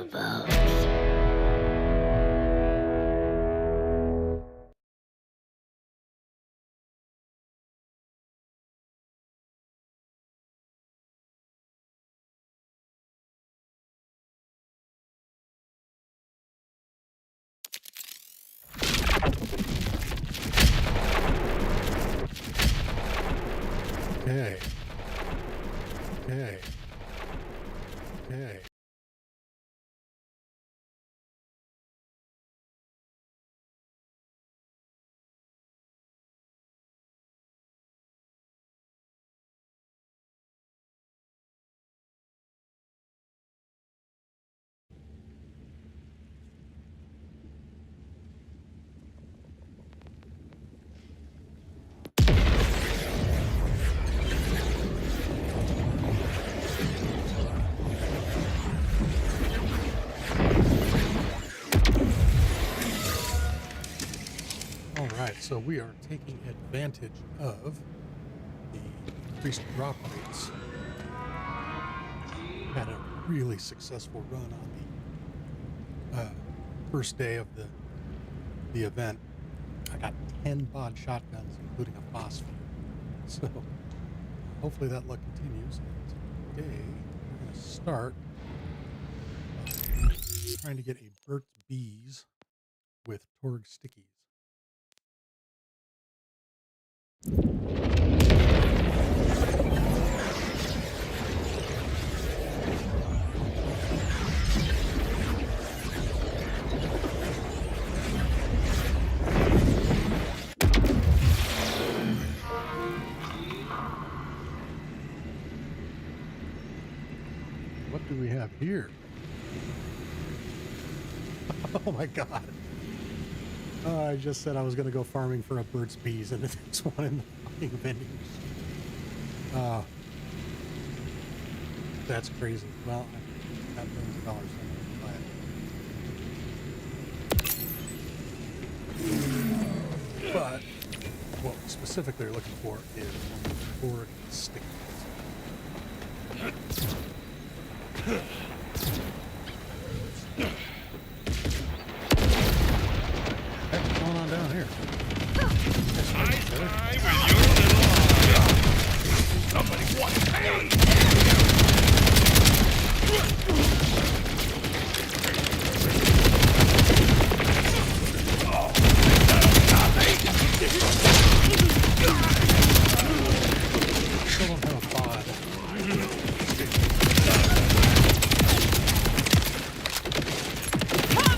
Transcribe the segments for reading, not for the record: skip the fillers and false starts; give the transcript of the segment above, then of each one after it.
about. Okay. Okay. Okay. All right, so we are taking advantage of the increased drop rates. Had a really successful run on the first day of the event. I got 10 bod shotguns, including a phosphor. So hopefully that luck continues. And today we're going to start trying to get a Burt's Bees with Torg Stickies. What do we have here? Oh my god. I just said I was going to go farming for a Burt's Bees, and there's one in the fucking vending. That's crazy. Well, I got millions of dollars, so I'm going to buy it. But what we specifically are looking for is Torg Stickies. What's going on down here? Somebody wants pain! Still don't have a pod.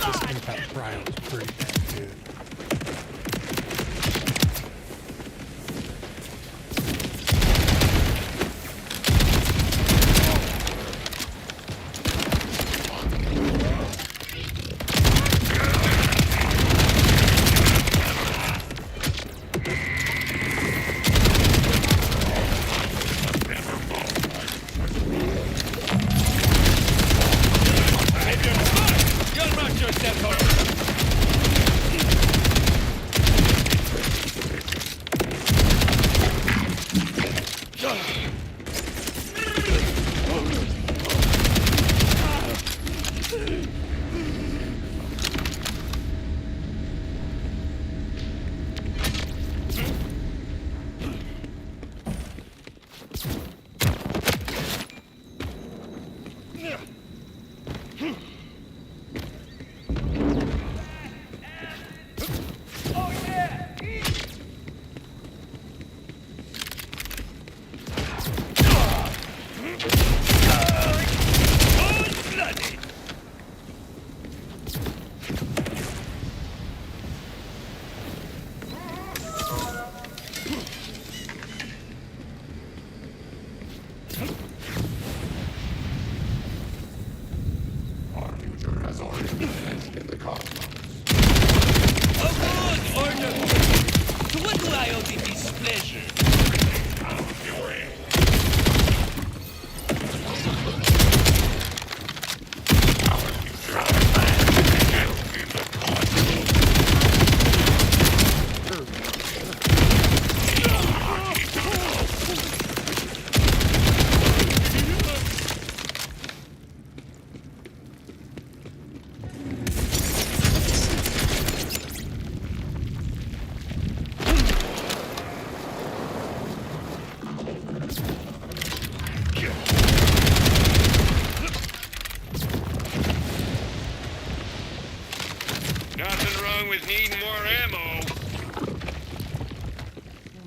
This impact cryo is pretty damn good.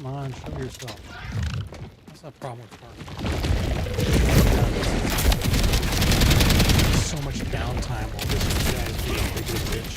Come on, show yourself. That's not a problem with farming. So much downtime while this guy is being big and rich.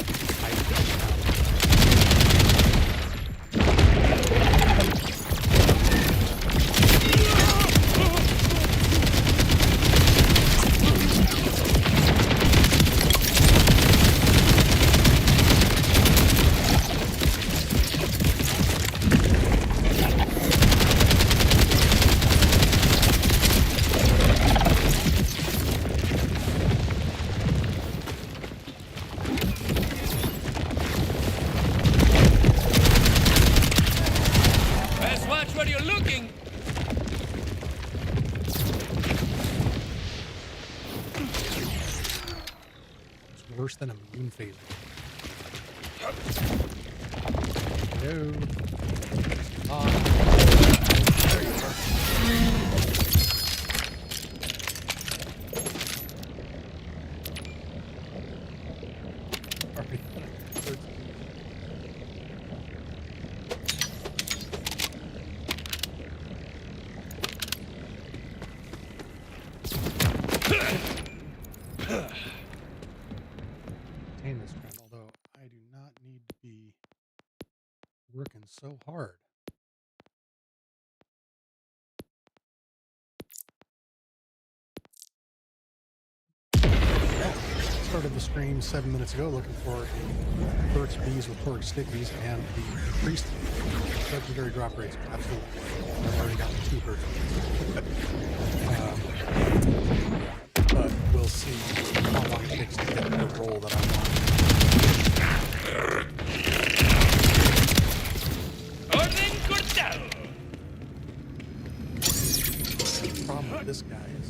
Best watch where you're looking. It's worse than a moon phase. Hello. There you are. Sorry. Maintain this trend, although I do not need to be working so hard. Yeah, started the stream 7 minutes ago looking for Burt's Bees with Pork Stickies and the increased legendary drop rates. Absolutely. I've already gotten 2 Burt's Bees. But we'll see how long it takes to get the roll that I want. Orden cortado. The problem with this guy is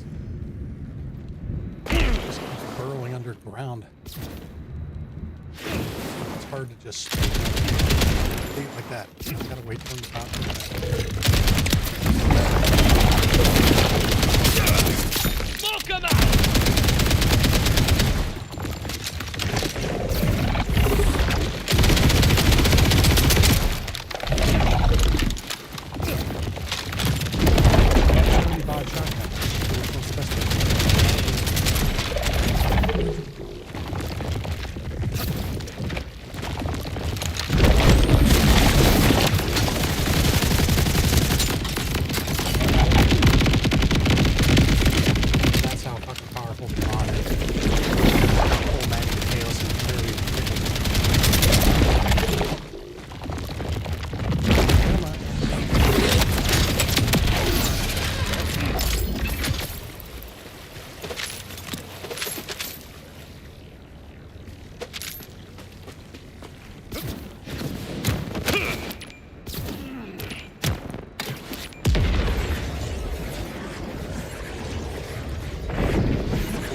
just keeps burrowing underground. It's hard to just leave like that. You gotta wait for him to pop. Smoke 'em out.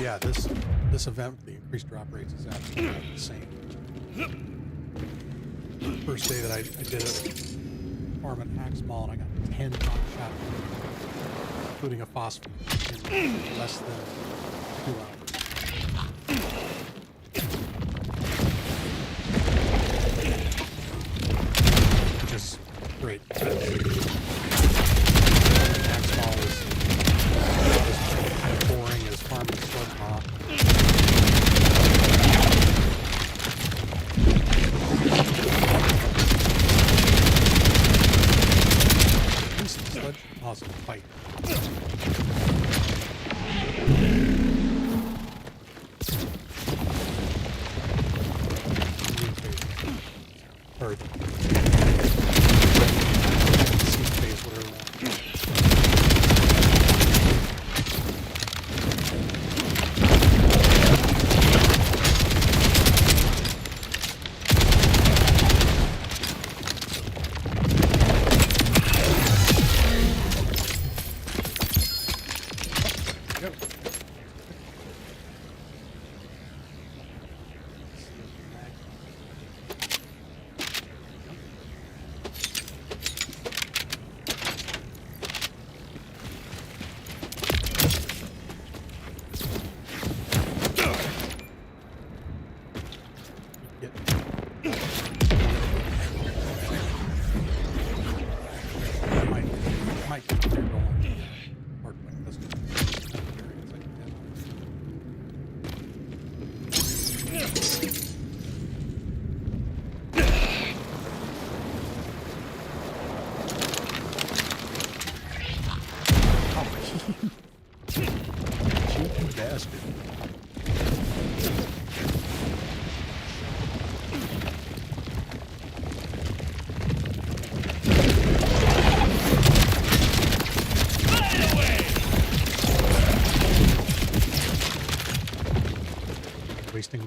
Yeah, this event with the increased drop rates is absolutely insane. First day that I did it, farm at Axe Mall, and I got 10 top shot, including a phosphate in less than 2 hours. Which is great. Axe Mall is as boring as farming slug mob. At least the sludge moths can fight. Or seed phase, whatever.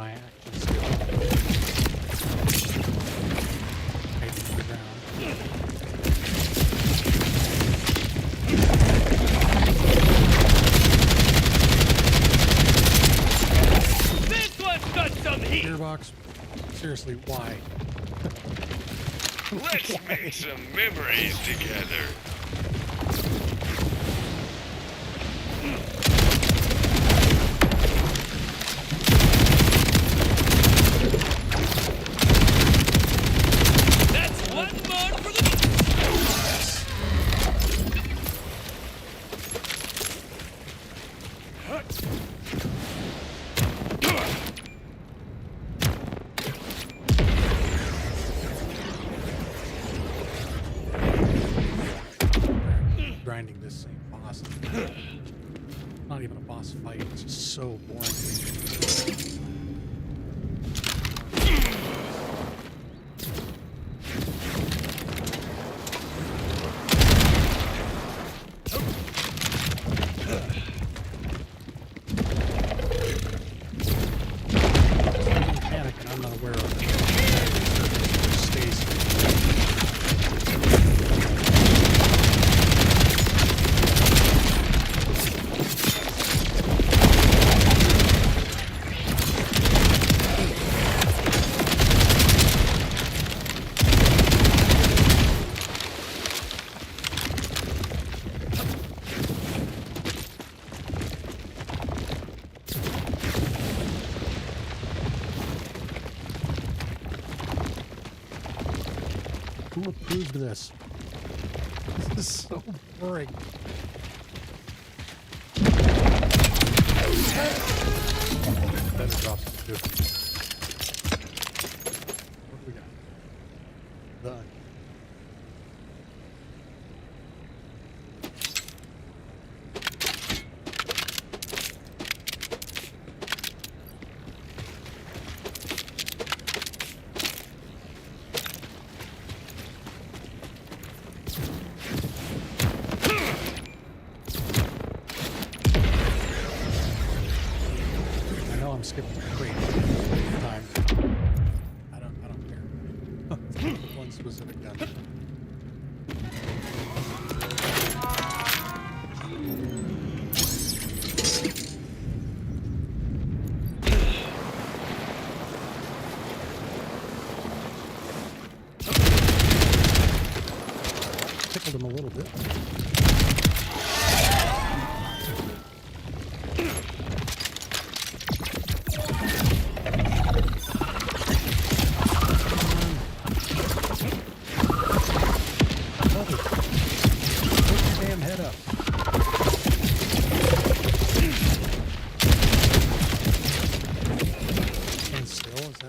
my action skill. Taking the ground. This one's got some heat. Gearbox, seriously, why? Let's make some memories together. That's one more for the Grinding this same boss. Not even a boss fight. It's just so boring. Mechanic and I'm not aware of it. Stays. Who approved this? This is so boring. Better drop some good. What do we got? Done. I'm skipping the crate time. I don't care. One specific gun. Tickled him a little bit.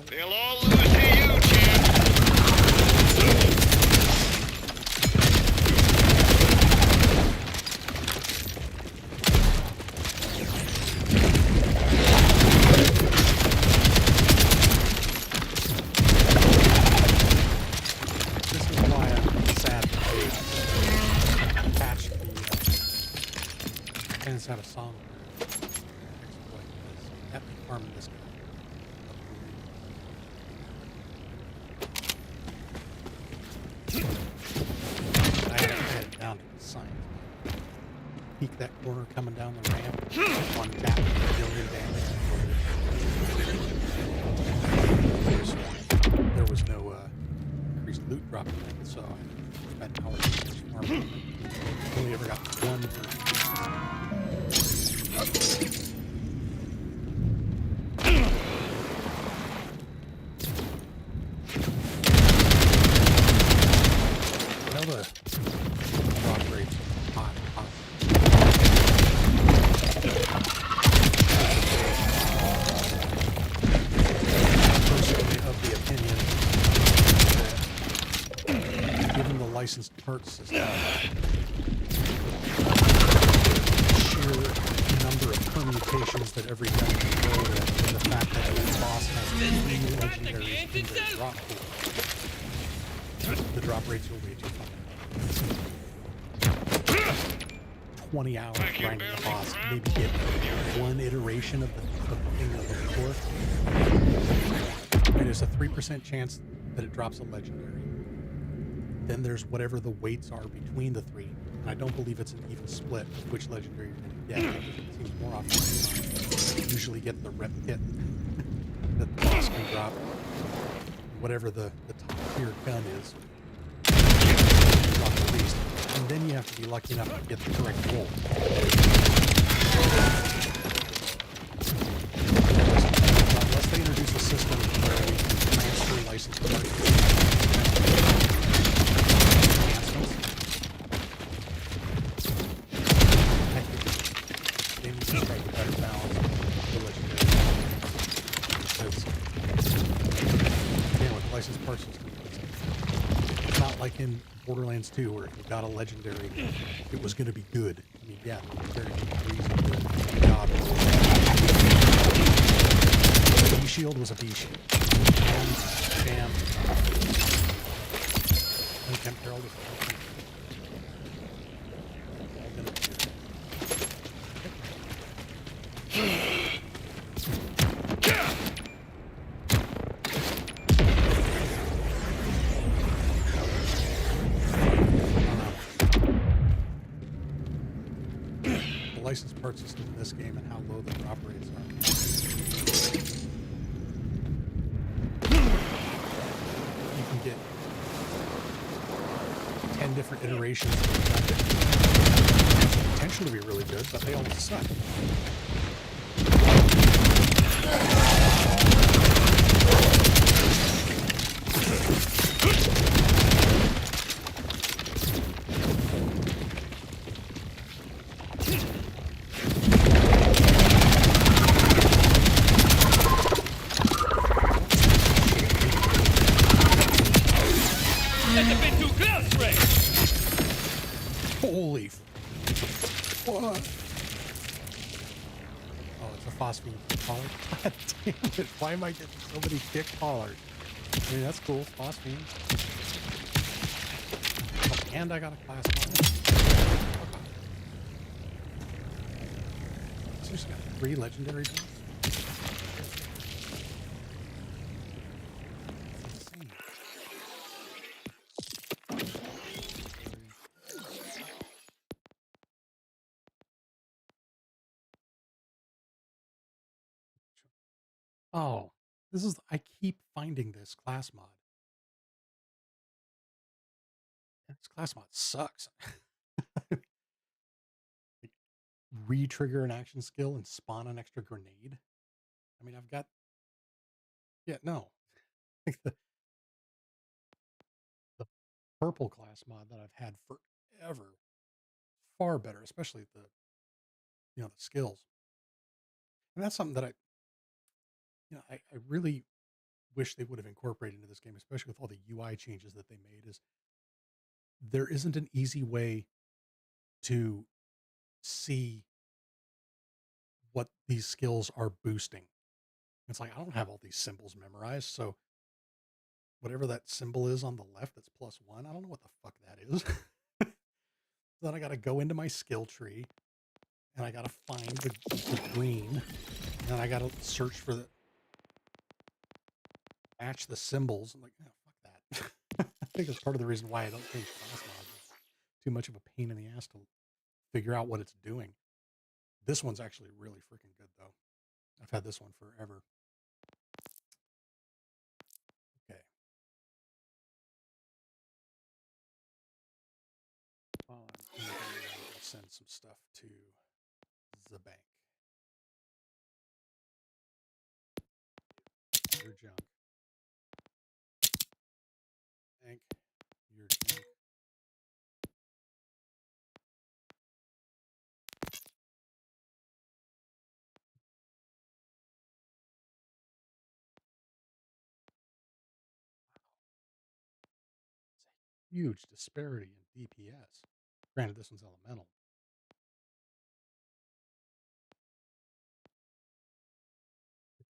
They'll all lose to you, champ. This is why I'm sad that they patched the and had a song exploit because that be farming this guy. I had it down to the science. Peek that corner coming down the ramp, one tap, billion damage. There was no increased loot drop in it, so I spent hours farming. Only ever got one. The drop rates hot. Personally, of the opinion that given the licensed parts system, sheer number of permutations that every gun can go with, and the fact that every boss has 3 legendaries in their drop pool, the drop rates are way too high. 20 hours Thank you, grinding the building boss, prep. maybe get one iteration of the thing you're looking for. And there's a 3% chance that it drops a legendary. Then there's whatever the weights are between the three. And I don't believe it's an even split of which legendary you're going to get. It seems more often than not. You usually get the rep kit that the boss can drop. Whatever the top tier gun is, drop the least. And then you have to be lucky enough to get the correct roll. Unless they introduce a system where we can transfer license plates enhancements, I think they need to strike a better balance with the legendary. Because, again, with license parts system, it's not like in Borderlands 2 where if you got a legendary, it was going to be good. I mean, yeah, there are degrees of good job. The B-shield was a B-shield. Jam. And Temp Herald was a Temp. All gonna be good. The license part system in this game and how low the drop rates are. You can get 10 different iterations of the gun that potentially be really good, but they all suck. That's a bit too close, Ray. Holy what? Oh, it's a phosphine pollard. God damn it. Why am I getting so many kick pollards? I mean, that's cool. Phosphine. Oh, and I got a class mod. Seriously, got 3 legendary guns? Insane. Oh, this is, I keep finding this class mod. And this class mod sucks. Like, re-trigger an action skill and spawn an extra grenade. I mean, I've got, yeah, no. Like the purple class mod that I've had forever, far better, especially the, the skills. And that's something that I really wish they would have incorporated into this game, especially with all the UI changes that they made, is there isn't an easy way to see what these skills are boosting. It's like, I don't have all these symbols memorized. So whatever that symbol is on the left, that's +1. I don't know what the fuck that is. Then I got to go into my skill tree and I got to find the green. And then I got to search for match the symbols. I'm like, oh, fuck that. I think that's part of the reason why I don't think class mods is too much of a pain in the ass to figure out what it's doing. This one's actually really freaking good, though. I've had this one forever. Okay. I'm going to send some stuff to the bank. Your junk. Bank. Your junk. It's a huge disparity in DPS. Granted, this one's elemental.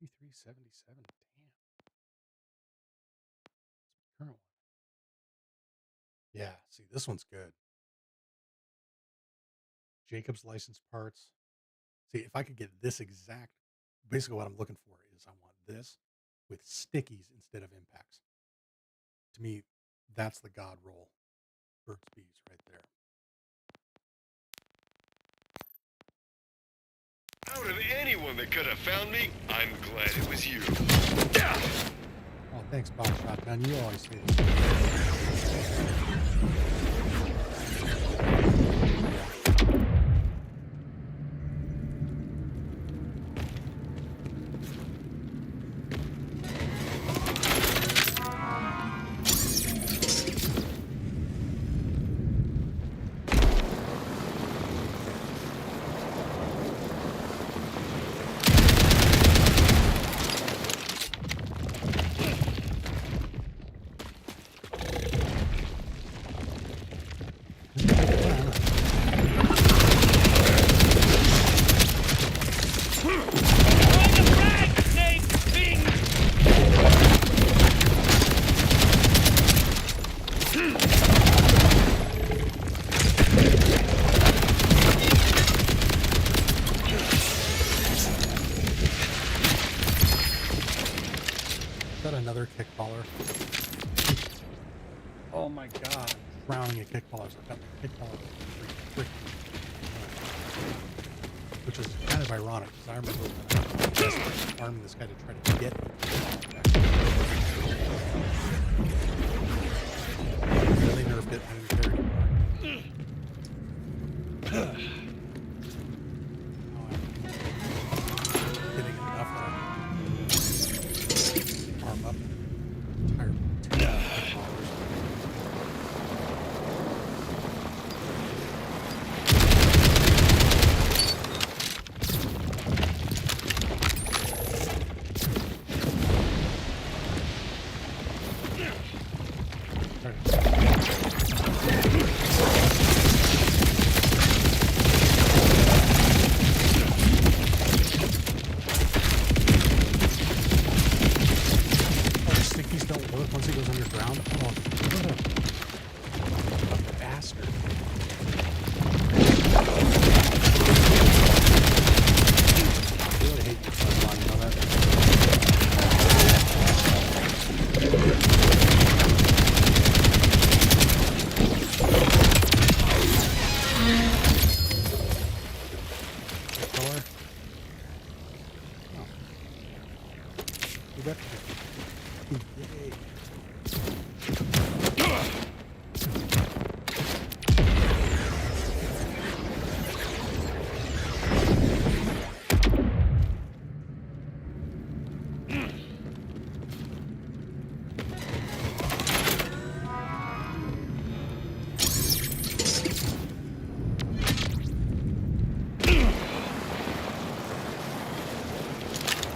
$53.77. Damn. Current one. Yeah, see, this one's good. Jacob's license parts. See, if I could get this exact, basically what I'm looking for is I want this with stickies instead of impacts. To me, that's the god roll. Burt's Bees right there. Out of anyone that could have found me, I'm glad it was you. Oh, thanks, Bob Shotgun. You always say this. Another kickballer. Oh my god, I'm drowning at kickballers. I've got my kickballer which is kind of ironic because I remember when I was farming this guy to try to get me. Then they nerfed it and I didn't care anymore. Getting enough that I arm up entire once it goes underground. Oh, what a bastard. I really hate this one, you know that? Color? Oh. You got yay.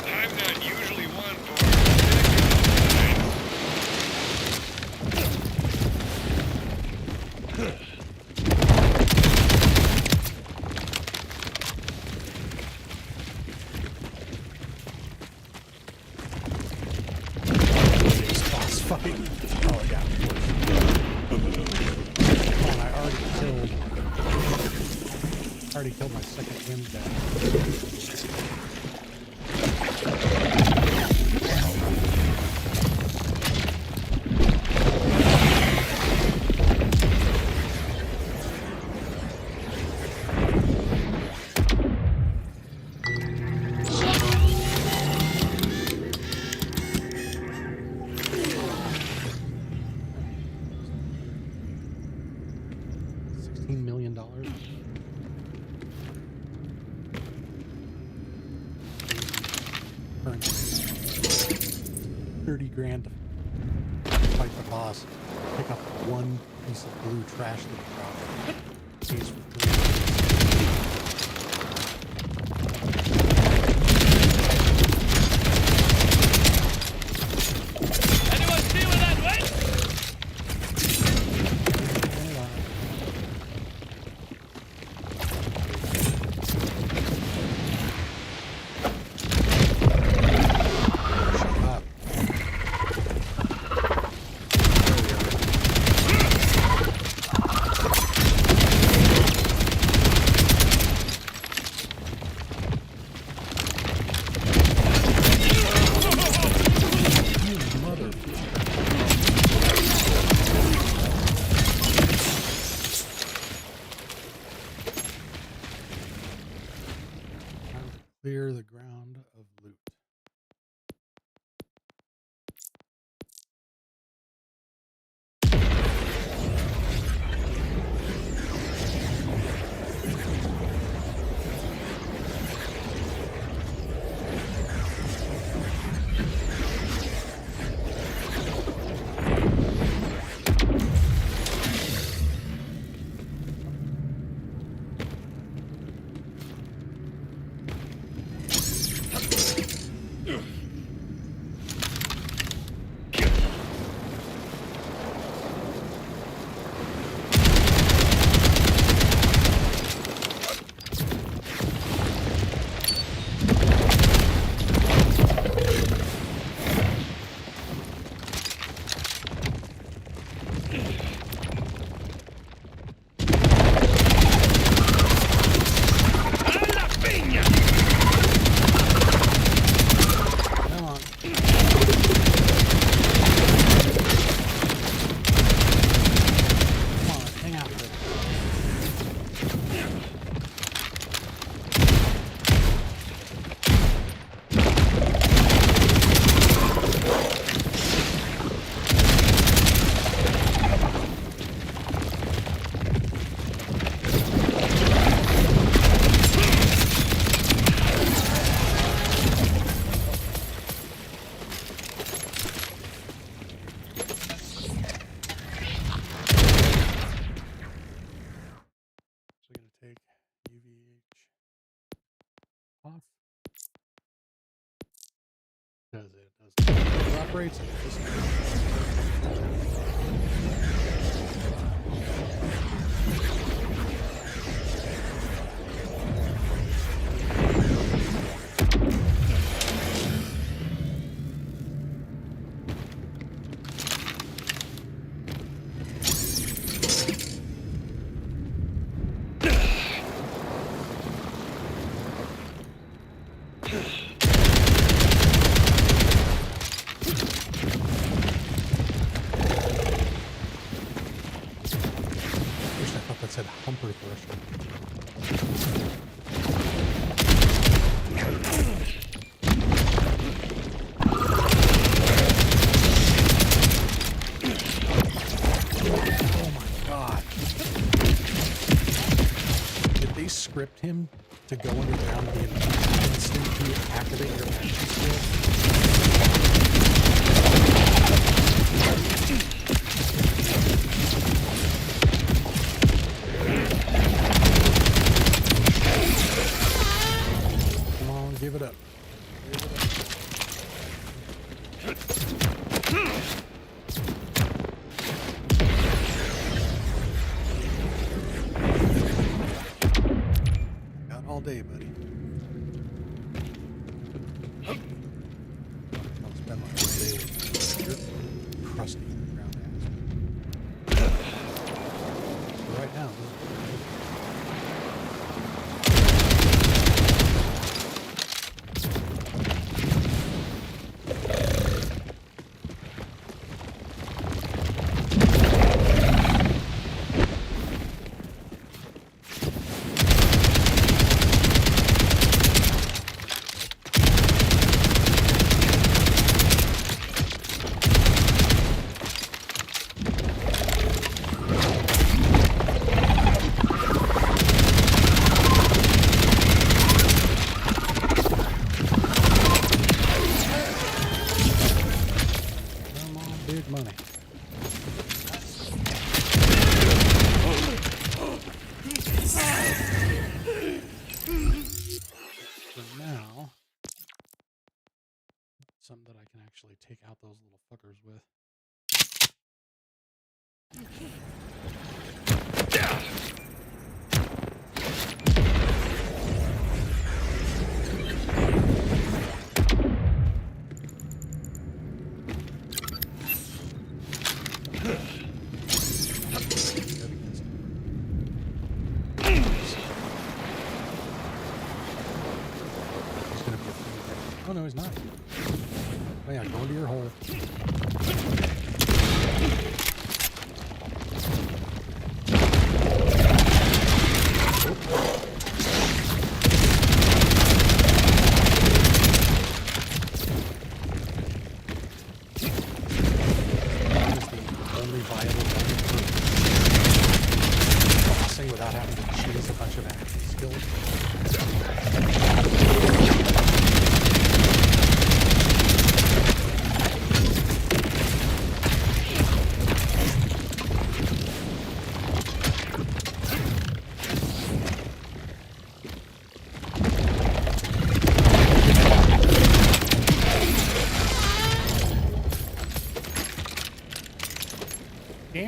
I'm not usually one for boss fight. Oh yeah, of course. And I already killed my second wind guy. $16 million. 30 grand to fight the boss. Pick up one piece of blue trash that he dropped. Pays for 3. Anyone see where that went? clear the ground of loot. Off. Does it? It operates. Said humper threshold. Oh my god. Did they script him to go underground the instant you activate your action skill? Give it up. Got all day, buddy. I'll spend my whole day with your crusty ground ass. But right now, money. So now, something that I can actually take out those little fuckers with. Oh no, he's not. Oh yeah, go into your hole.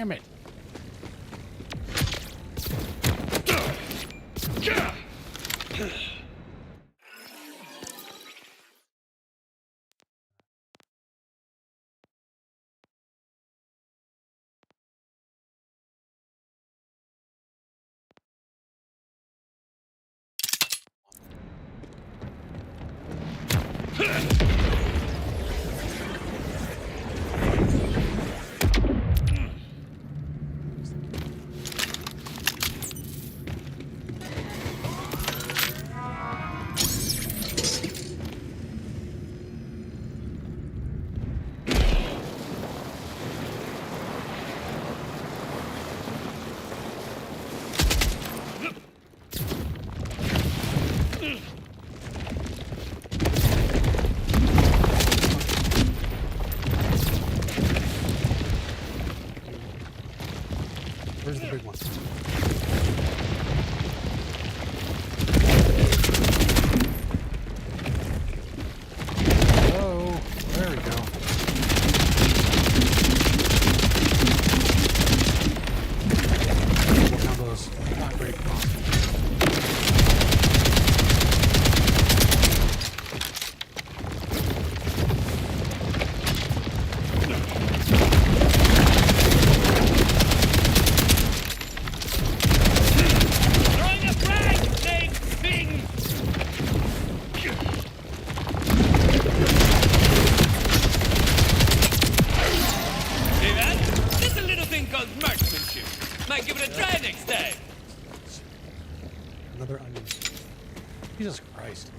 Damn it. Where's the big one? Oh, there we go. Look how those not great crossbows. Throwing a frag, big thing. See that? Just a little thing called marksmanship. Might give it a try next time. Another onion. Jesus Christ.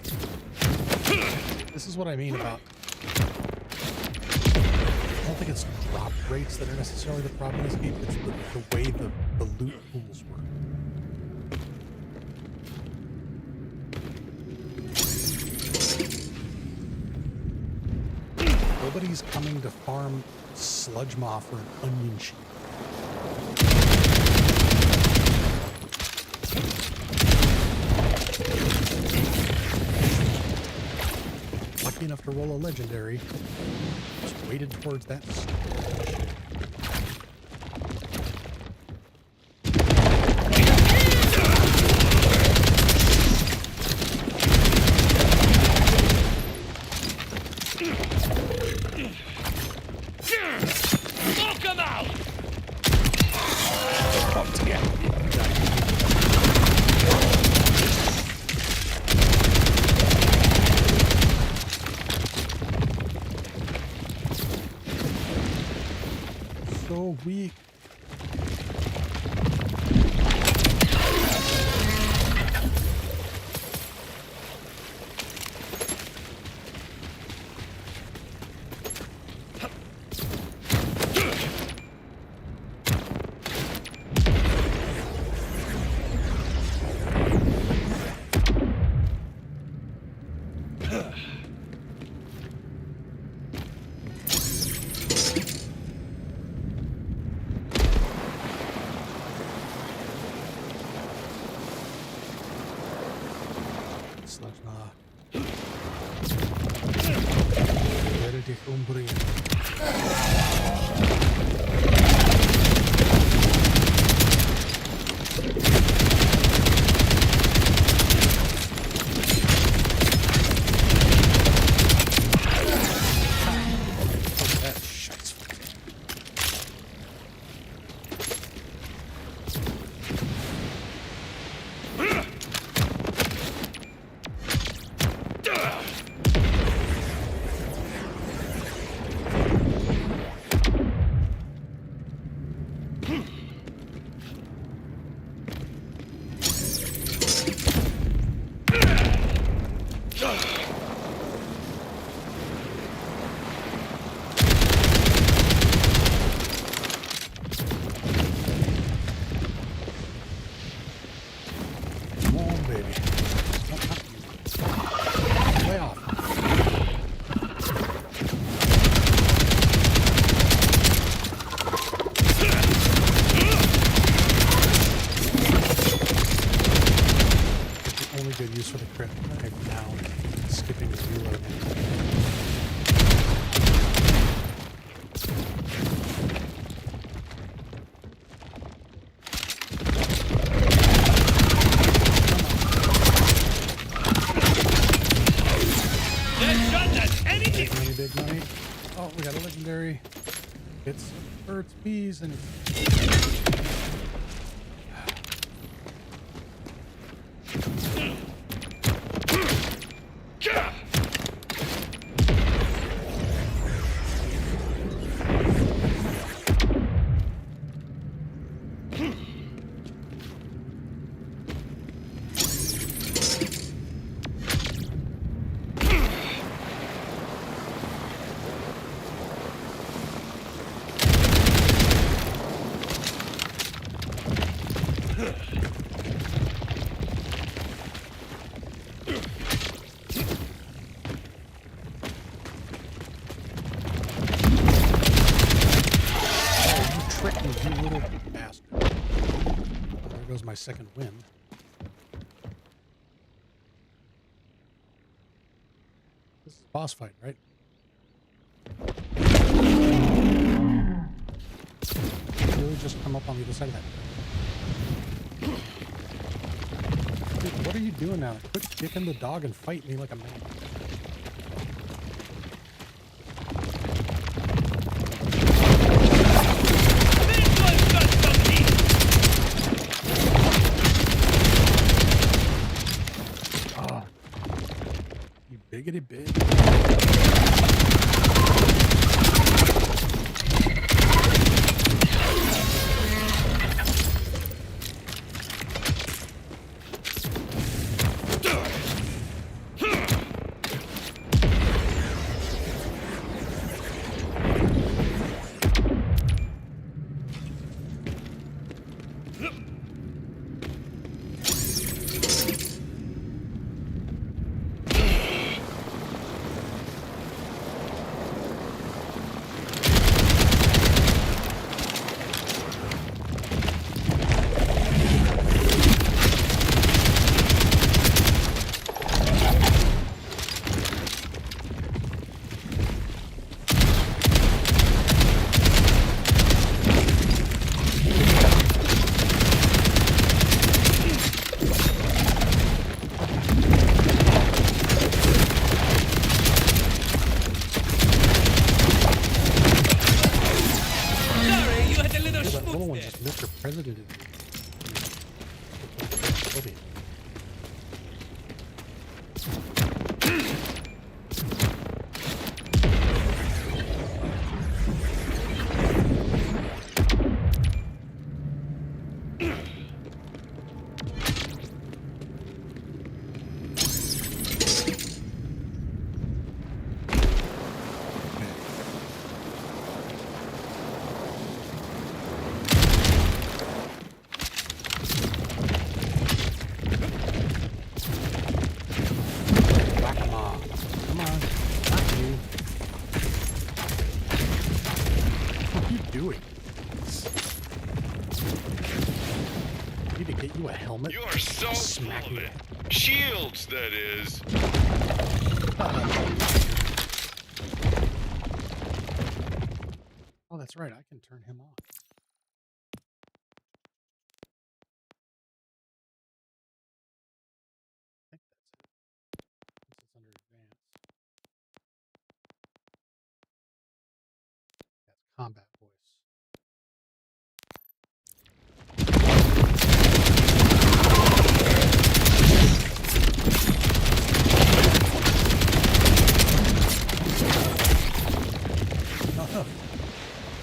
This is what I mean about... I don't think it's drop rates that are necessarily the problem in this game. It's the way the loot pools work. Nobody's coming to farm sludge maw for an onion sheep. Lucky enough to roll a legendary. Just weighted towards that shit. Smoke 'em out. So weak. Sludge maw. Ready to hombre. That shit's Come on, baby. Way off. The only good use for the crit knife now is skipping the reload. legendary. It's birds, bees, and you little bastard. There goes my second win. This is a boss fight, right? Really just come up on the other side of that. Dude, what are you doing now? Quit kicking the dog and fight me like a man. Biggity big. Mr. President. You are so full of it. Shields, that is. Oh, that's right. I can turn him off. I think that's it. Since it's under advanced. That's combat voice.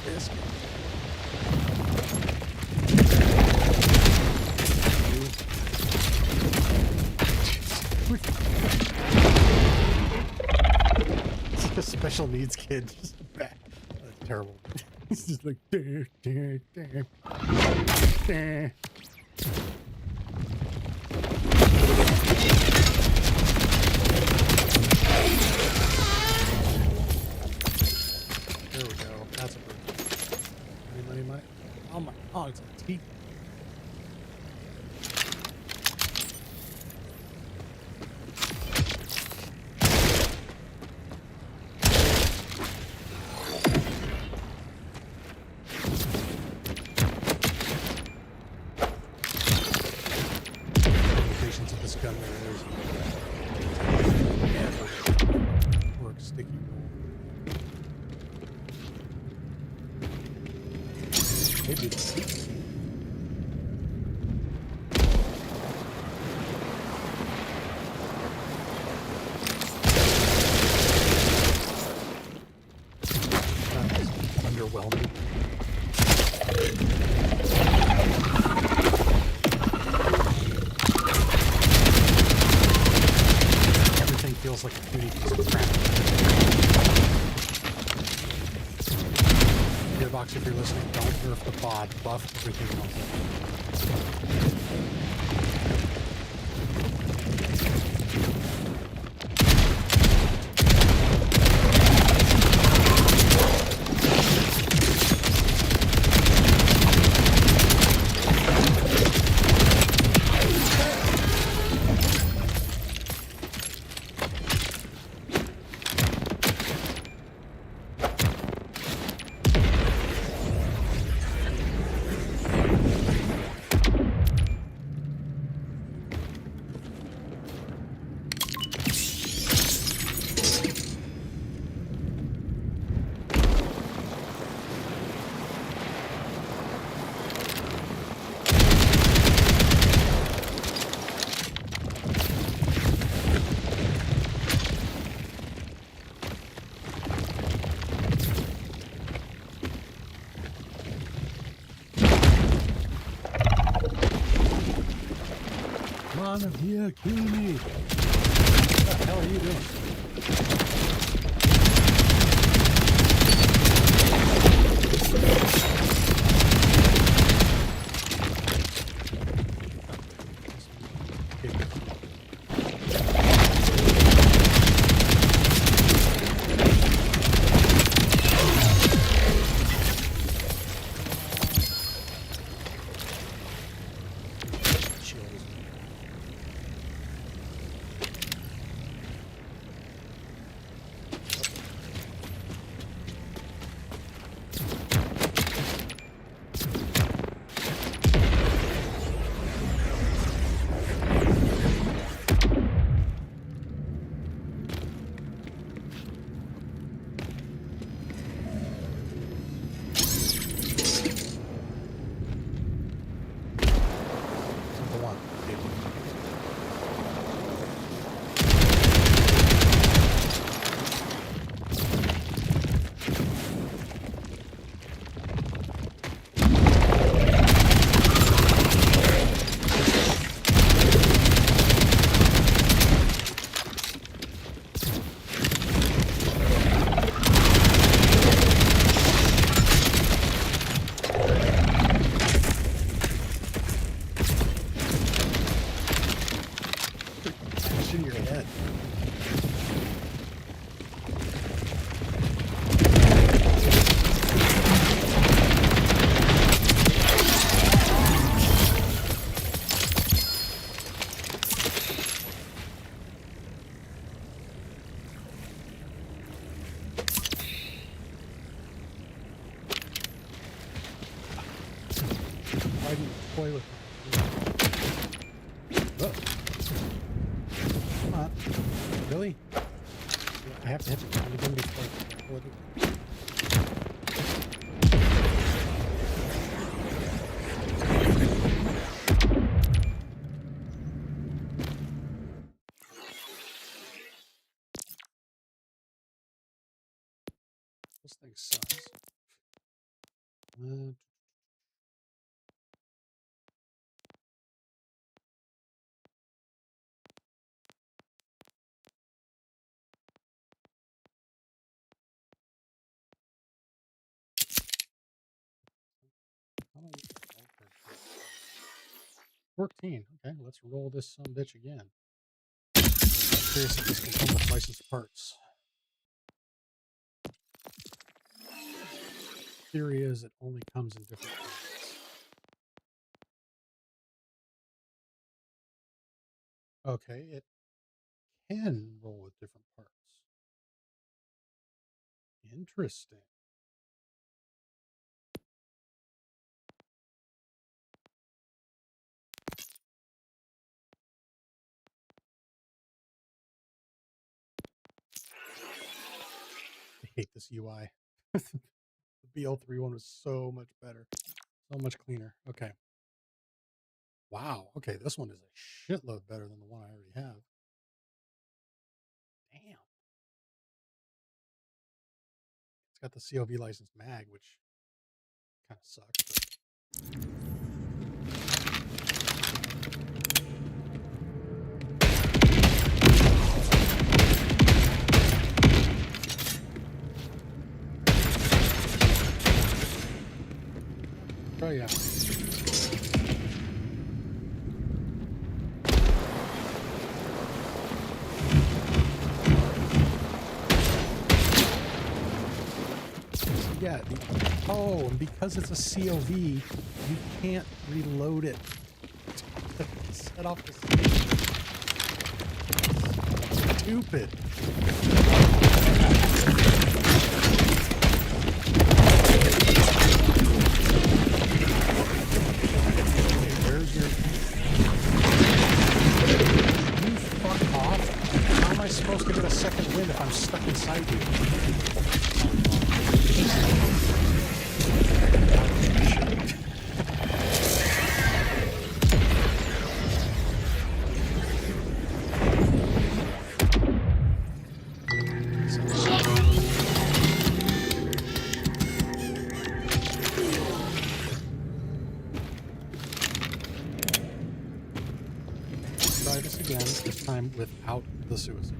This it's a special needs kid. Just bad. That's terrible. He's just like there. There we go. That's a bird. Money. Oh my! Oh, it's a teeth. Limitations of this gun. There's work sticky. maybe it's seats. Underwhelming. Everything feels like a puny piece of crap. Gearbox, if you're listening, don't nerf the pod. Buff everything else. Yeah, kill me. What the hell are you doing? In your head. Why do you play with me? Oh. Come on. Really? I have to hit the ground again before I pull it. This thing sucks. How do I use the gold card? 14. Okay, let's roll this some bitch again. I'm curious if this can come with licensed parts. Theory is it only comes in different parts. Okay, it can roll with different parts. Interesting. I hate this UI. The BL3 one was so much better. So much cleaner. Okay. Wow. Okay, this one is a shitload better than the one I already have. Damn. It's got the COV licensed mag, which kind of sucks. But... Oh yeah. Yeah. Oh, and because it's a COV, you can't reload it. Set off the stupid. Where's your... You fuck off. How am I supposed to get a second wind if I'm stuck inside you? Try this again, this time without the suicide.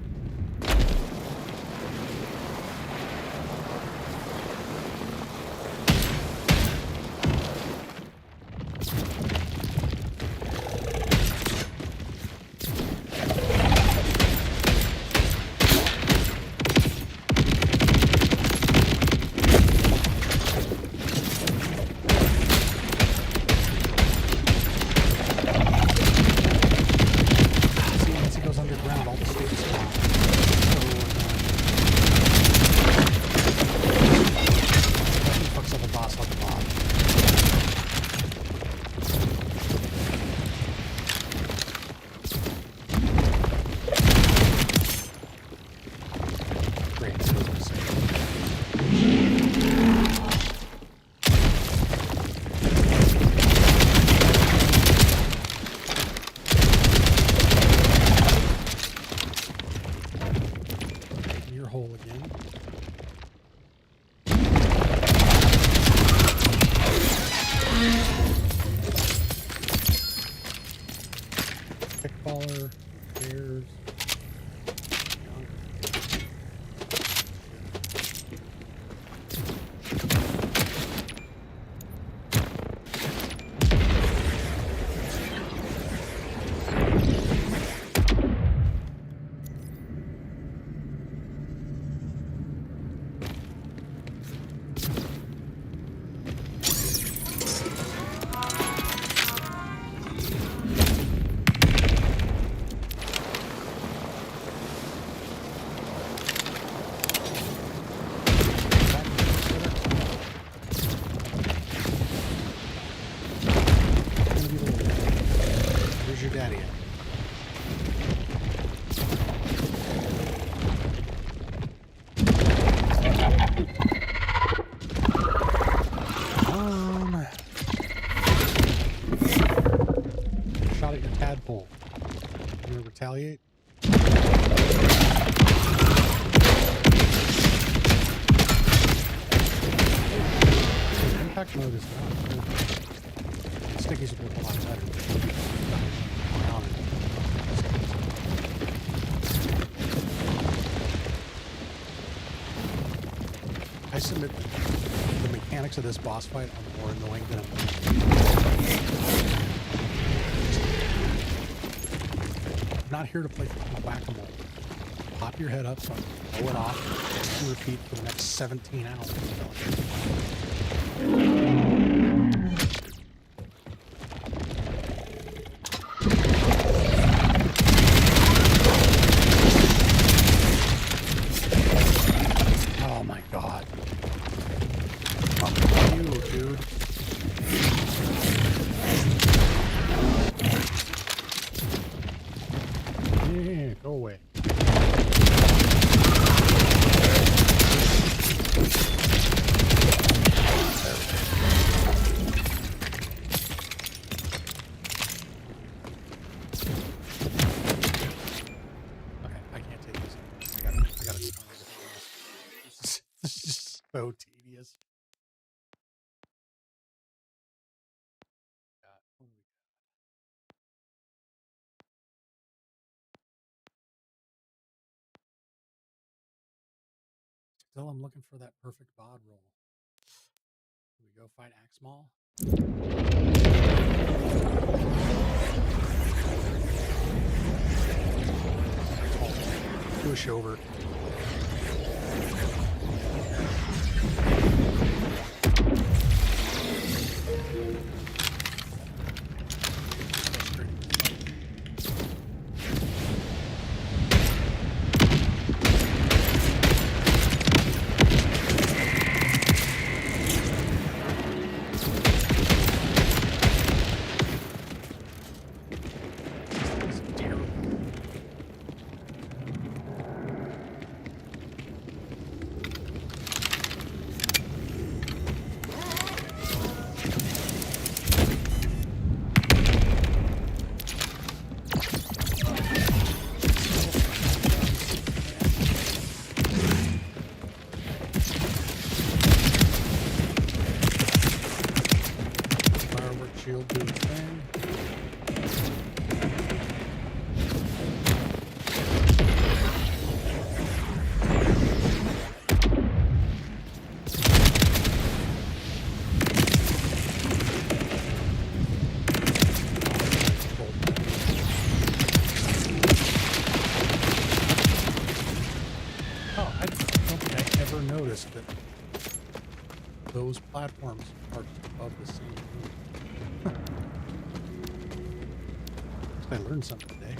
Kickballer, bears. Your daddy at? Shot at your tadpole. You gonna retaliate? Impact mode is not good. Stickies would look a lot better. I submit the mechanics of this boss fight are more annoying than I'm not here to play whack-a-mole. Pop your head up, blow it off, and repeat for the next 17 hours. Oh my god. Fuck you, dude. Yeah, go away. So tedious. What do we got? Still, I'm looking for that perfect bod roll. Do we go fight Axmal? Push over. Shield do its thing. Oh, I don't think I ever noticed that those platforms are above the same room. I learned something today.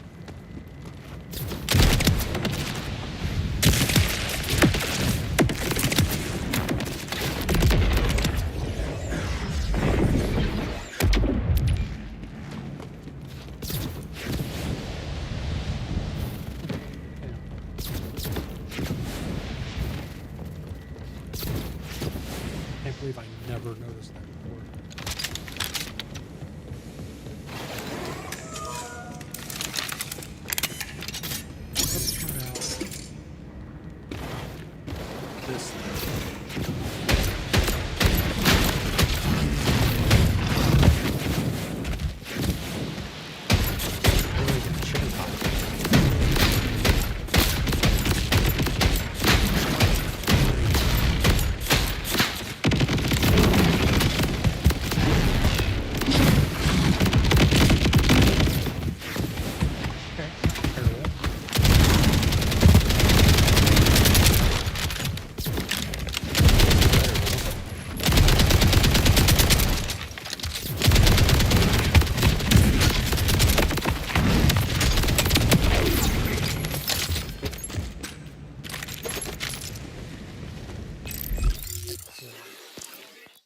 I can't believe I never noticed that before.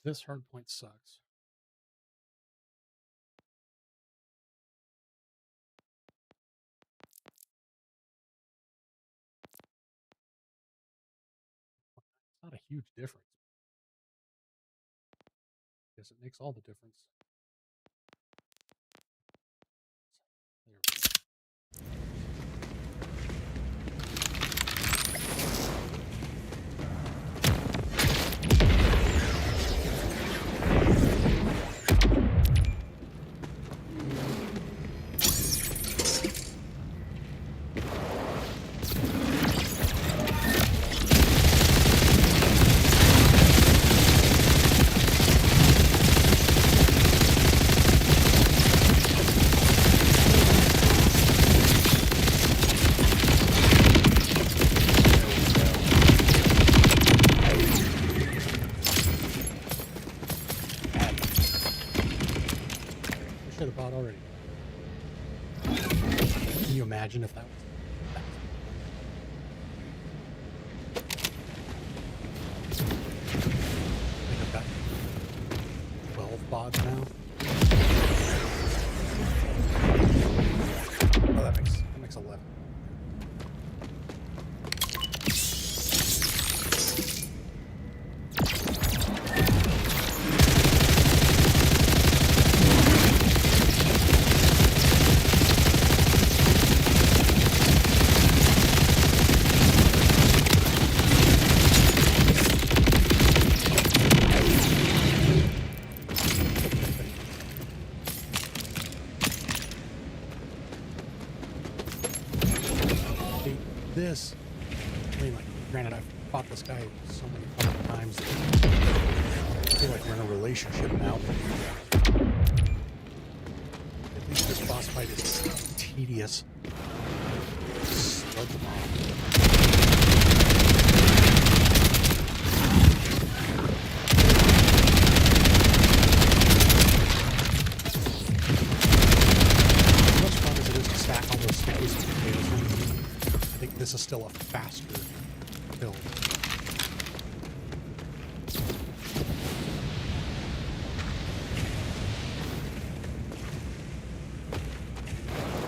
This hardpoint sucks. It's not a huge difference. Guess it makes all the difference. There we go. Should have bought already. Can you imagine if that was? I think I've got 12 bots now. Oh, that makes 11. this, I mean, like, granted, I've fought this guy so many fucking times that I feel like we're in a relationship now. At least this boss fight is tedious. Sludge mob. I think this is still a faster build.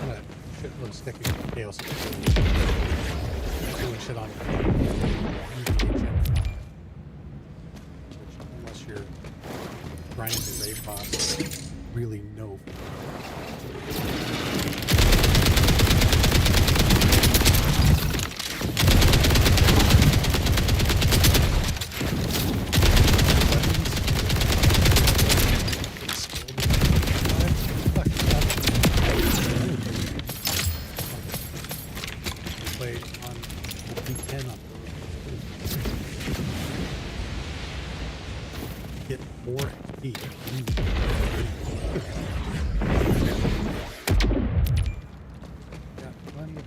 I'm gonna shitload sticking with chaos doing shit on which, unless you're grinding the raid boss, really no. Get more XP. Got plenty of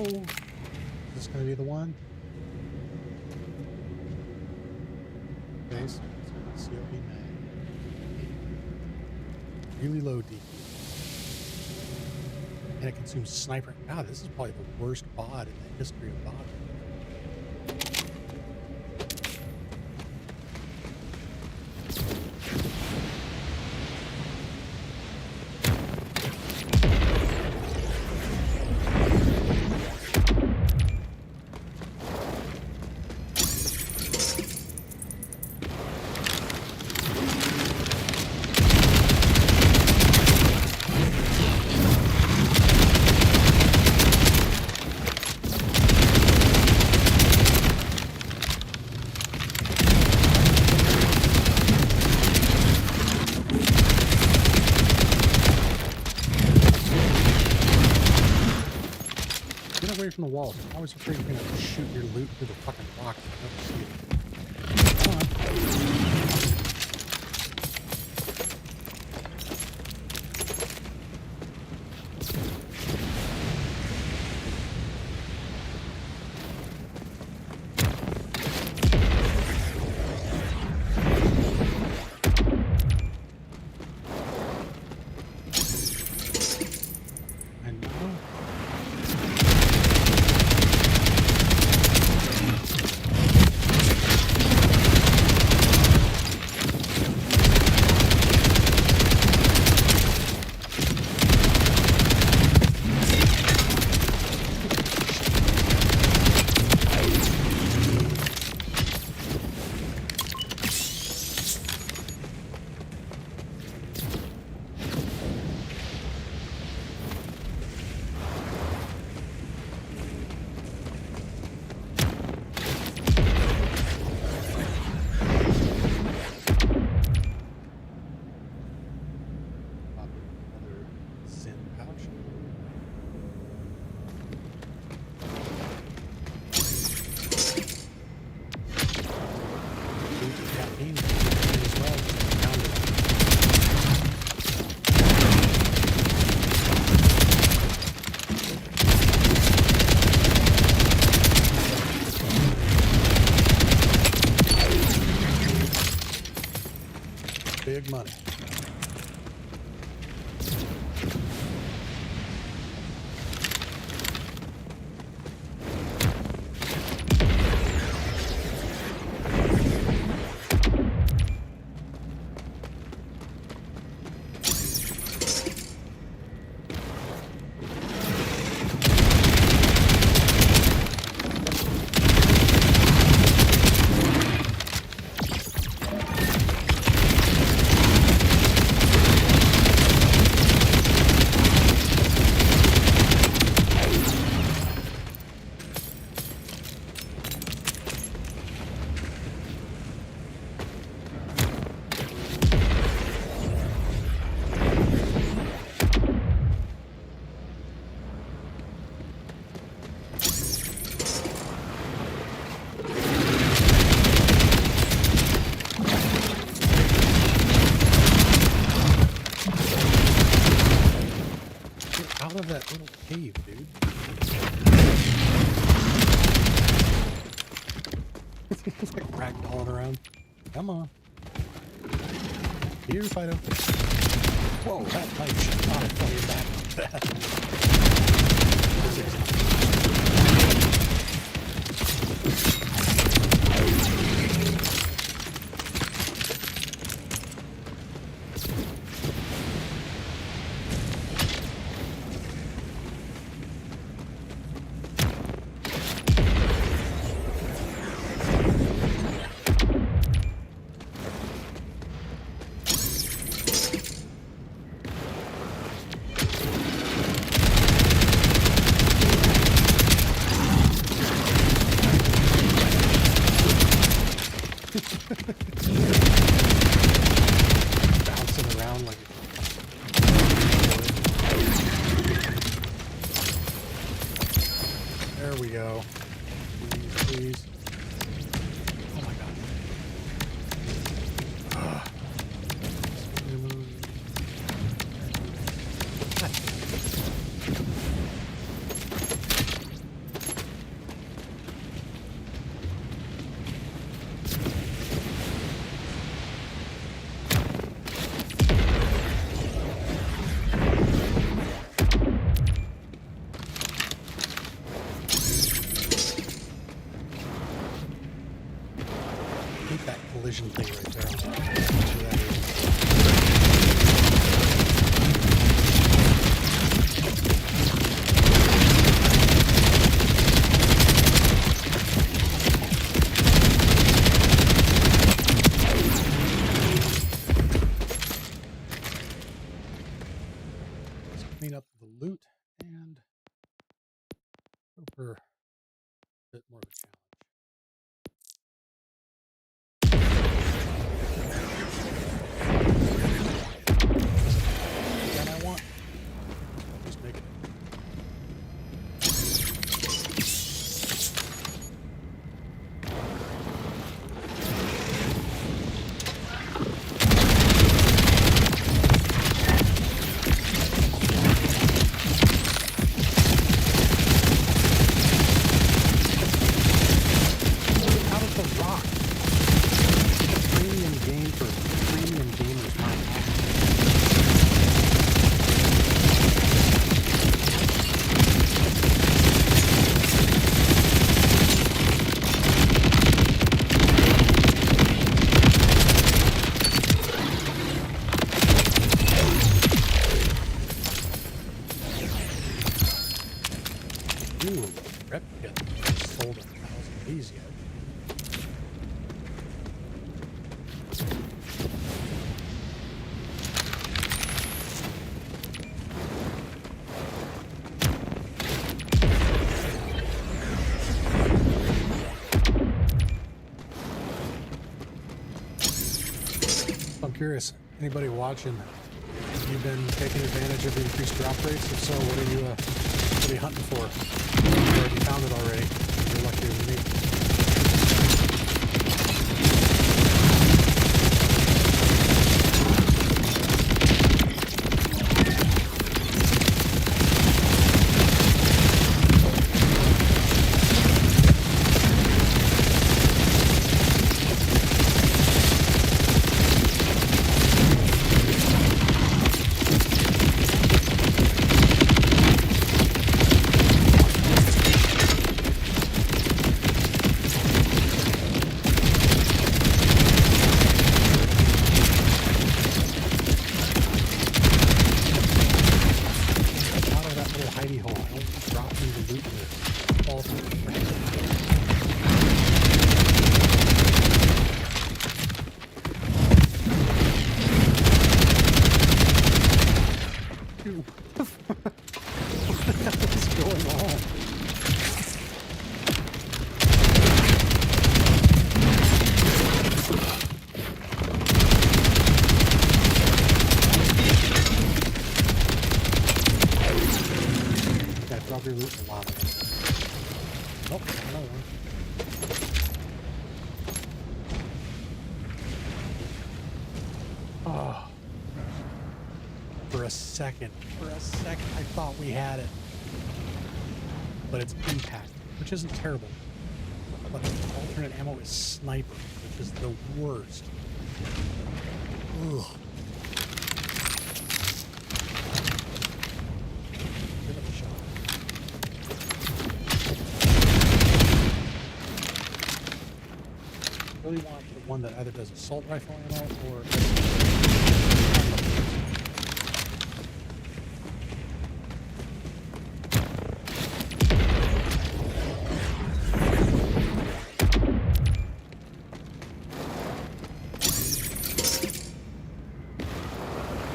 Is this going to be the one? Okay, so it's COP mag. Really low D. And it consumes sniper. God, this is probably the worst bod in the history of bod. From the walls. I'm always afraid you're gonna shoot your loot through the fucking rocks and never see it. Come on. big money. Out of that little cave, dude. It's like ragdolling around. Come on. Here, Fido. Whoa, that pipe should not have fell back like that. Bouncing around like there we go. Please, please. Oh my god. That collision thing right there. I'll see that is. Let's clean up the loot and go for a bit more of a challenge. Ooh, rep kit. Sold 1,000 of these yet. I'm curious, anybody watching, have you been taking advantage of the increased drop rates? If so, what are you hunting for? You already found it already. You're luckier than me. Oh. For a second, I thought we had it. But it's impact, which isn't terrible. But the alternate ammo is sniper, which is the worst. Ugh. Give it a shot. Really want the one that either does assault rifle ammo or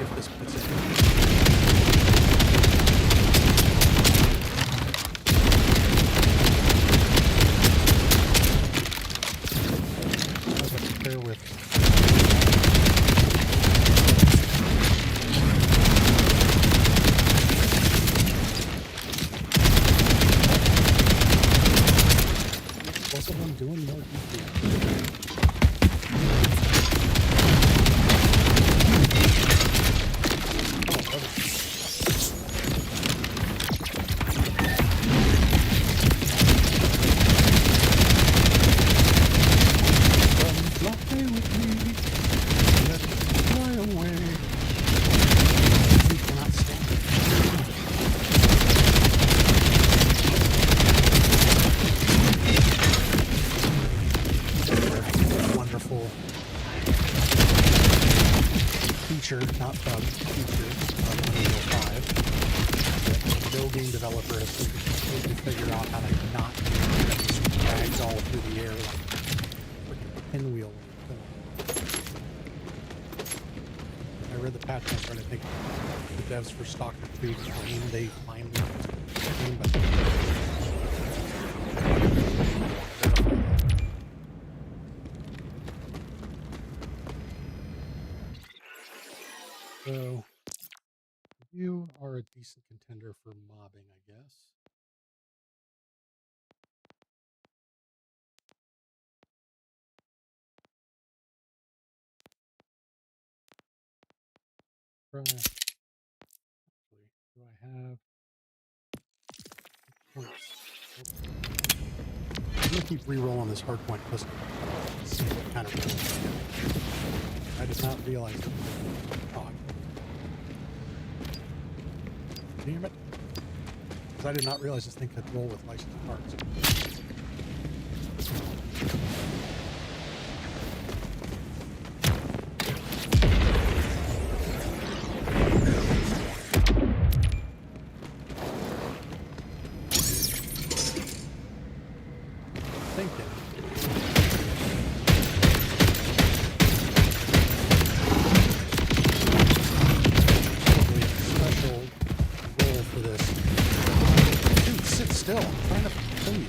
if this puts it in. Bear with me. Both of them doing more DP. Fly with me, let me fly away. We cannot stand it. Wonderful feature, not bug, feature of Unreal 5. No game developer has completely figured out how to not drags all through the air like freaking pinwheel. I read the patch and I started thinking the devs for Stock and 3 claim they finally came, but so you are a decent contender for mobbing, I guess. Actually, do I have points? I'm gonna keep re-rolling this hardpoint pistol. See what kind of roll I did not realize it. Oh, damn it! Because I did not realize this thing could roll with licensed parts. Still, I'm trying to kill you.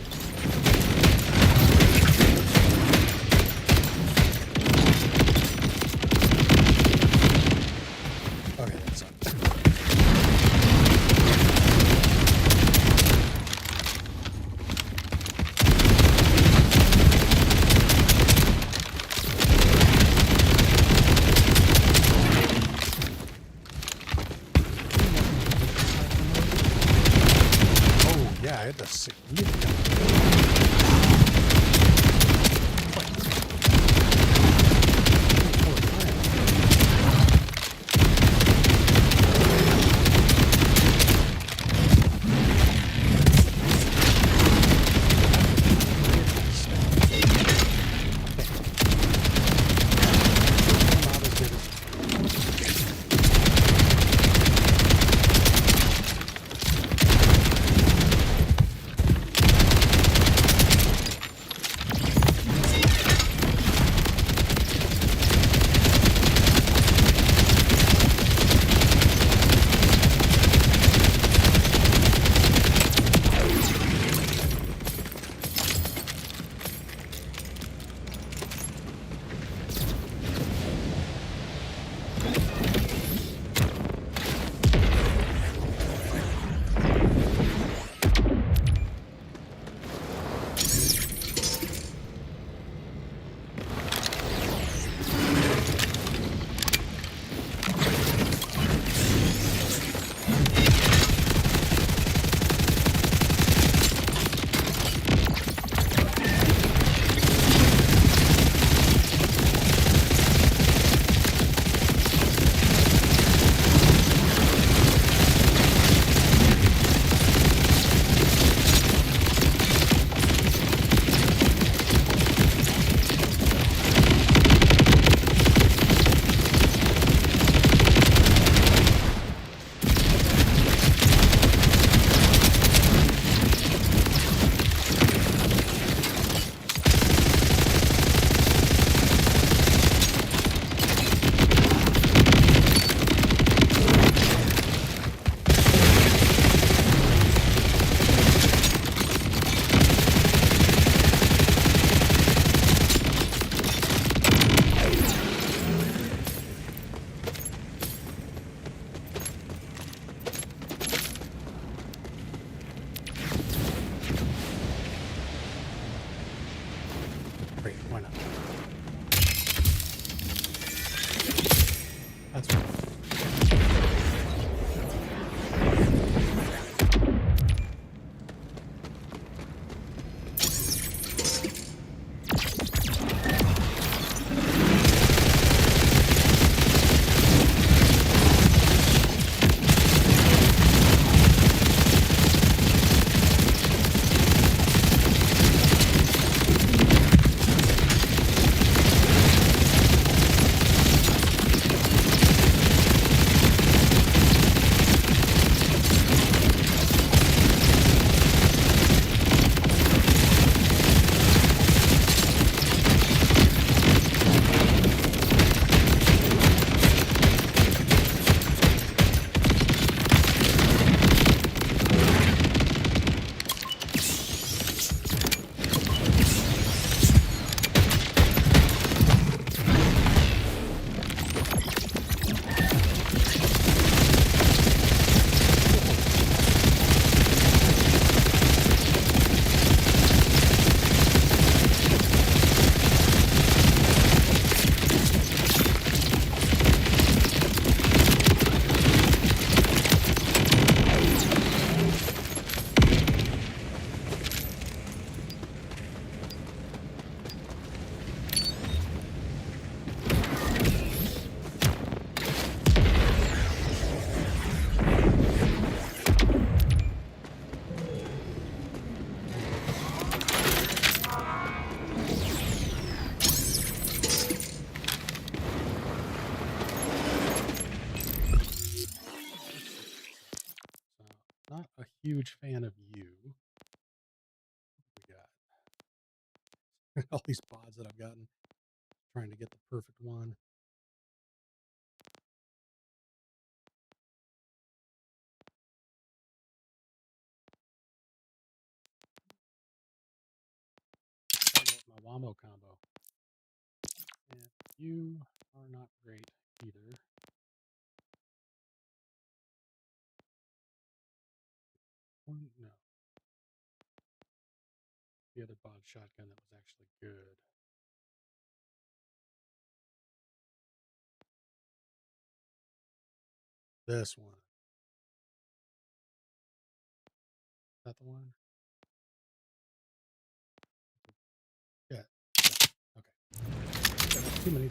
Why not? That's right. Not a huge fan of you. What do we got? All these pods that I've gotten. Trying to get the perfect one. My Wamo combo. And you are not great either. One, no. The other bod shotgun that was actually good. This one. Is that the one? Yeah. Okay. Got too many.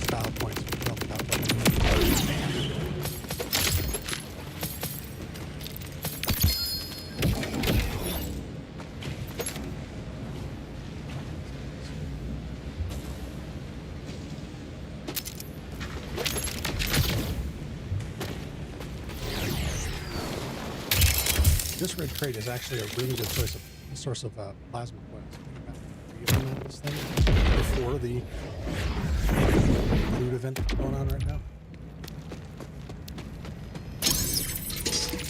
Style points. This red crate is actually a really good source of plasma coils. Implement this thing before the loot event going on right now,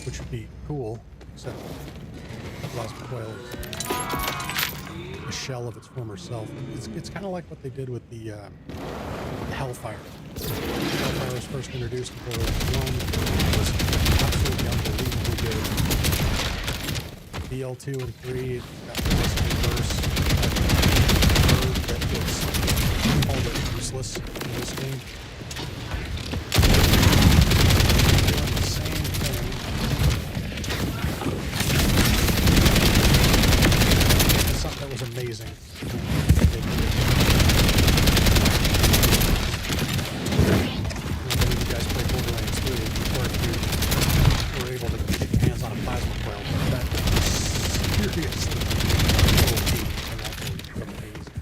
which would be cool, except the plasma coil is a shell of its former self. It's kind of like what they did with the Hellfire. Hellfire was first introduced in Borderlands 1. It was absolutely unbelievably good. BL2 and 3 got this reverse that gets all but useless in this game. Doing the same thing. It's something that was amazing. You guys play Borderlands 3 before you were able to get your hands on a plasma coil. That seriously OP, and that was amazing.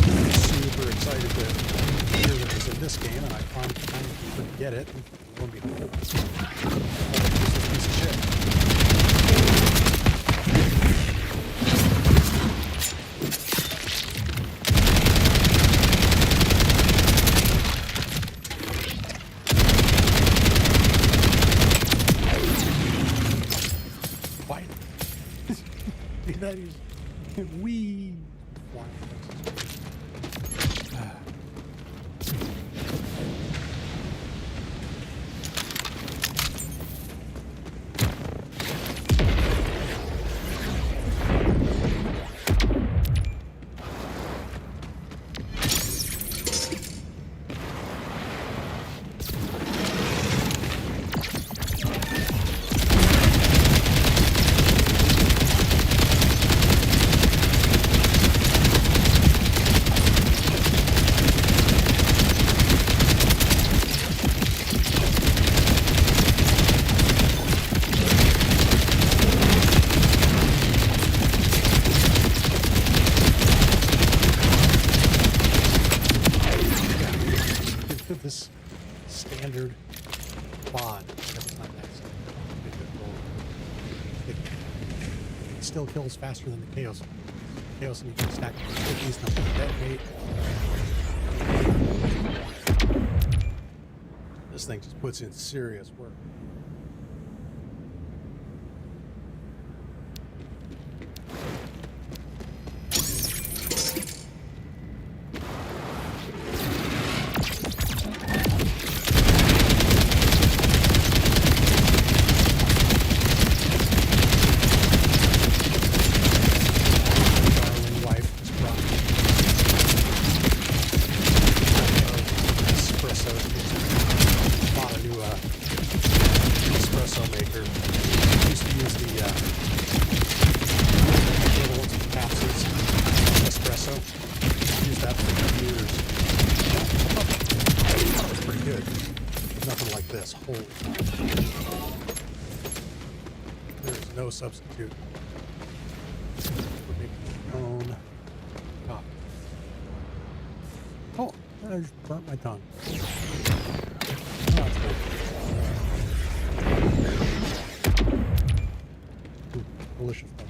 I'm super excited to it, and lo and behold, it's a piece of shit. Quiet. That is wee. Quiet. This standard quad every time that's it still kills faster than the Chaos. Chaos, and you can stack 50s and detonate. This thing just puts in serious work. There's no substitute for making your own coffee. Oh, I just burnt my tongue. Oh, that's good. Ooh, delicious though.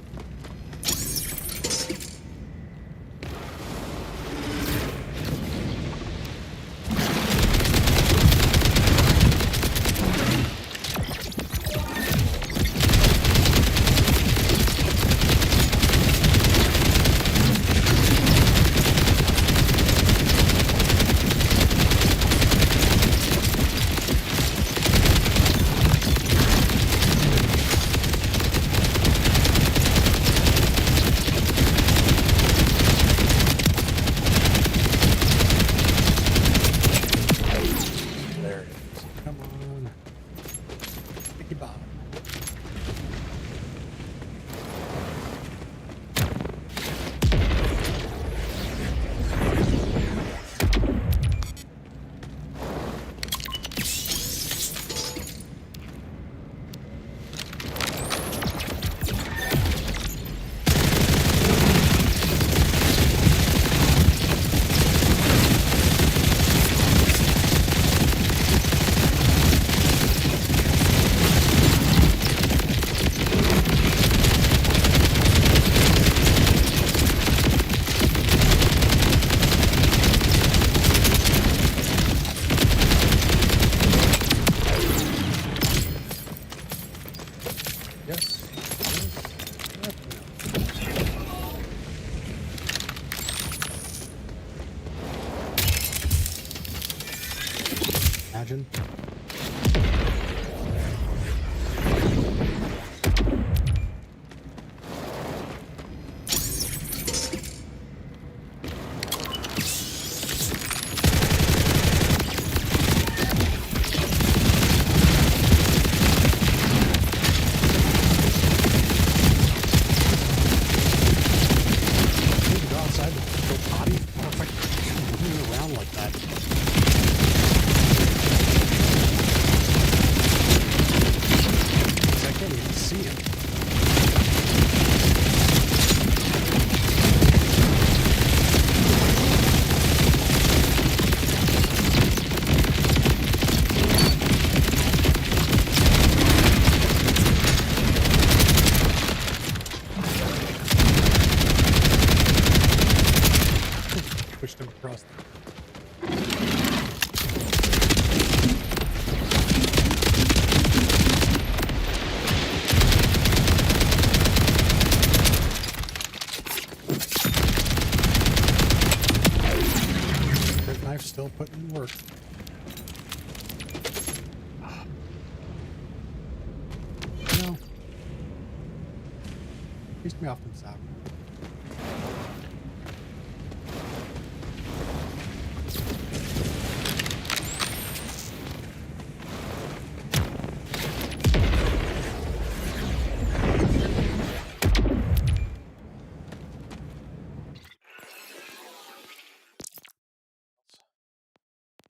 Chased me off to the side.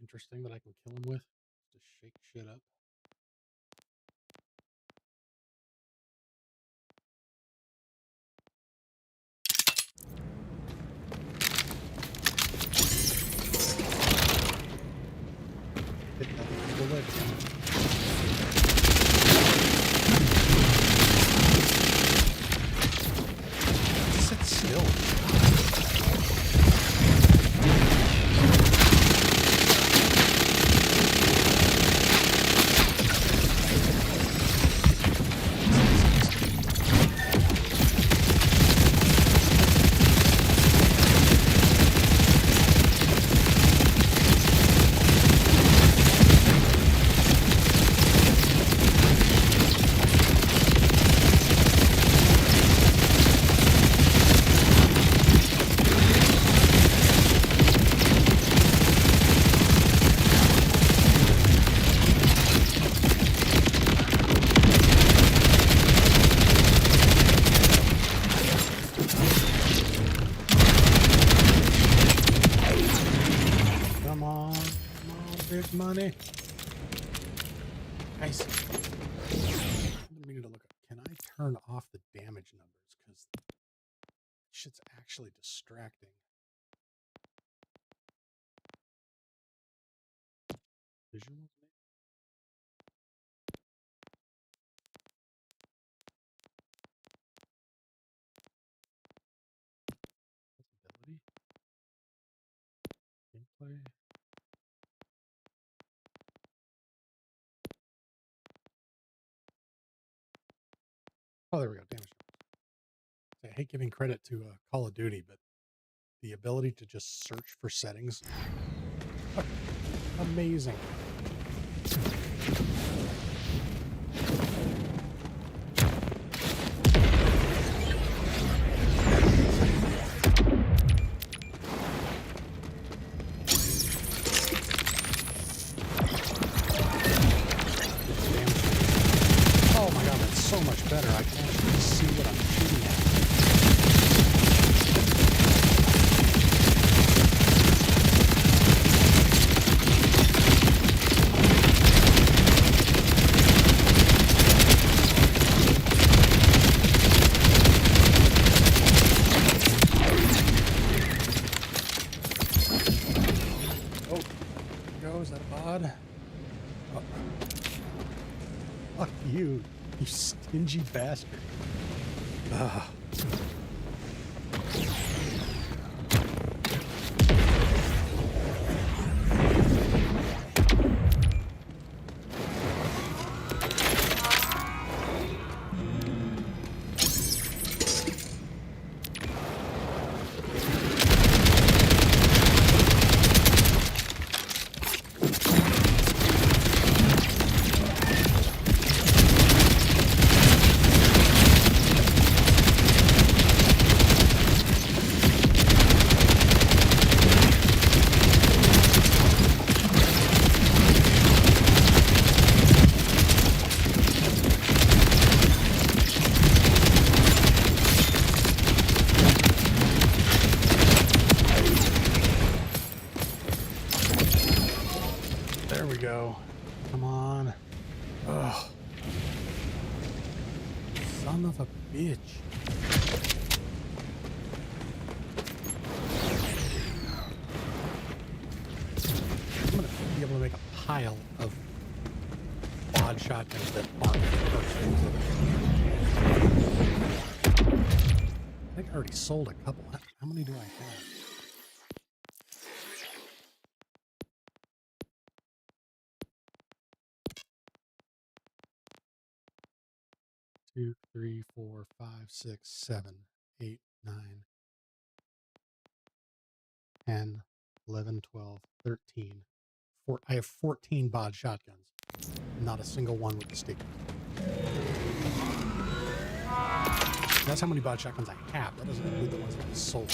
Interesting that I can kill him with. Just shake shit up. Hit that with the leg. Sit still. Money. Nice. I need to look up. Can I turn off the damage numbers? Because shit's actually distracting. Visuals? Ability? Gameplay? Oh, there we go. Damage. I hate giving credit to Call of Duty, but the ability to just search for settings, amazing. Oh my god, that's so much better. I can actually see what I'm shooting at. Oh, there we go. Is that a bod? Oh. Fuck you, you stingy bastard. Ugh. There we go. Come on. Ugh. Son of a bitch. I'm gonna be able to make a pile of odd shotguns that aren't perfect. I think I already sold a couple. How many do I have? Two, 3, 4, 5, 6, 7, 8, 9, 10, 11, 12, 13. I have 14 bod shotguns. Not a single one with the stick. That's how many body shotguns I have. That doesn't include the ones that I sold.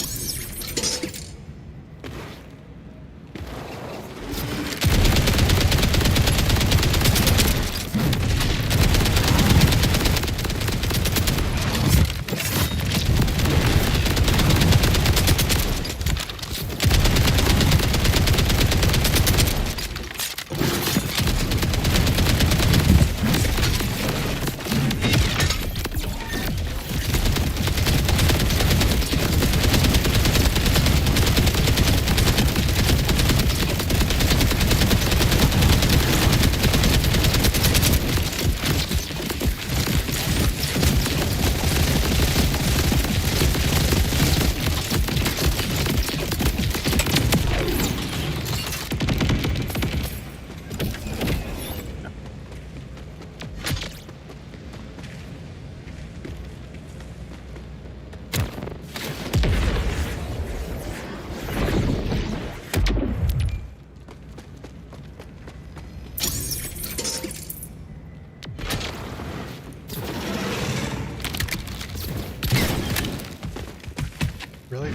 Really?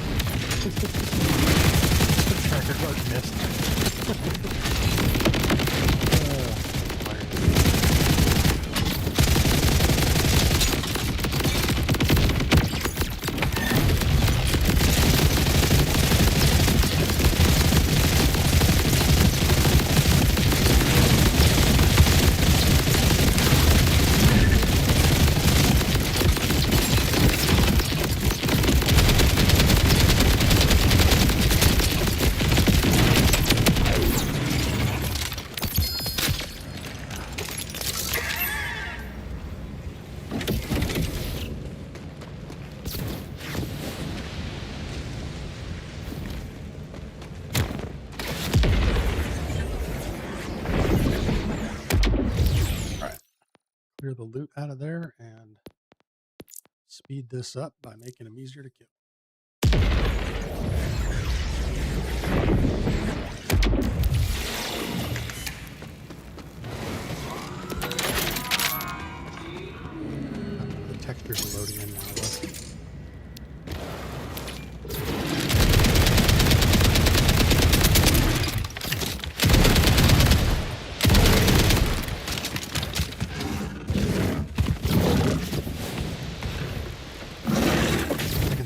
Tracker guard missed. Clear the loot out of there and speed this up by making them easier to kill. The textures are loading in now, though.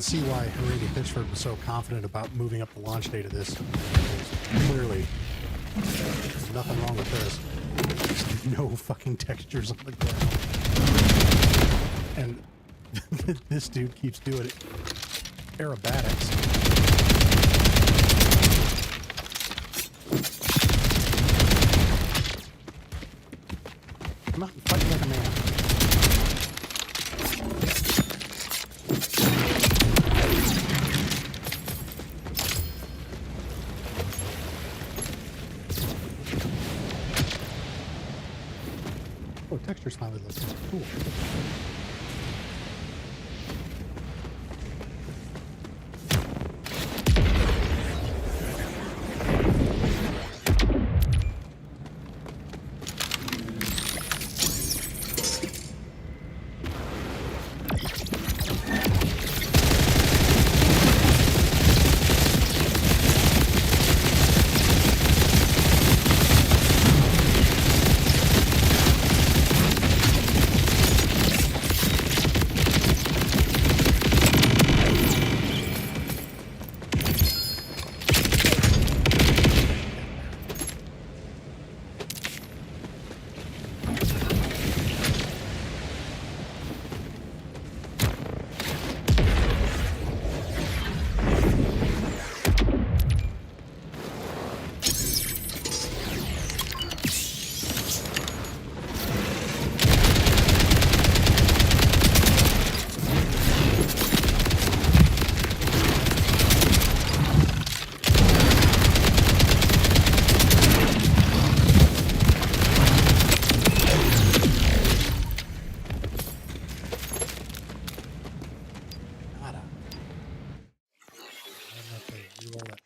See why Randy Pitchford was so confident about moving up the launch date of this. Clearly, there's nothing wrong with this. There's no fucking textures on the ground. And this dude keeps doing it. Aerobatics. Come out and fight like a man. Oh, texture finally looks cool.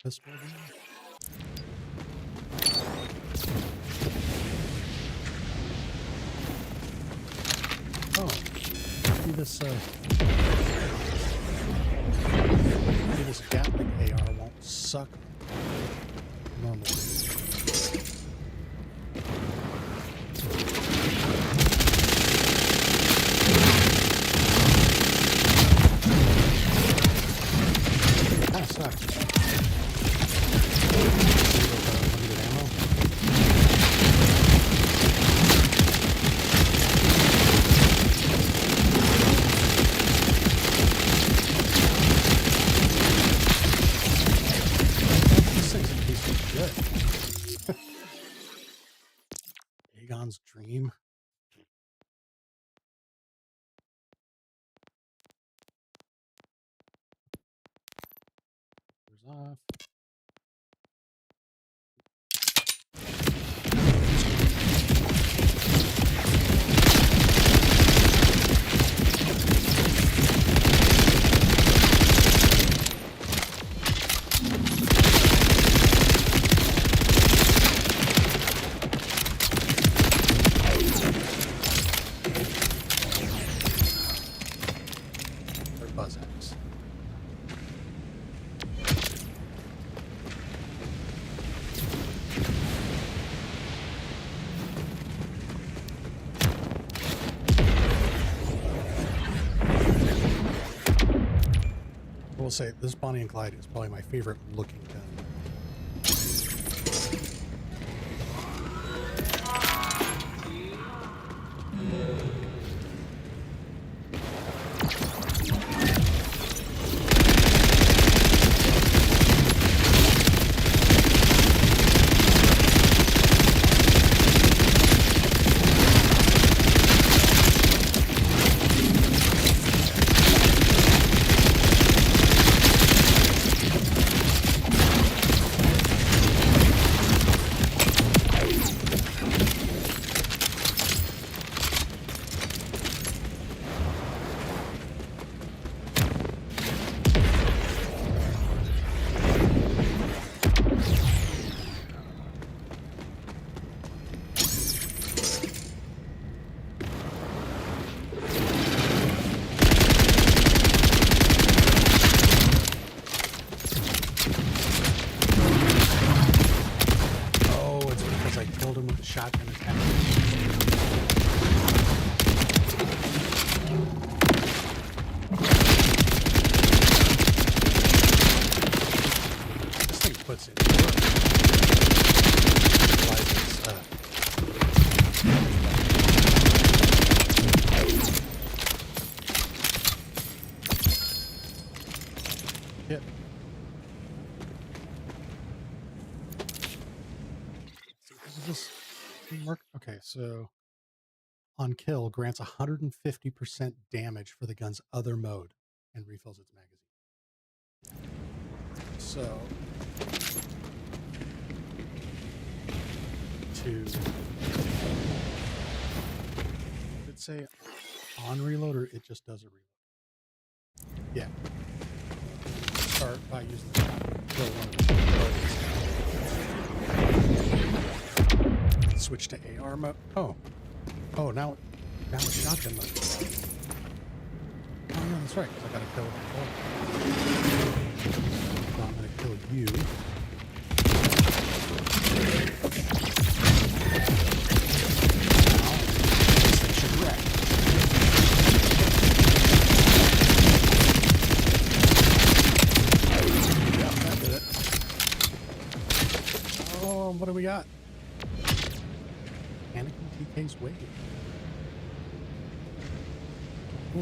This building. Oh, see this Gatling AR won't suck normally. Kind of sucks. Limited ammo. This thing's a piece of shit. Aegon's Dream. Goes off. Or buzz axe. I will say this Bonnie and Clyde is probably my favorite looking gun. Shotgun attack. This thing puts it. Hit. Does this work? Okay, so on kill grants 150% damage for the gun's other mode and refills its magazine. So did it say on reload or it just does a reload? Yeah. Start by using the kill one of the switch to AR mode. Oh, now it's shotgun mode. Oh no, that's right, because I gotta kill it. So I'm gonna kill you. Now, this thing should wreck. Yeah, that did it. Oh, what do we got? Anakin TK's wave. The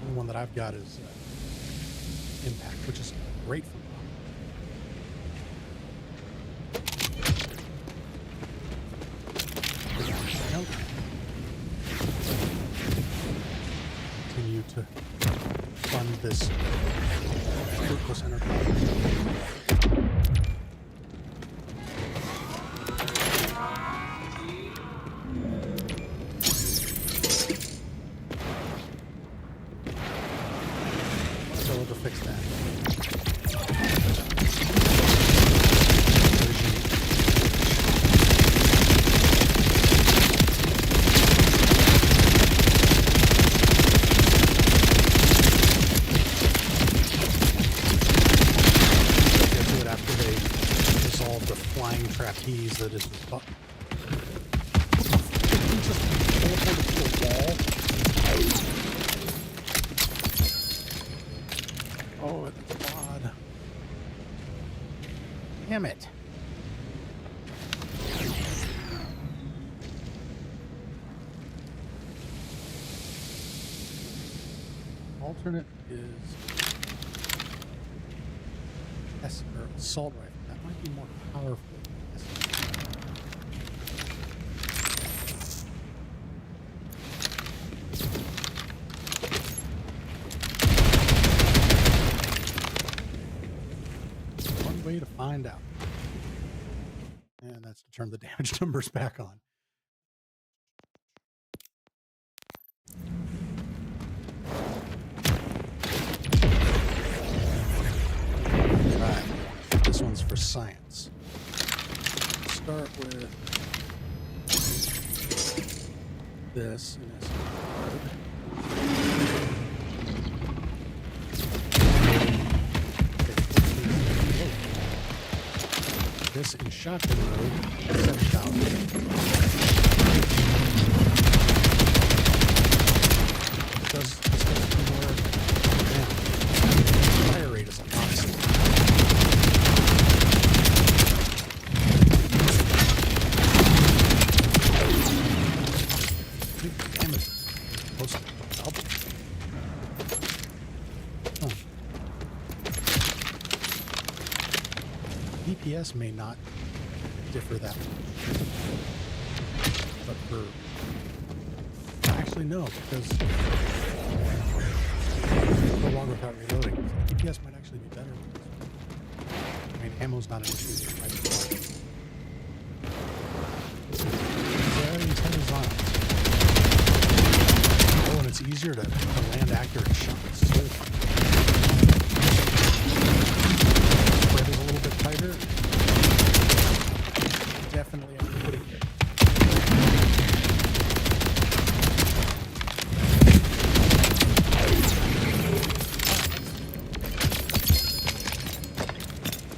only one that I've got is Impact, which is great for me. Continue to fund this fruitless enterprise. To fix that. Damn it. Alternate is or assault rifle. That might be more powerful. One way to find out. And that's to turn the damage numbers back on. This one's for science. Start with this in this mode. This in shotgun mode, 7,000. This does more damage. Fire rate is a constant. DPS may not differ that much, but for actually no, because no longer without reloading, DPS might actually be better. I mean, ammo's not an issue. Oh, and it's easier to land accurate shots too. Spread is a little bit tighter. Definitely I'm putting it.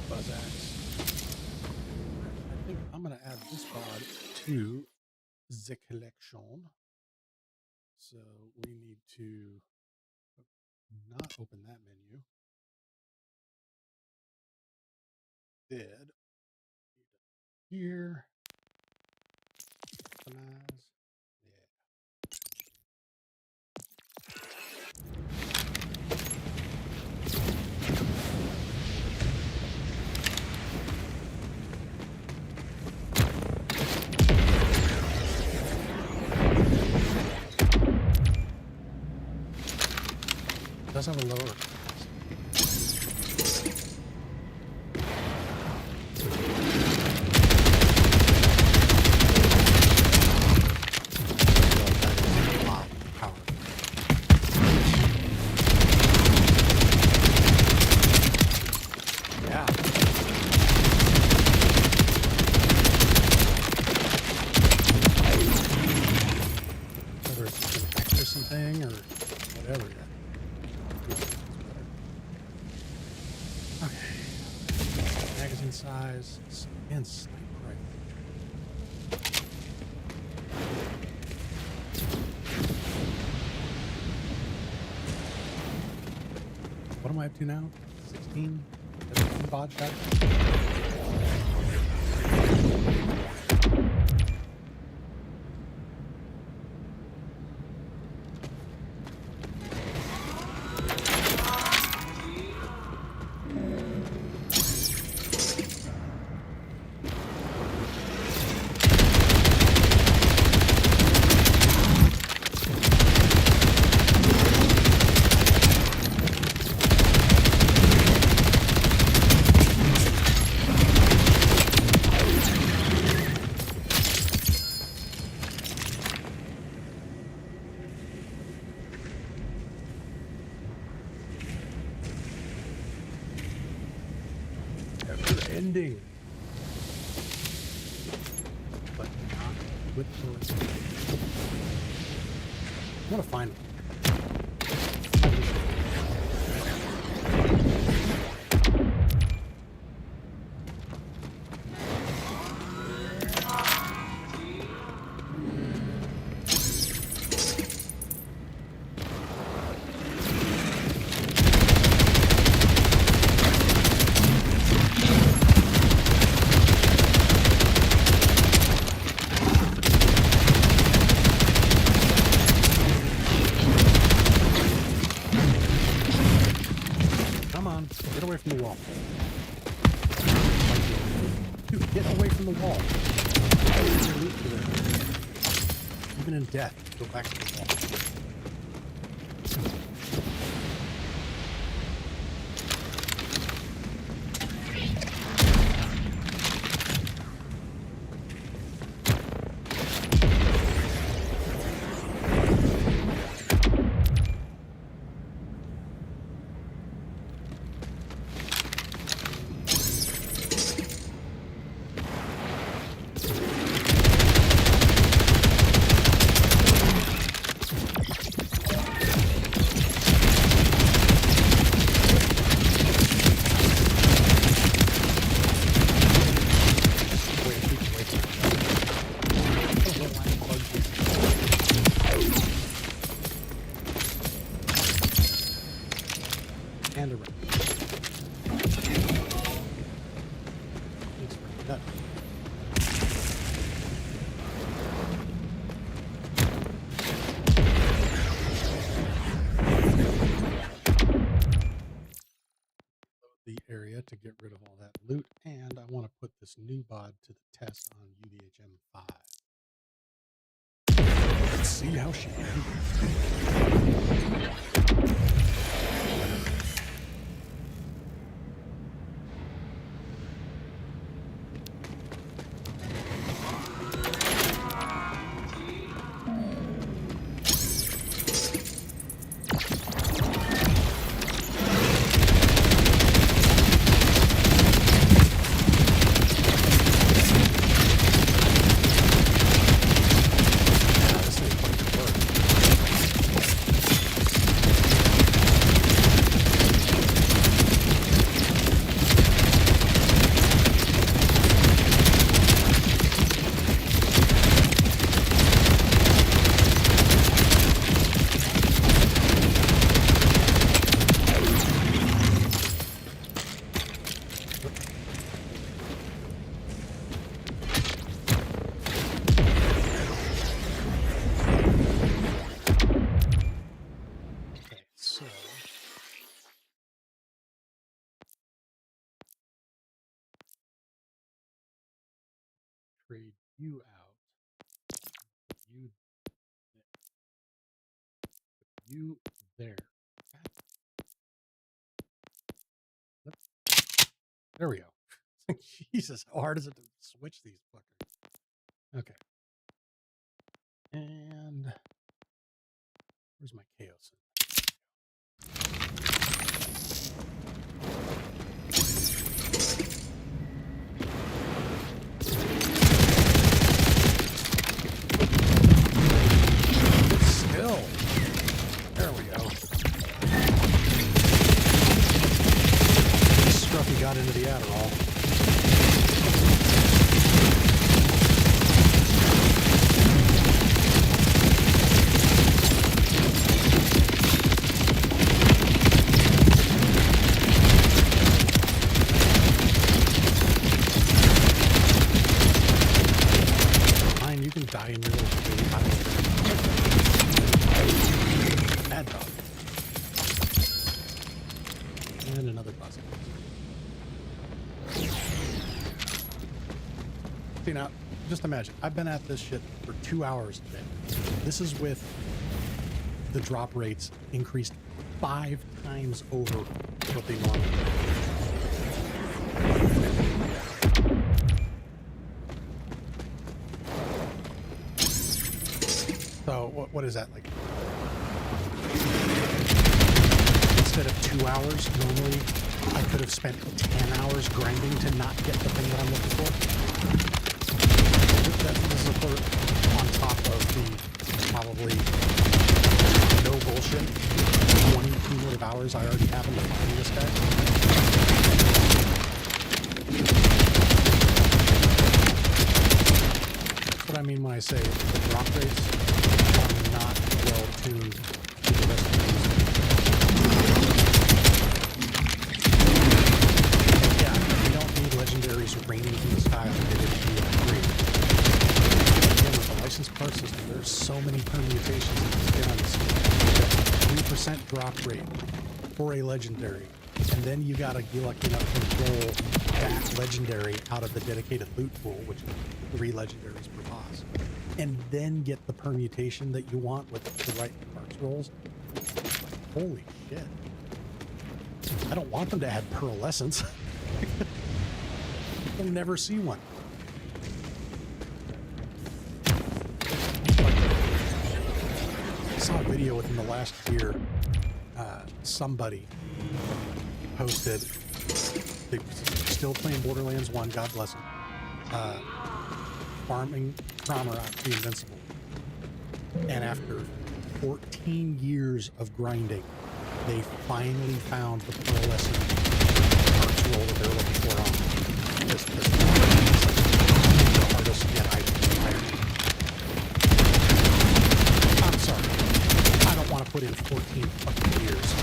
Buzz axe. I think I'm going to add this bod to the collection. So we need to not open that menu. Did here. Organize. Yeah. It does have a lower. Thing or whatever. Okay. Magazine size and sniper rifle. What am I up to now? 16? 17 bod shot? Ending, but not with bullets. I'm gonna find them. even in death, go back to the wall. And a red. Thanks for that. The area to get rid of all that loot, and I want to put this new bod to the test on UDHM 5. Let's see how she trade you out. You there. There we go. Jesus, how hard is it to switch these fuckers? Okay. And where's my chaos? Still. There we go. Scruffy got into the Adderall. Fine, you can die in your little baby house. Bad dog. And another buzzing. See now, just imagine, I've been at this shit for 2 hours today. This is with the drop rates increased 5 times over what they normally do. So what is that like? Instead of 2 hours, normally I could have spent 10 hours grinding to not get the thing that I'm looking for. This is on top of the probably no bullshit 20 cumulative hours I already have into finding this guy. That's what I mean when I say the drop rates are not well tuned to the rest of the music. Yeah, we don't need legendaries raining from the sky like they did in BF3. Again, with the license part system, there's so many permutations in these guns. 3% drop rate for a legendary, and then you gotta be lucky enough to roll that legendary out of the dedicated loot pool, which is 3 legendaries per boss. and then get the permutation that you want with the right parts rolls. Holy shit. I don't want them to add pearlescence. You'll never see one. I saw a video within the last year. Somebody posted, they were still playing Borderlands 1, God bless them, farming Promorok the Invincible. And after 14 years of grinding, they finally found the pearlescent parts roll that they're looking for on this the hardest yet item. I'm sorry. I don't want to put in 14 fucking years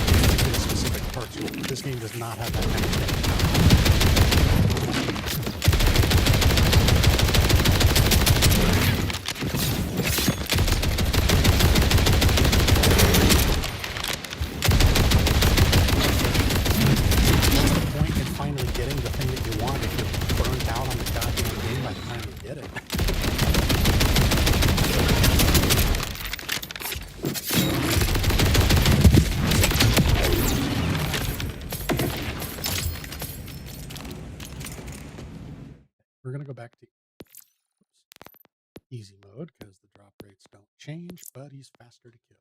to get a specific parts roll. This game does not have that kind of thing. We're going to go back to easy mode because the drop rates don't change, but he's faster to kill.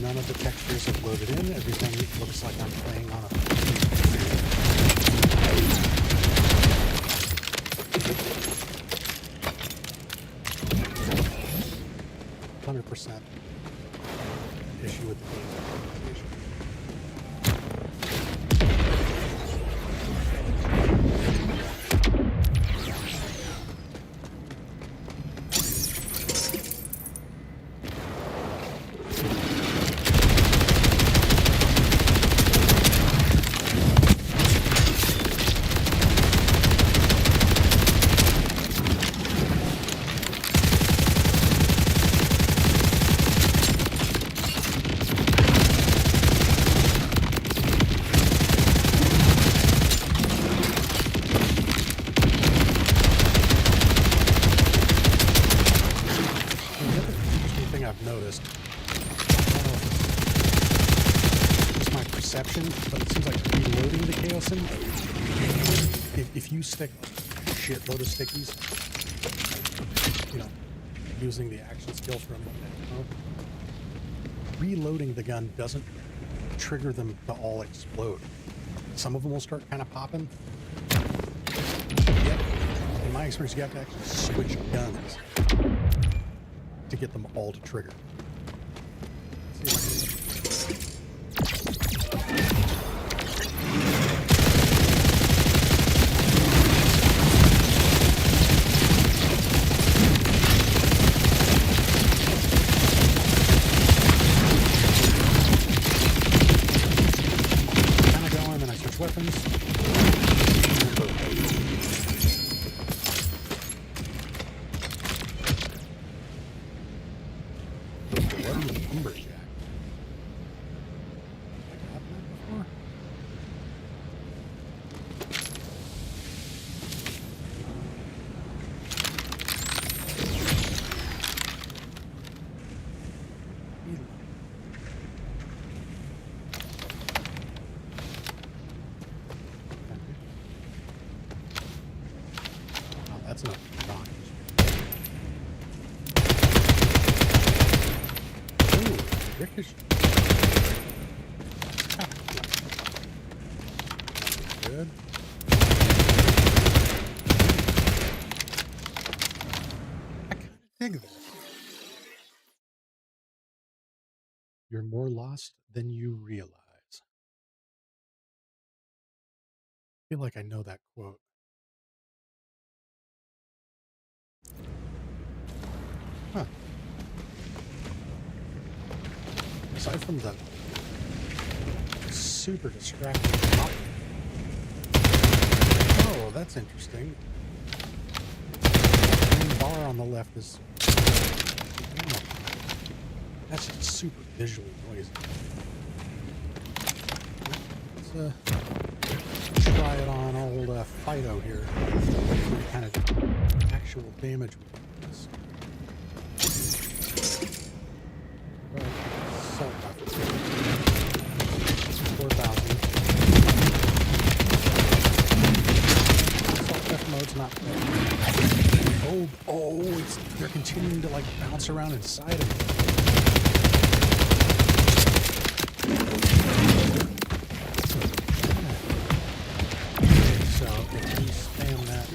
None of the textures have loaded in. Everything looks like I'm playing on a 100% issue with the game optimization. Noticed. I don't know if it's my perception, but it seems like reloading the Chaosin, if you stick a shitload of stickies, you know, using the action skill from reloading the gun doesn't trigger them to all explode. Some of them will start kind of popping. Yet, in my experience, you have to actually switch guns to get them all to trigger. Kind of going, then I switch weapons. Lumberjack. Oh, that's enough rockets. Ricochet. Good. I kind of dig this. You're more lost than you realize. I feel like I know that quote. Huh. Aside from the super distracting. Oh, that's interesting. The green bar on the left is... Oh, that's just super visually noisy. Let's try it on old Fido here. What kind of actual damage we do this. Assault rifle. 4,000. Assault rifle mode's not bad. Oh, they're continuing to like bounce around inside of it. So if we spam that.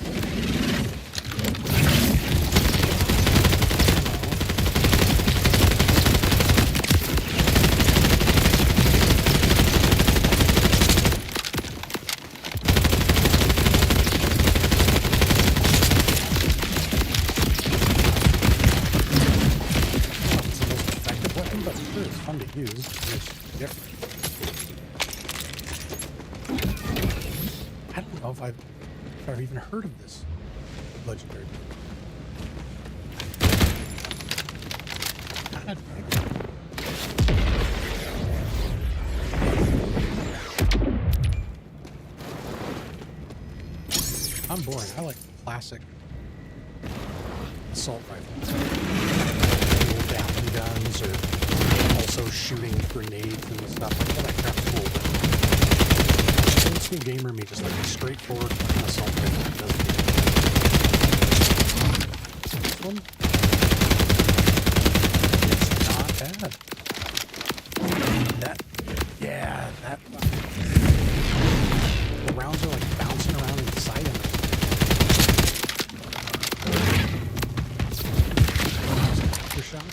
Fun to use. It's different. I don't know if I've even heard of this legendary. God, I'm boring. I like classic assault rifles. Old Gatling guns or also shooting grenades and stuff. All that crap's cool, but old school gamer me just like a straightforward assault rifle doesn't do. This one? It's not bad. The rounds are like bouncing around inside of it. Aftershot.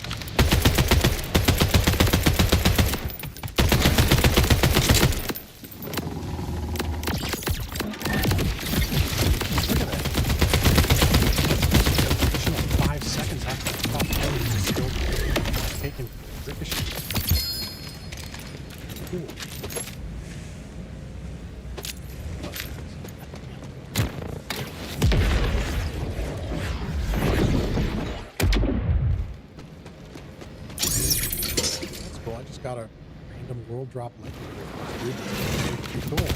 I just got a random world drop legendary. Pretty cool.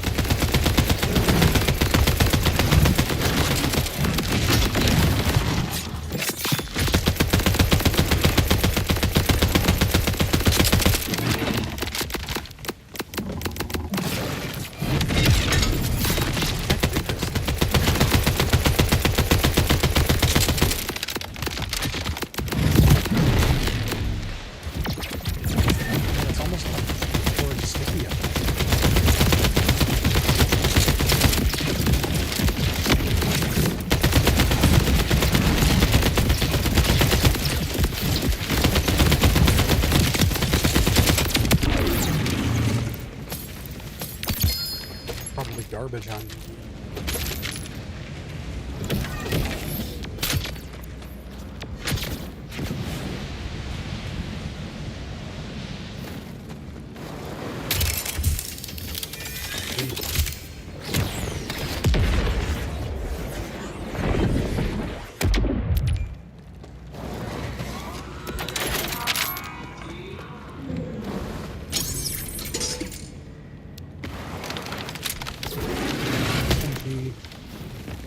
Probably garbage on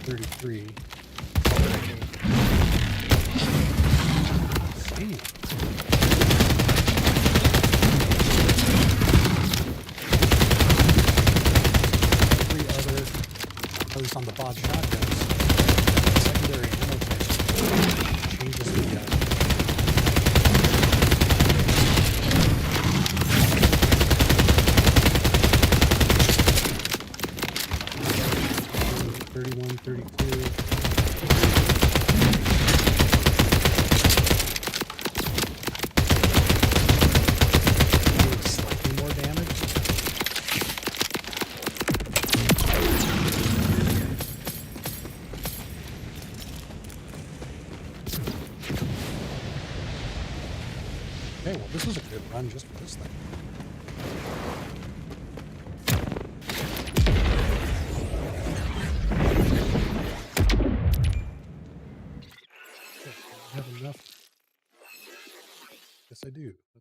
MP33. See. Every other, at least on the bod shotguns, secondary ammo type changes the 31, 32. Slightly more damage. Okay, well this was a good run just for this thing.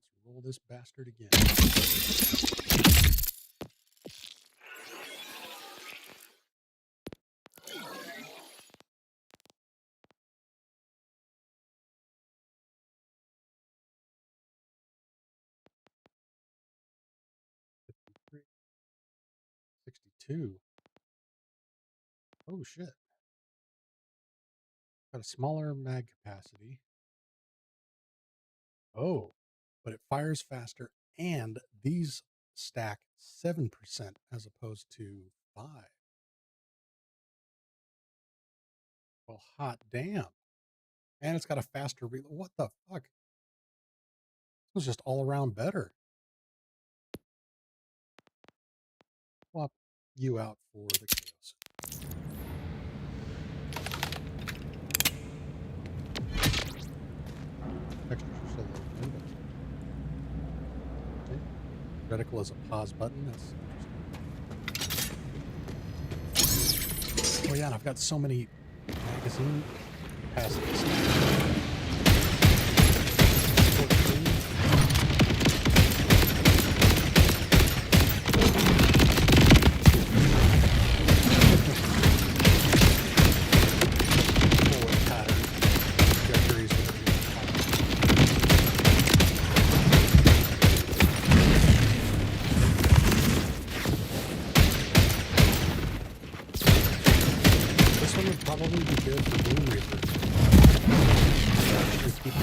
Let's roll this bastard again. $53, $62. Oh shit. Got a smaller mag capacity. Oh, but it fires faster, and these stack 7% as opposed to 5. Well, hot damn. And it's got a faster reload. What the fuck? This was just all around better. Swap you out for the chaos. Textures are still loading, but okay. Reticle is a pause button. That's interesting. Oh yeah, and I've got so many magazine capacities. 14. Probably be good for Moon Reaper. Just keep it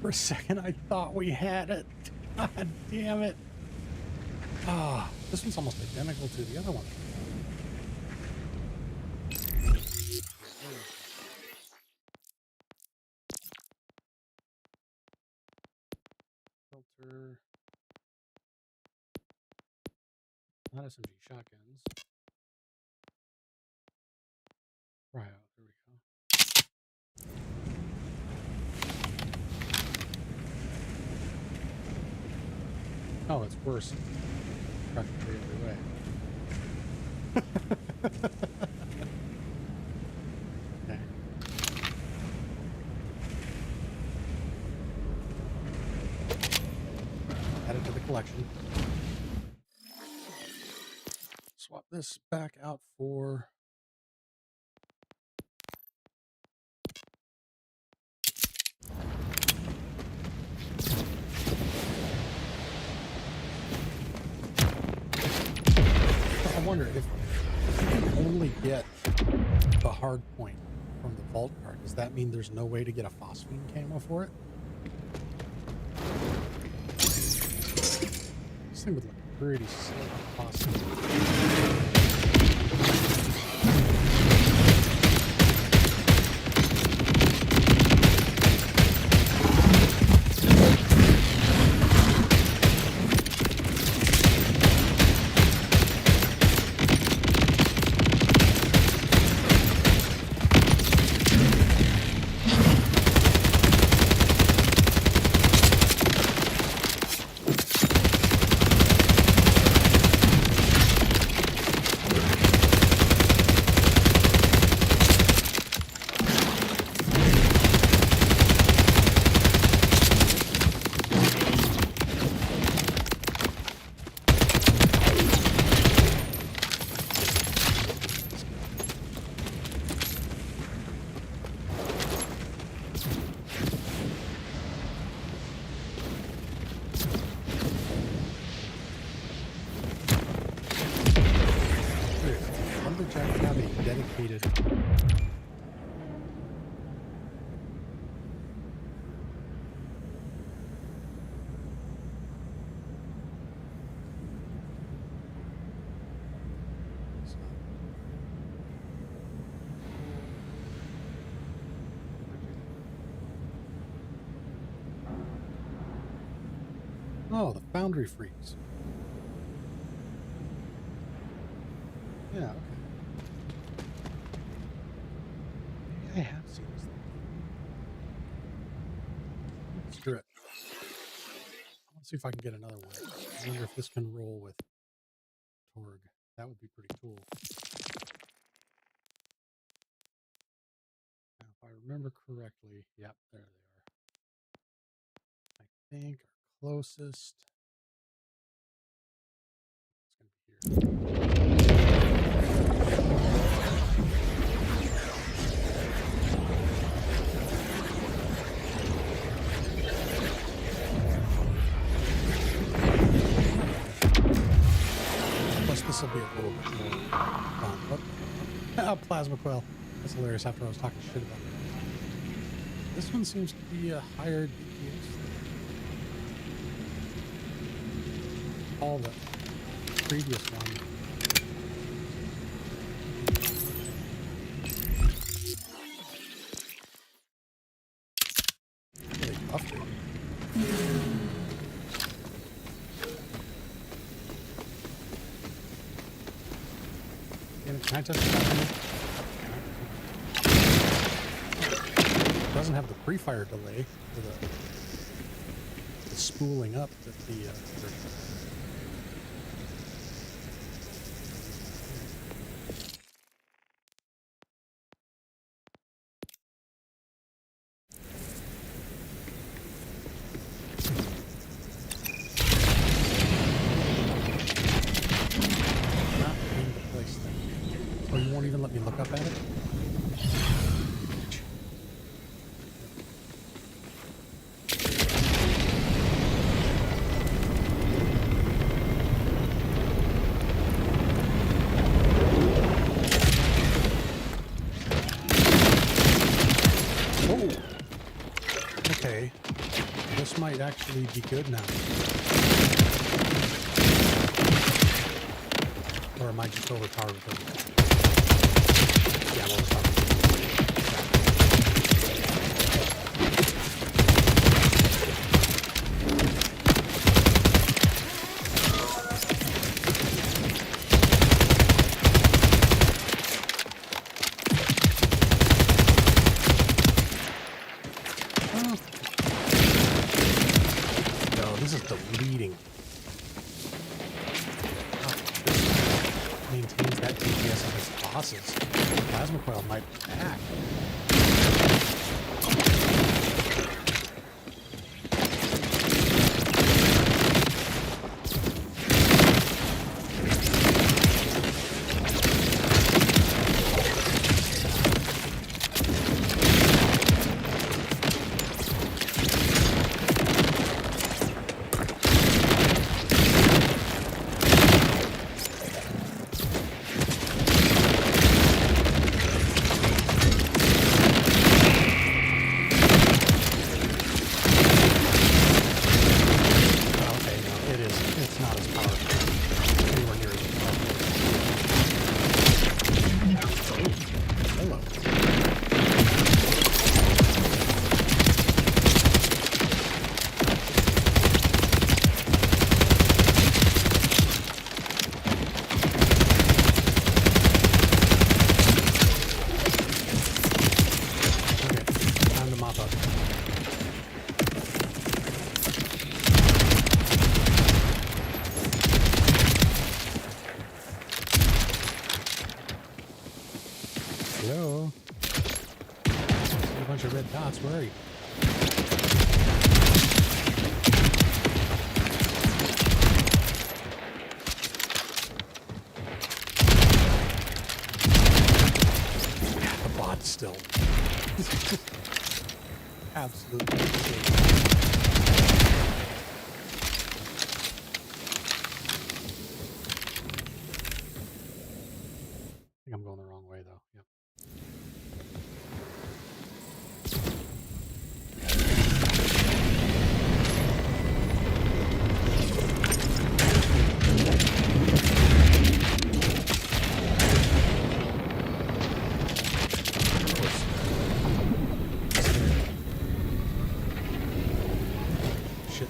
For a second, I thought we had it. God damn it. Ah, this one's almost identical to the other one. Filter. Not SMG shotguns. Right out. There we go. Oh, it's worse. Practically every way. Okay. Add it to the collection. Swap this back out for... I wonder if you can only get the hard point from the vault card. Does that mean there's no way to get a phosphine camo for it? This thing would look pretty sick. Phosphine. Dedicated. Oh, the Foundry Freaks. Yeah, okay. Maybe I have seen this thing. Screw it. Let's see if I can get another one. I wonder if this can roll with Torg. That would be pretty cool. Now, if I remember correctly, yep, there they are. I think our closest is going to be here. Plus, this will be a little bit more fun. Oh, plasma coil. That's hilarious after I was talking shit about it. This one seems to be a higher DPS. All the previous one. Really buffed it. Can I touch the button? It doesn't have the pre-fire delay for the spooling up that the not in the place thing. Oh, you won't even let me look up at it? Okay, this might actually be good now. Or am I just overpowered with it? Yeah, I'm overpowered. No, this is deleting. Maintains that DPS of his bosses. Plasma coil might be back. Hello? A bunch of red dots. Where are you? The bot still. Absolutely insane. I think I'm going the wrong way though. Yep. Shit.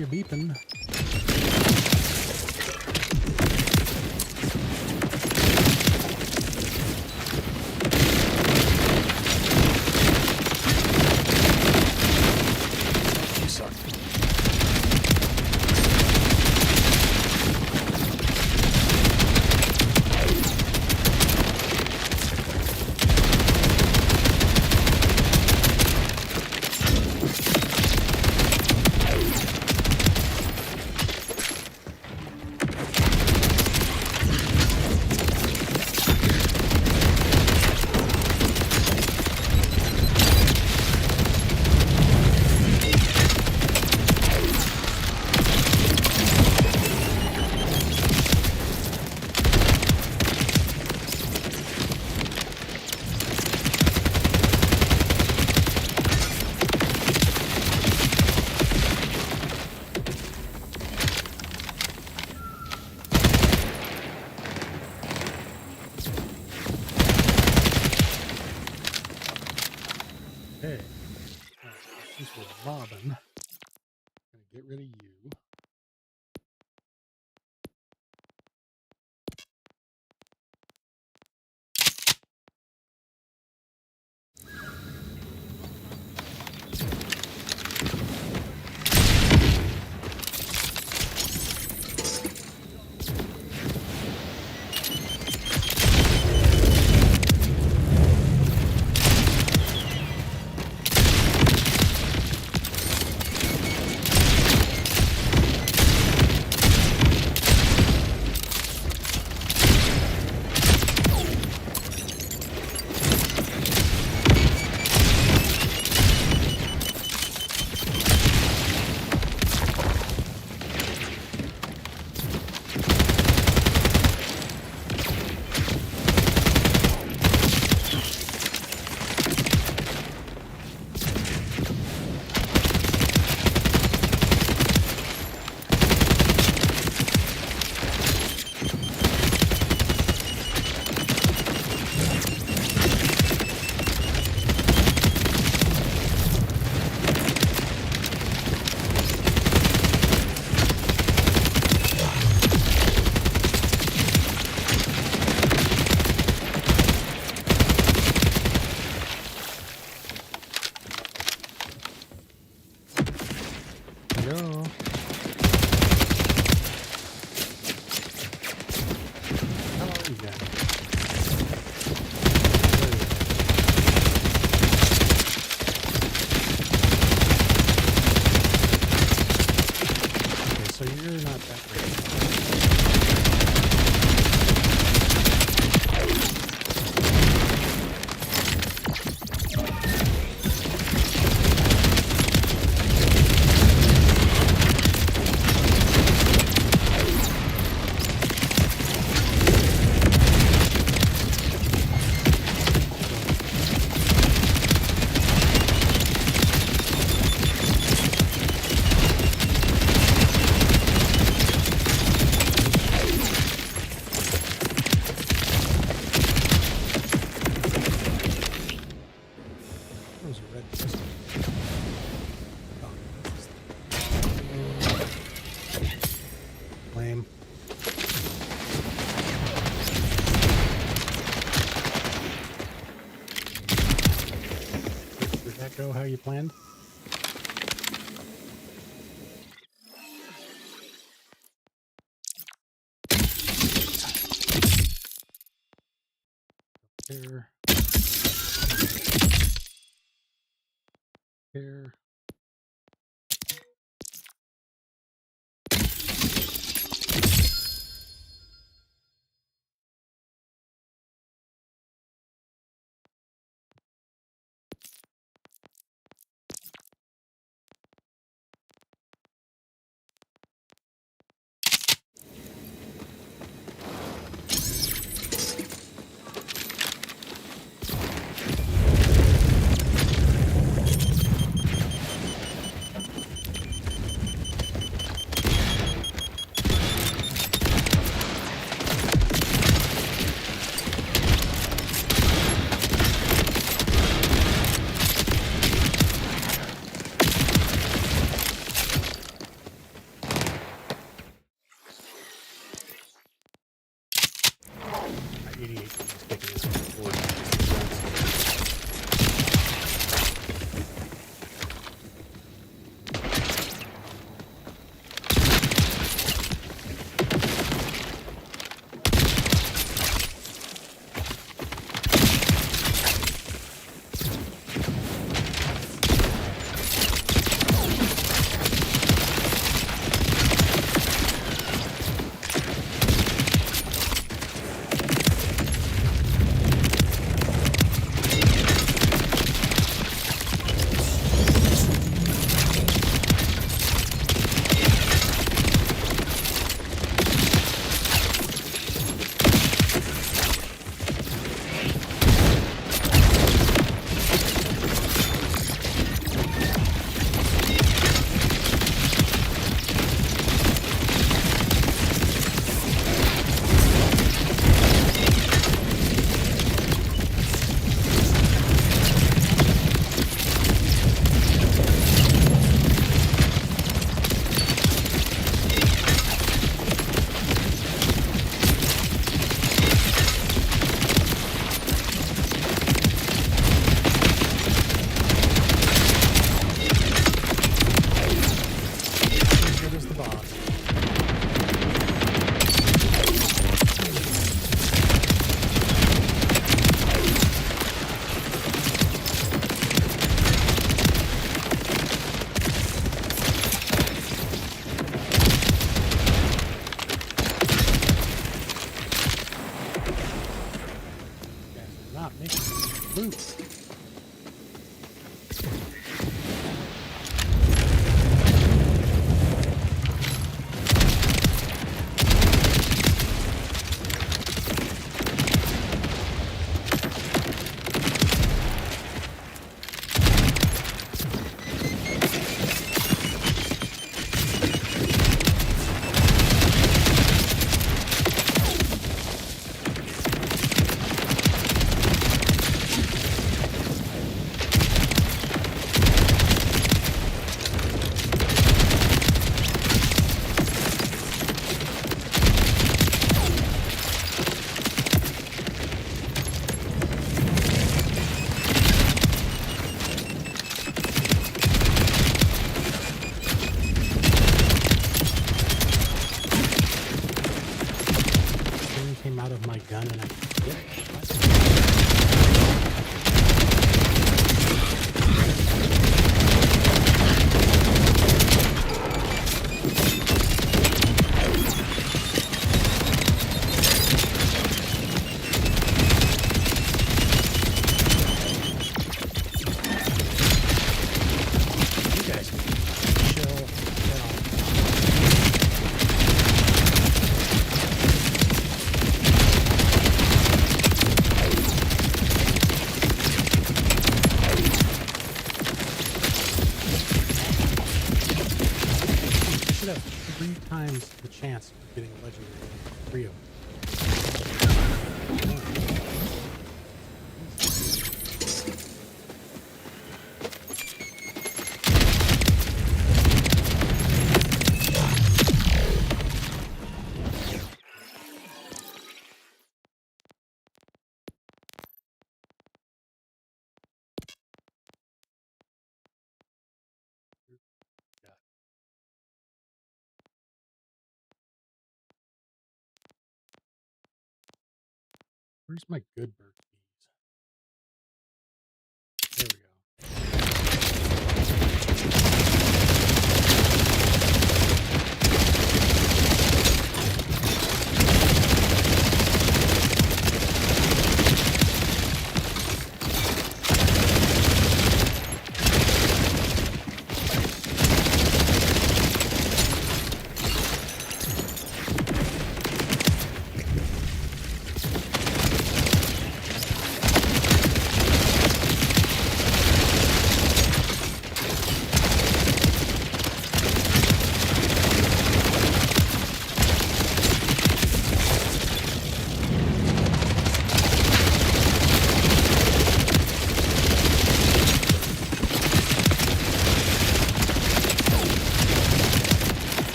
you're beeping. You suck. Okay. Since we're mobbing, I'm gonna get rid of you. Hello. How are you guys? Okay, so you're not that great. Those are red crystals. Oh, lame. Did that go how you planned? There. There. ADHD is kicking in before it. Out of my gun and I hit you guys chill out. Have 3 times the chance of getting a legendary. 3 of them. Where's my good bird bees? There we go.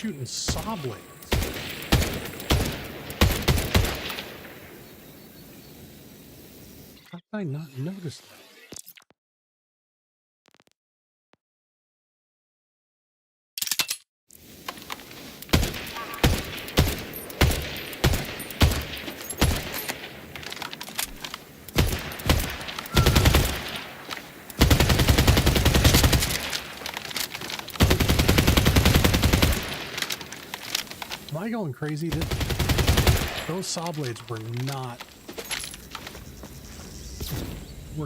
shooting saw blades. How did I not notice that? Am I going crazy? Those saw blades were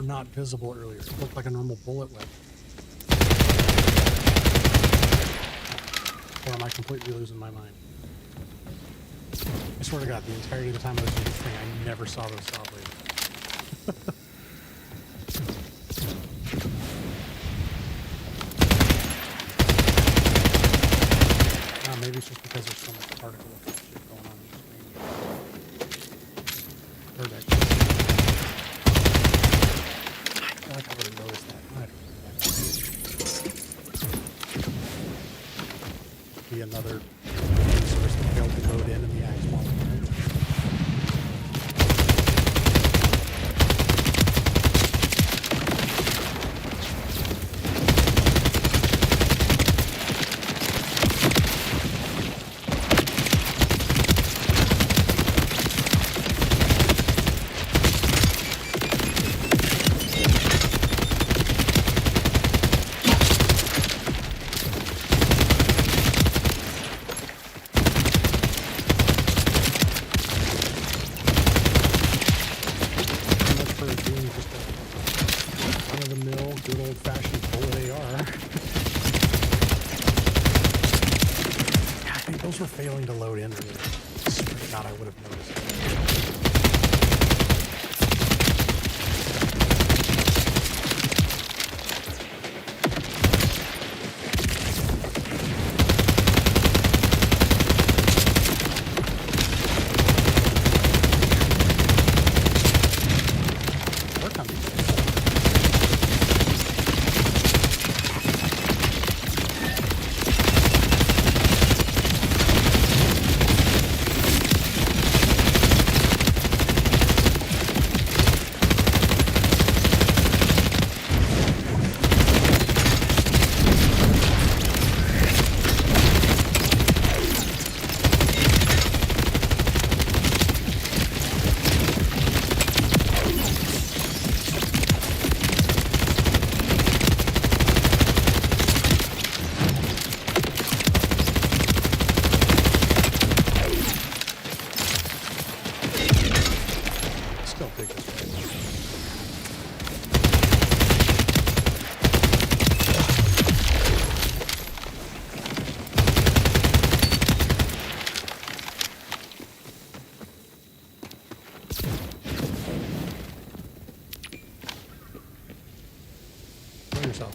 not visible earlier. It looked like a normal bullet web. Or am I completely losing my mind? I swear to God, the entirety of the time I was doing this thing, I never saw those saw blades. Maybe it's just because there's so much particle effect shit going on in the screen. Perfect. I feel like I would have noticed that. Be another resource to be able to load in the axe wall. Those were failing to load in. I swear to God, I would have noticed. They're coming. Still dig this way. Kill yourself.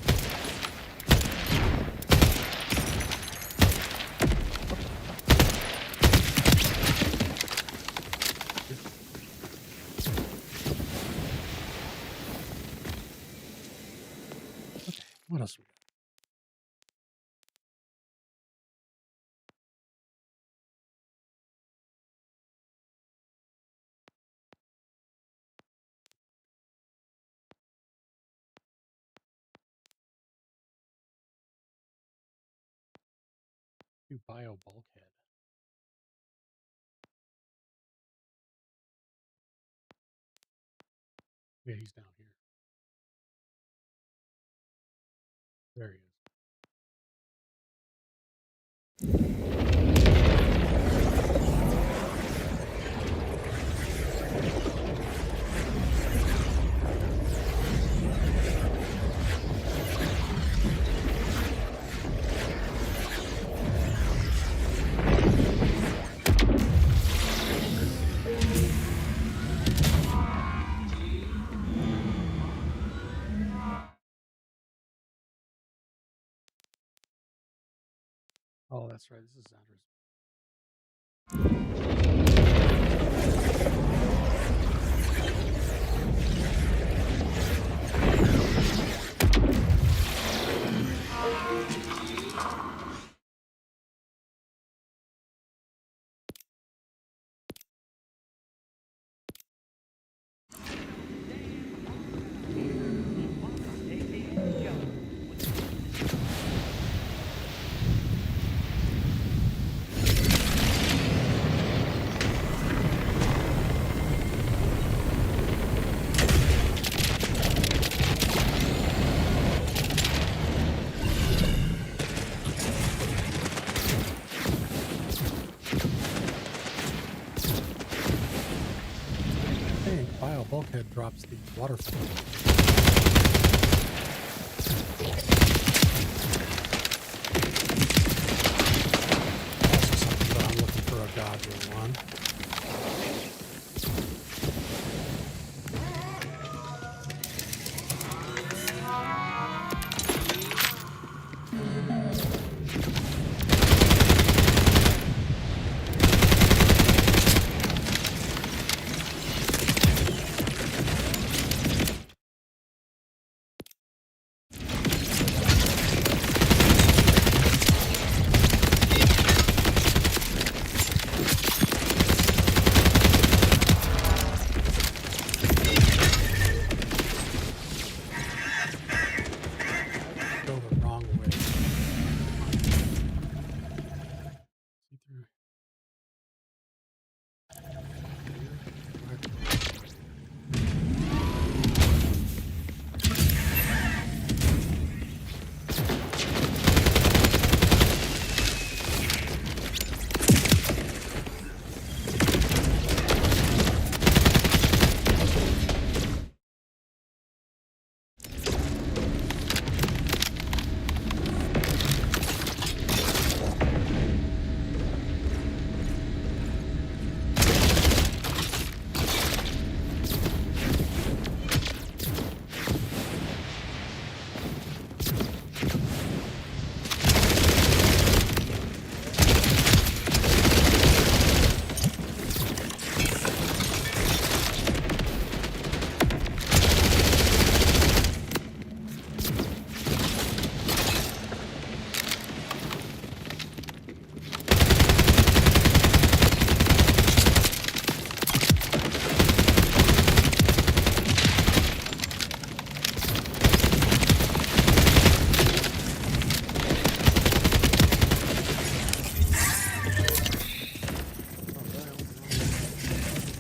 What else we got? Bio bulkhead. Yeah, he's down here. There he is. Oh, that's right. This is Xander's. style bulkhead drops the water flow. Also something that I'm looking for a Godly one.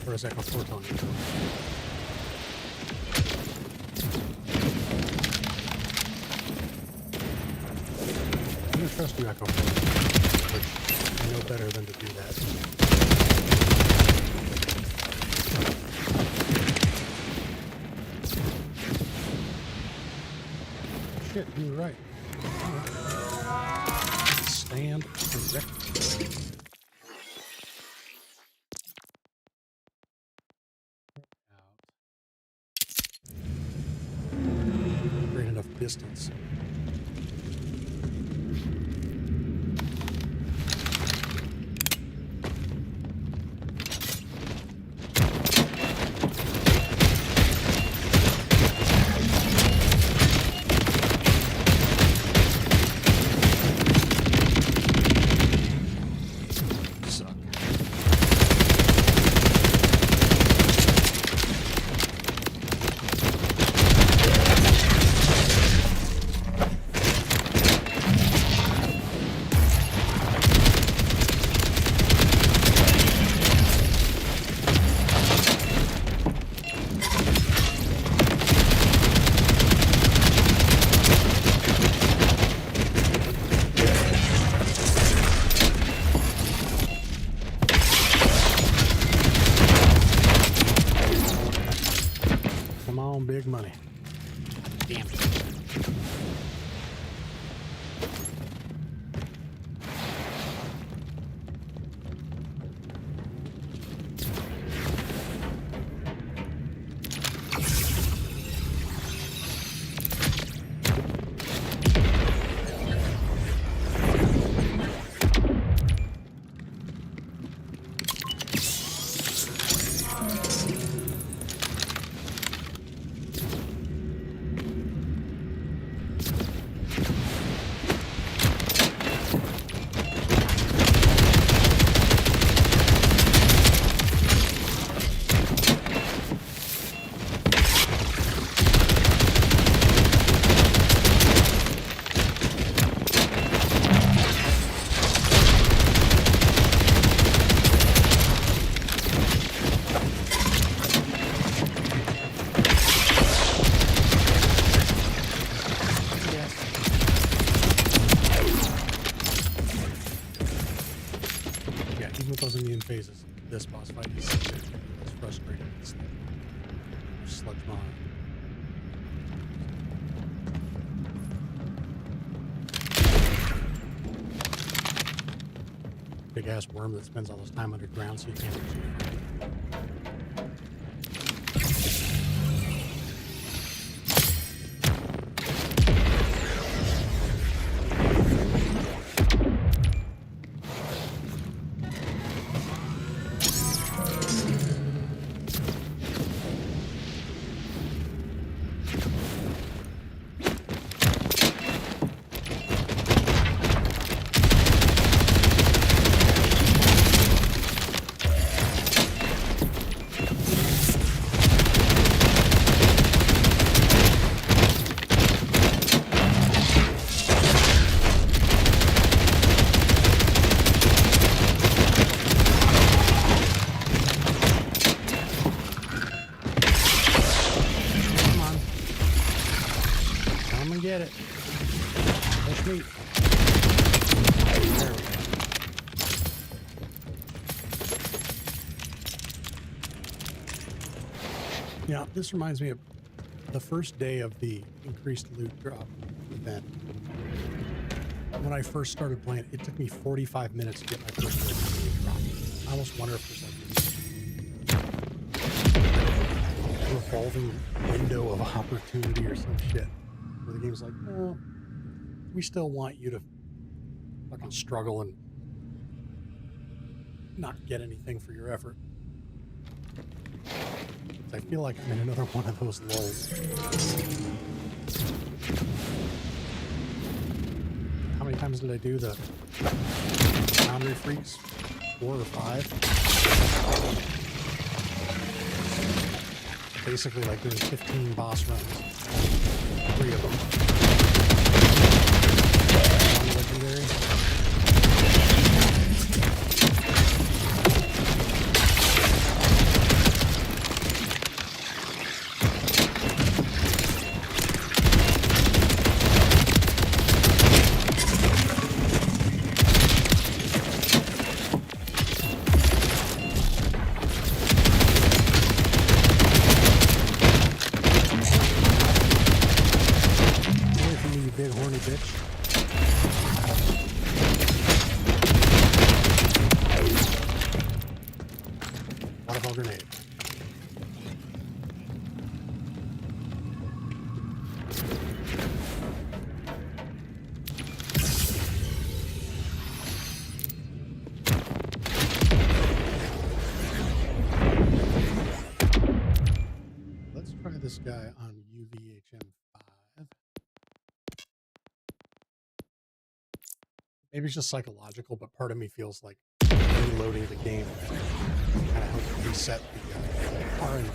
Where's Echo 4 telling you to go? I'm gonna trust you, Echo 4, which I know better than to do that. Shit, you were right. Stand corrected. Great enough distance. Big money. Damn it. Even with those immune phases, this boss fight is frustrating. sludge mine. Big ass worm that spends all this time underground so you can't reach it. Get it. Push me. There we go. Yeah, this reminds me of the first day of the increased loot drop event. When I first started playing, it took me 45 minutes to get my first loot drop. I almost wonder if there's like a revolving window of opportunity or some shit. Where the game's like, no, we still want you to fucking struggle and not get anything for your effort. I feel like I'm in another one of those lulls. How many times did I do the Boundary Freaks? 4 or 5? Basically like doing 15 boss runs. 3 of them. 1 legendary. Big horny bitch. Waterfall grenade. Let's try this guy on UVHM5. Maybe it's just psychological, but part of me feels like reloading the game kind of helps reset the RNG.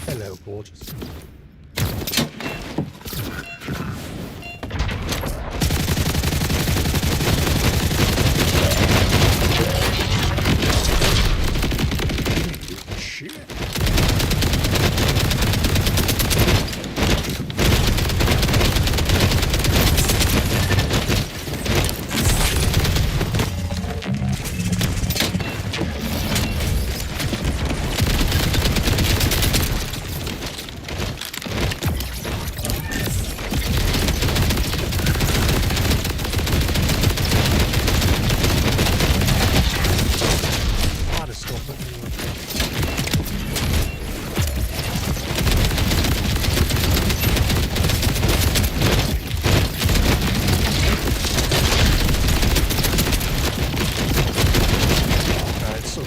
Hello, gorgeous. Shit.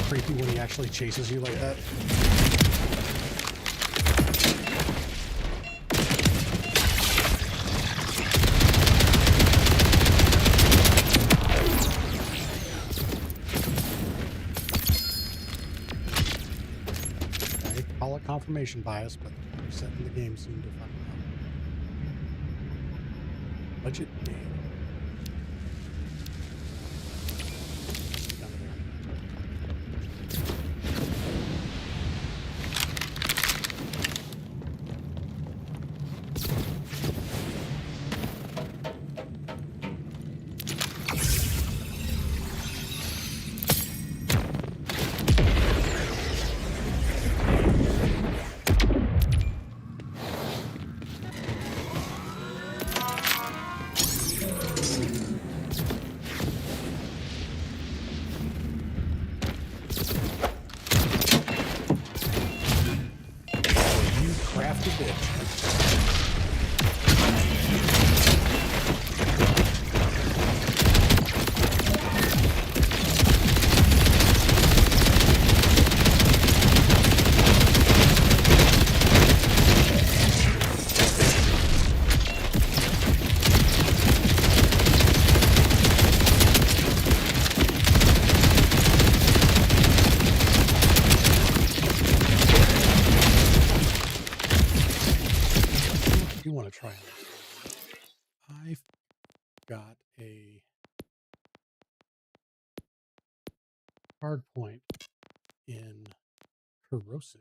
Creepy when he actually chases you like that. confirmation bias, but setting the game seemed to fuck up. Budget day. I've got a hard point in corrosive.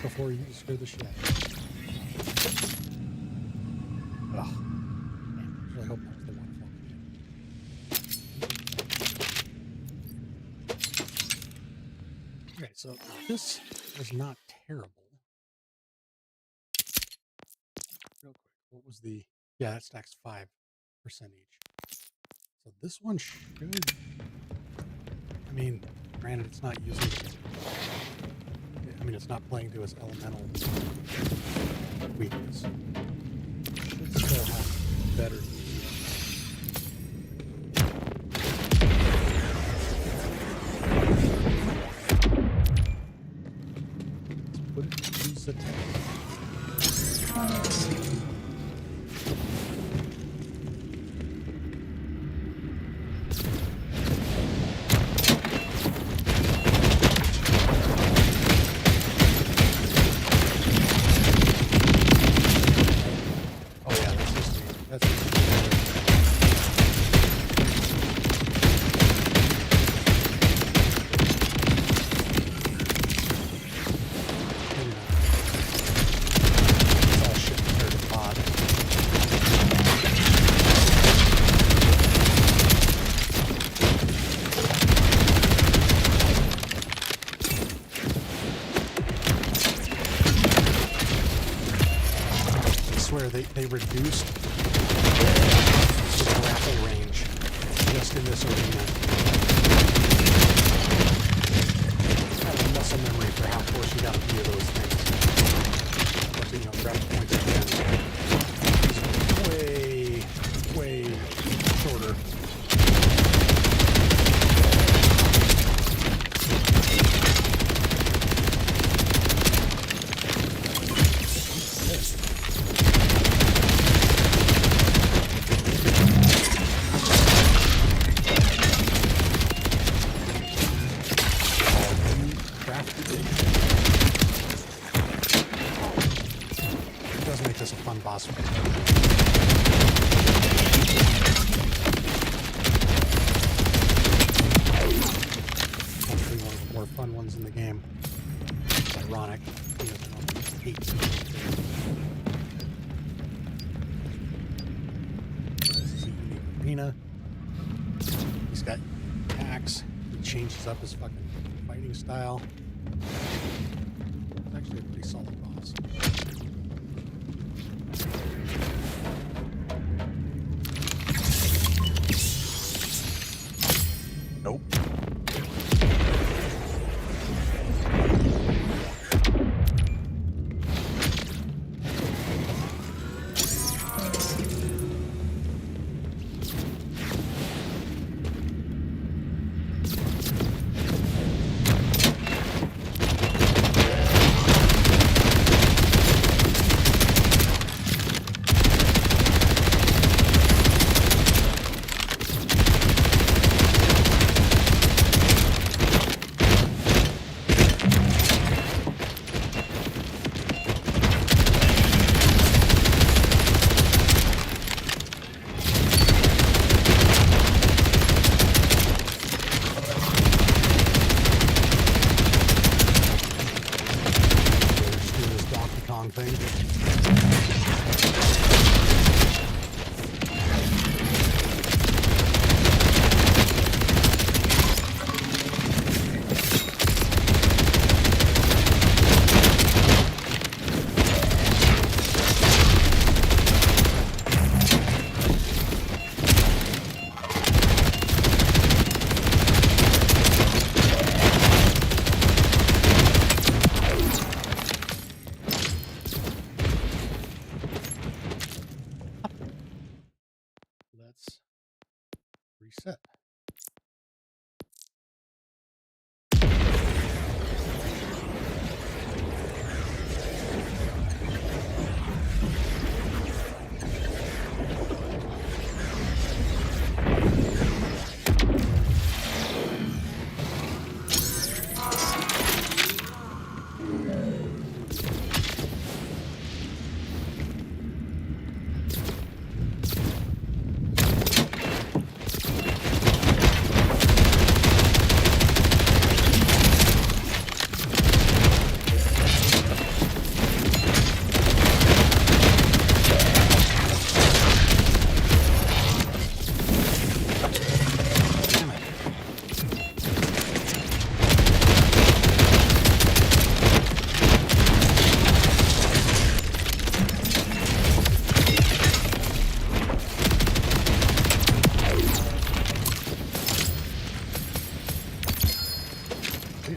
Before you scare the shit out of me. Ugh. I really hope that was the waterfall. Okay, so this is not terrible. Real quick, what was the... Yeah, that stacks 5% each. So this one should... I mean, granted, it's not using... I mean, it's not playing to its elemental weakness. Should still have better. Let's put it to use the test. They reduced the grapple range just in this arena. Kind of muscle memory for how close you got to be to those things. But, you know, grapple points again. Way shorter. arena. He's got axe. He changes up his fucking fighting style. It's actually a pretty solid boss. Nope. Let's reset.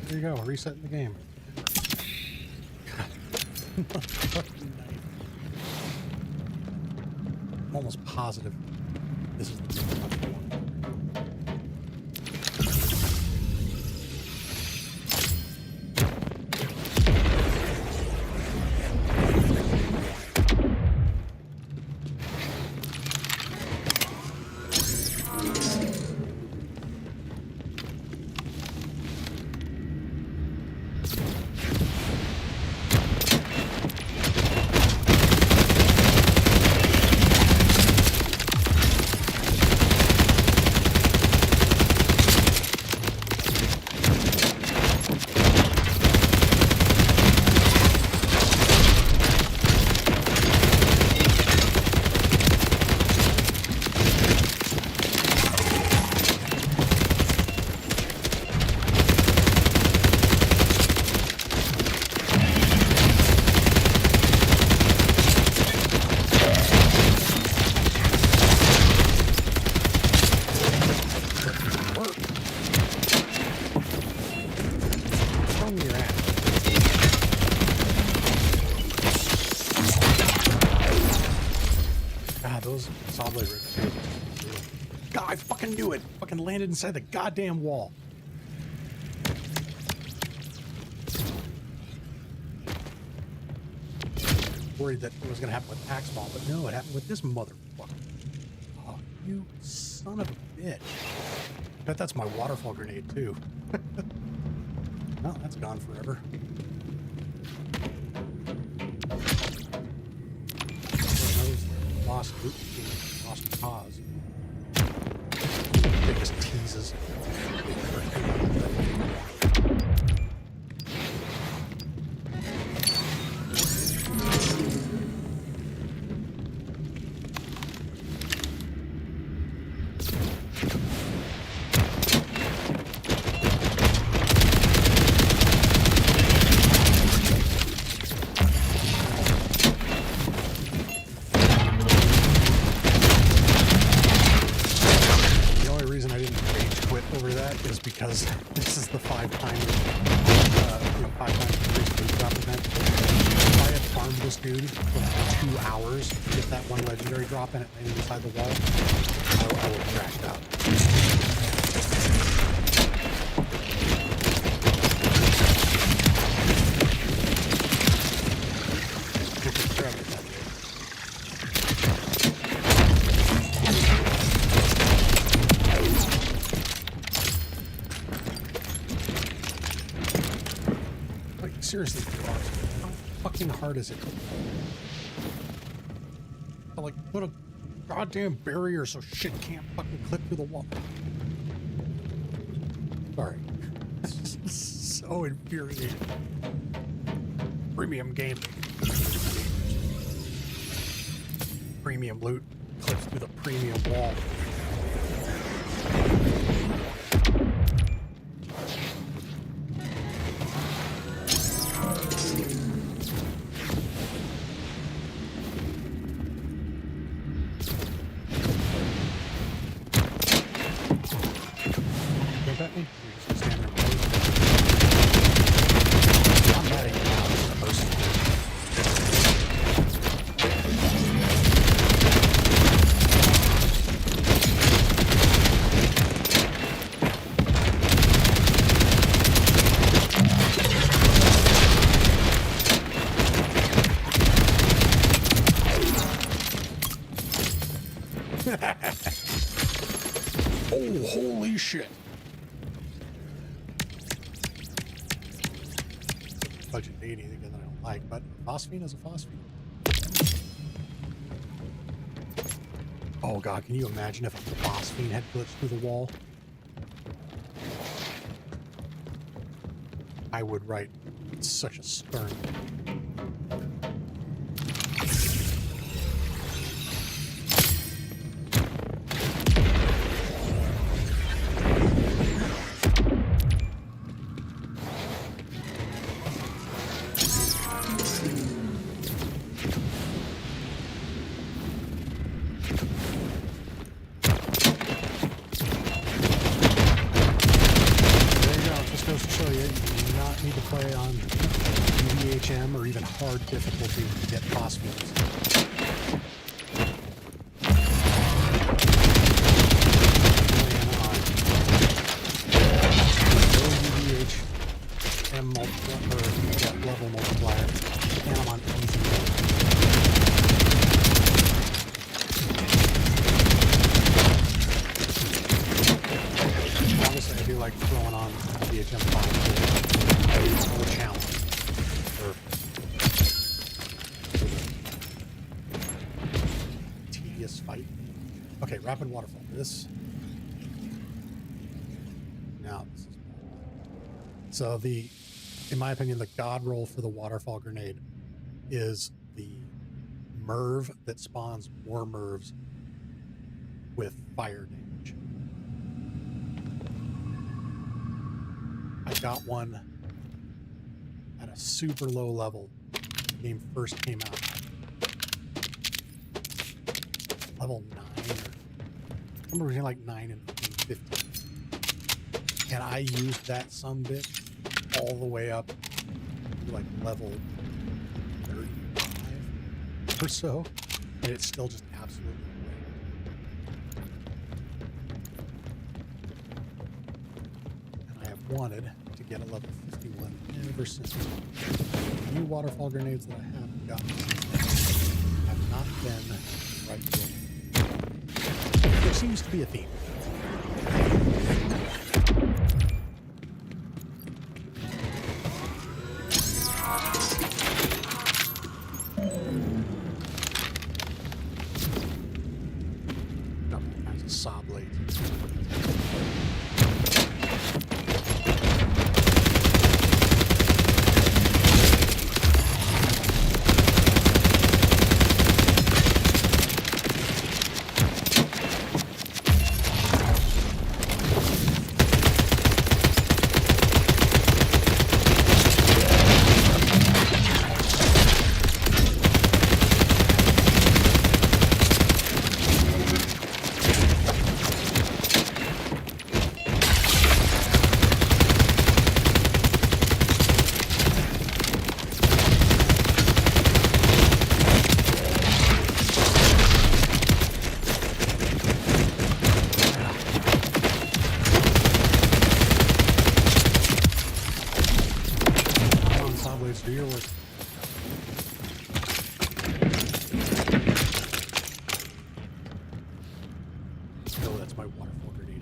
There you go, resetting the game. I'm almost positive this is the one. God, I fucking knew it. Fucking landed inside the goddamn wall. Worried that it was gonna happen with Axe Ball, but no, it happened with this motherfucker. Oh, you son of a bitch. I bet that's my waterfall grenade too. Well, that's gone forever. Lost root, lost cause. It just teases. that is because this is the 5 times basically drop event. If I had farmed this dude for like 2 hours to get that one legendary drop and it landed inside the wall, I would have crashed out. Seriously, how fucking hard is it? To, like, put a goddamn barrier so shit can't fucking clip through the wall. Sorry. This is so infuriating. Premium game. Premium loot clips through the premium wall. Oh, holy shit. Budget 80 again that I don't like, but phosphine is a phosphine. Oh god, can you imagine if a phosphine had glitched through the wall? I would write such a stern. Or even hard difficulty to get phosphates. Level multiplier, and I'm on easy mode. Honestly, I do like throwing on VHM 5 for a challenge. Tedious fight. Okay, rapid waterfall. This. Now, this is. So in my opinion, the god roll for the waterfall grenade is the Merv that spawns more Mervs with fire damage. I got one at a super low level when the game first came out. Level 9 or somewhere between like 9 and 15. And I used that sumbitch all the way up to like level 35 or so, and it's still just absolutely wrecked. And I have wanted to get a level 51 ever since. The new waterfall grenades that I have gotten have not been right good. There seems to be a theme. Saw blades. What's my waterfall grenade?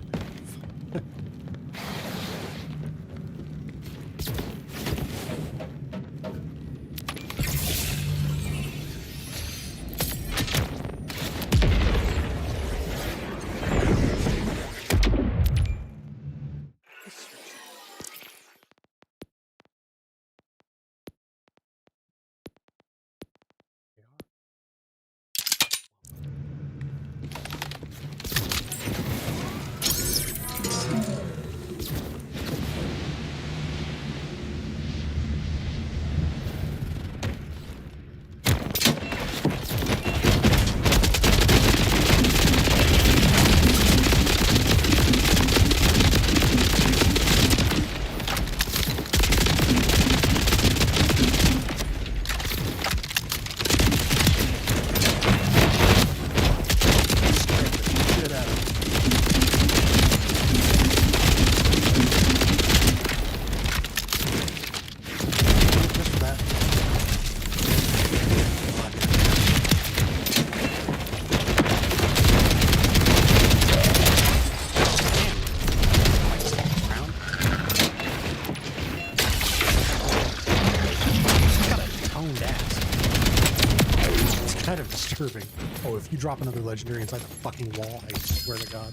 Disturbing. Oh, if you drop another legendary inside the fucking wall, I swear to God.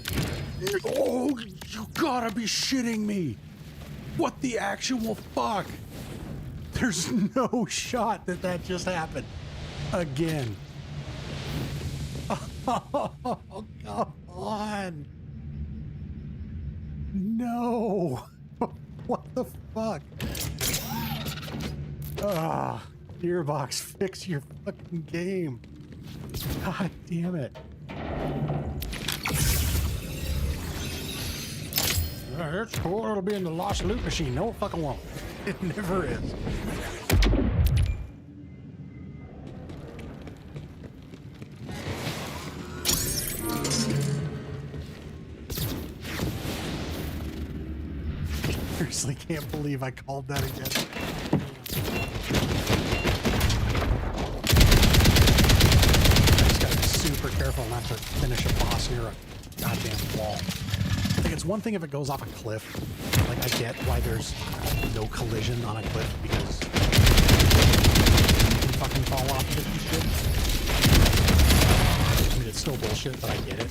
Oh, you gotta be shitting me! What the actual fuck? There's no shot that that just happened. Again. Oh, come on. No. What the fuck? Ah, Gearbox, fix your fucking game. God damn it. It's cool. It'll be in the lost loot machine. No, it fucking won't. It never is. Seriously, can't believe I called that again. Super careful not to finish a boss near a goddamn wall. Like, it's one thing if it goes off a cliff. Like, I get why there's no collision on a cliff because you can fucking fall off of it and shit. I mean, it's still bullshit, but I get it.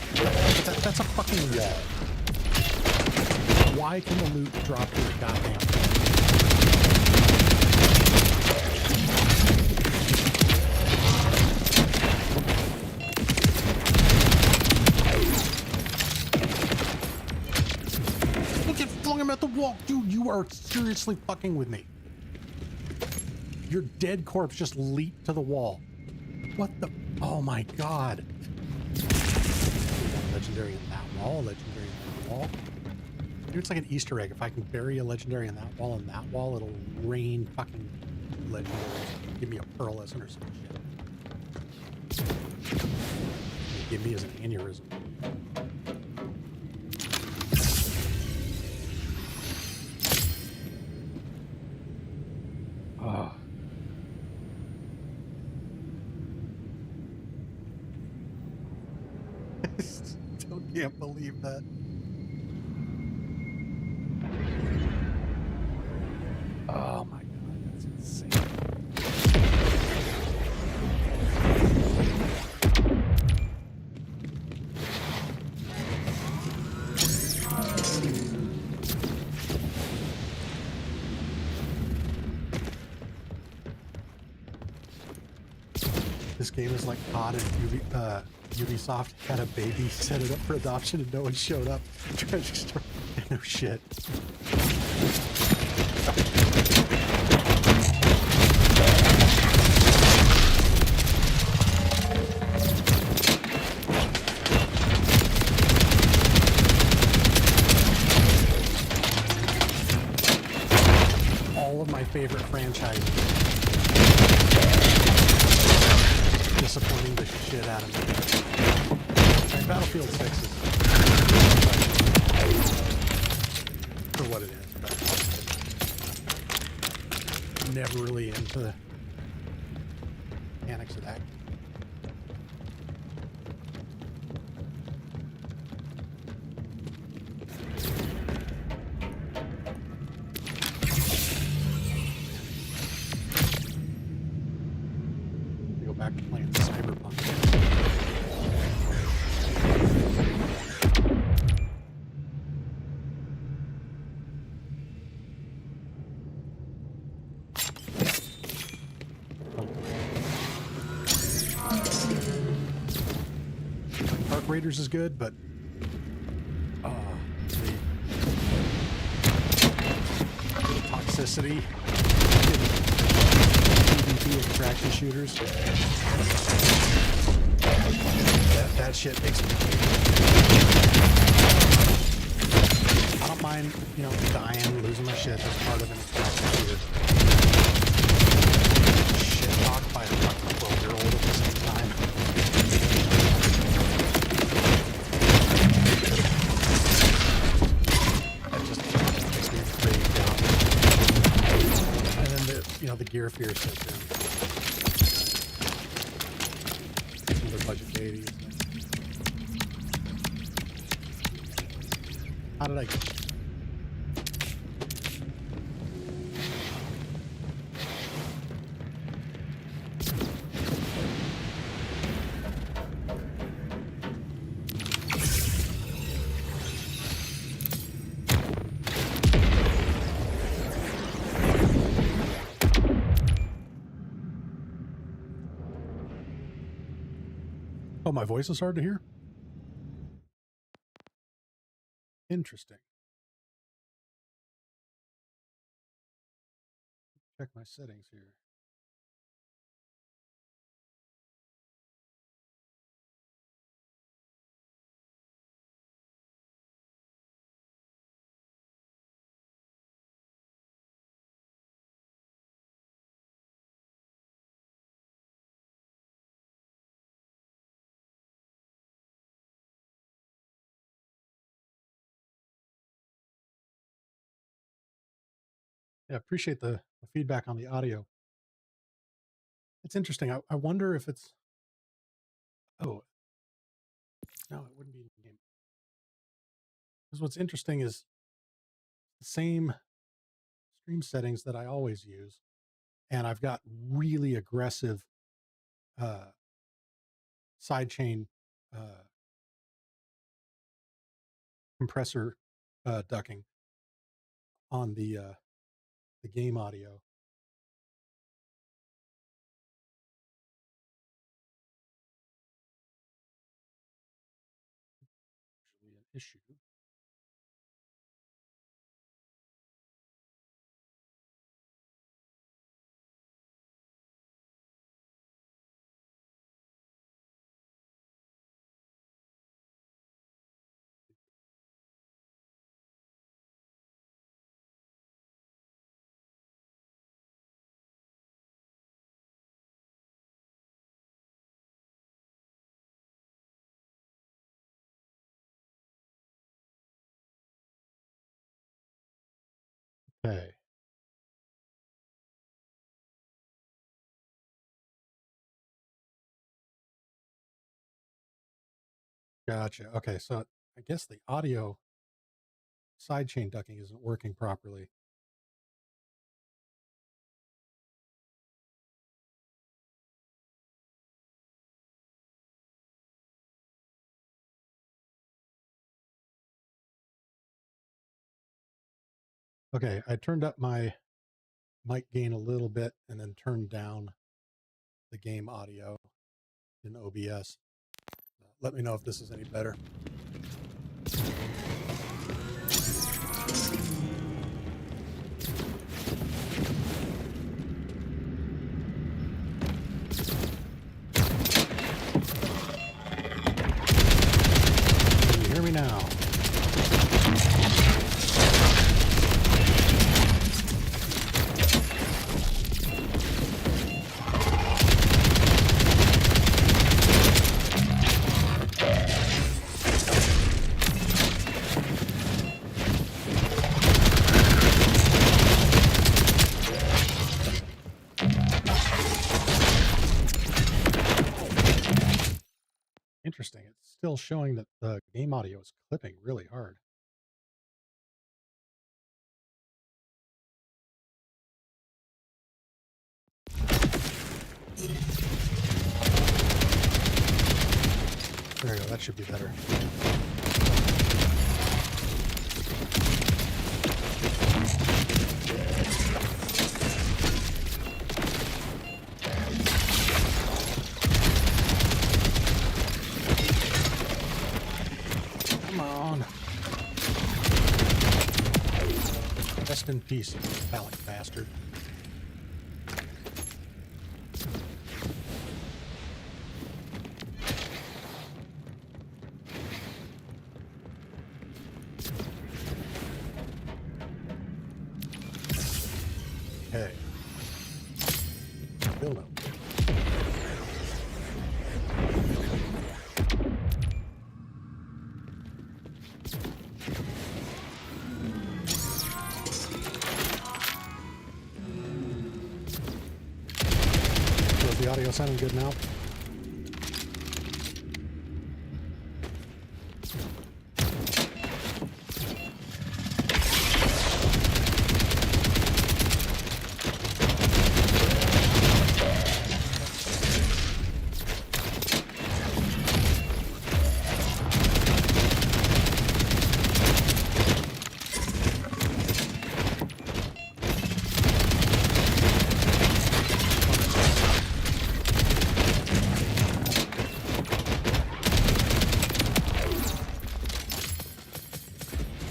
But that's a fucking wall. Why can the loot drop to the goddamn thing? Him at the wall. Dude, you are seriously fucking with me. Your dead corpse just leaped to the wall. What the? Oh my God. Legendary in that wall, legendary in that wall. Dude, it's like an Easter egg. If I can bury a legendary in that wall and that wall, it'll rain fucking legendaries. Give me a pearl lesson or some shit. Give me as an aneurysm. Oh. I still can't believe that. Oh my God, that's insane. This game is like COD and Ubisoft had a baby, set it up for adoption, and no one showed up. No shit. All of my favorite franchises. Disappointing the shit out of me. And Battlefield 6 is for what it is, but never really into the mechanics of that. operators is good, but the toxicity PvP extraction shooters, that shit makes me I don't mind, you know, dying, losing my shit. That's part of an extraction shooter. Shit talked by a 12-year-old at the same time. That just makes me rage out. And then the gear fear sets in. Another budget deities. How did I get? Oh, my voice is hard to hear? Interesting. Check my settings here. Yeah, appreciate the feedback on the audio. It's interesting. I wonder if it's... Oh, no, it wouldn't be in the game. Because what's interesting is the same stream settings that I always use. And I've got really aggressive sidechain compressor ducking on the game audio. Actually, an issue. Okay. Gotcha. Okay, so I guess the audio sidechain ducking isn't working properly. Okay, I turned up my mic gain a little bit and then turned down the game audio in OBS. Let me know if this is any better. Can you hear me now? Interesting. It's still showing that the game audio is clipping really hard. There you go. That should be better. Rest in peace, phallic bastard. Okay. Still no. Is the audio sounding good now?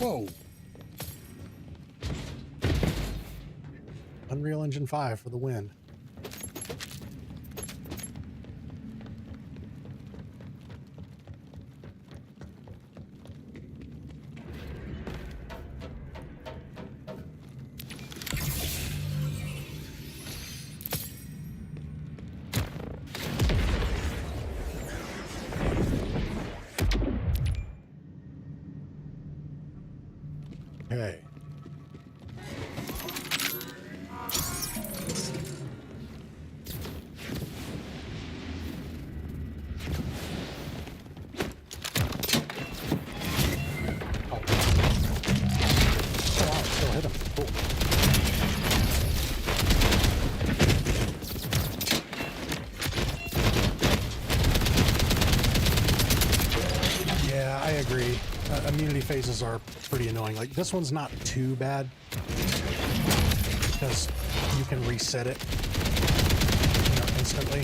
Whoa. Unreal Engine 5 for the win. Okay. Oh. Oh, wow, still hit him. Cool. Yeah, I agree. Immunity phases are pretty annoying. Like, this one's not too bad because you can reset it, instantly.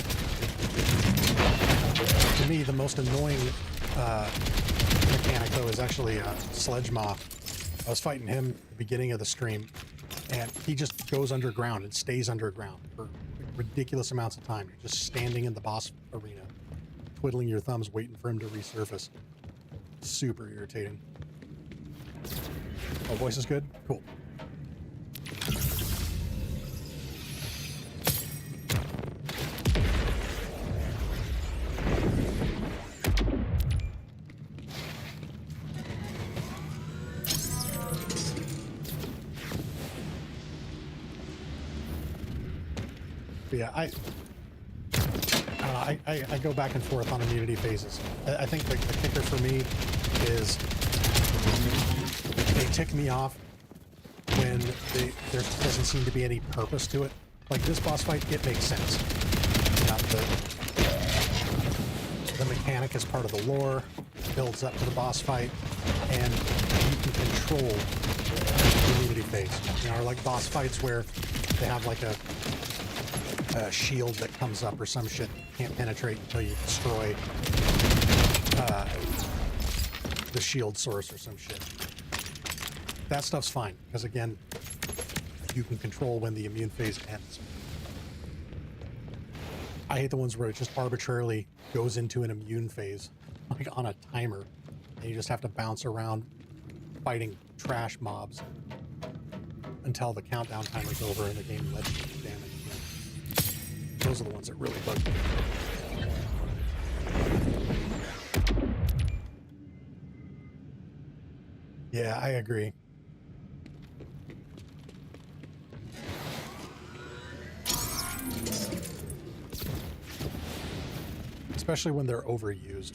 To me, the most annoying mechanic, though, is actually Sledge Moth. I was fighting him at the beginning of the stream, and he just goes underground and stays underground for ridiculous amounts of time. You're just standing in the boss arena, twiddling your thumbs, waiting for him to resurface. Super irritating. Oh, voice is good? Cool. But yeah, I go back and forth on immunity phases. I think the kicker for me is they tick me off when there doesn't seem to be any purpose to it. Like this boss fight, it makes sense. You know, the mechanic is part of the lore, builds up to the boss fight, and you can control the immunity phase. You know, or like boss fights where they have like a shield that comes up or some shit that can't penetrate until you destroy the shield source or some shit. That stuff's fine, because again, you can control when the immune phase ends. I hate the ones where it just arbitrarily goes into an immune phase, like on a timer, and you just have to bounce around fighting trash mobs until the countdown timer's over and the game lets you do damage again. Those are the ones that really bug me. Yeah, I agree. Especially when they're overused.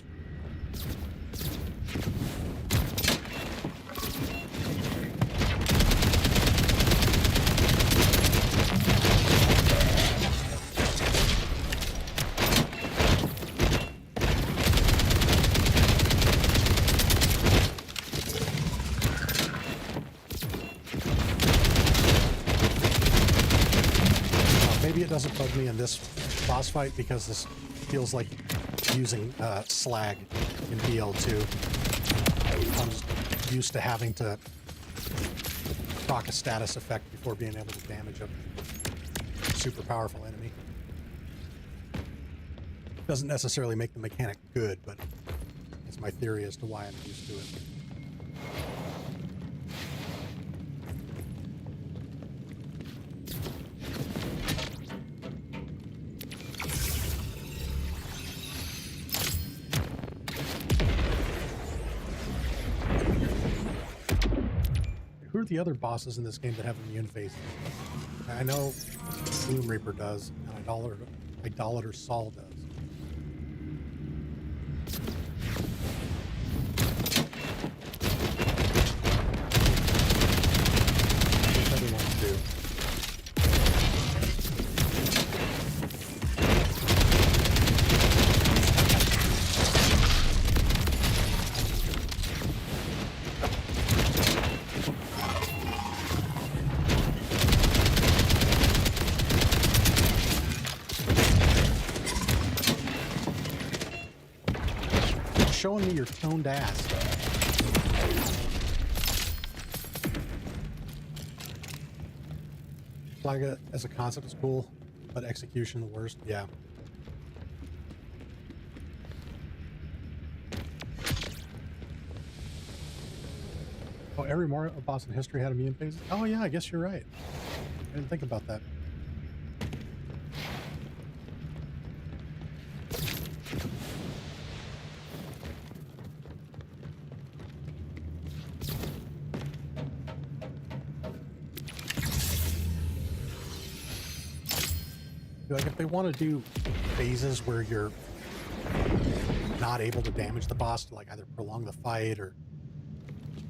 Maybe it doesn't bug me in this boss fight because this feels like using slag in BL2. I'm just used to having to proc a status effect before being able to damage a super powerful enemy. Doesn't necessarily make the mechanic good, but that's my theory as to why I'm used to it. Who are the other bosses in this game that have immune phases? I know Doom Reaper does, and Idolater Saul does. Which other ones do? Showing me your toned ass. Flag as a concept is cool, but execution the worst. Yeah. Oh, every Mario boss in history had immune phases? Oh yeah, I guess you're right. I didn't think about that. Like, if they want to do phases where you're not able to damage the boss to, like, either prolong the fight or,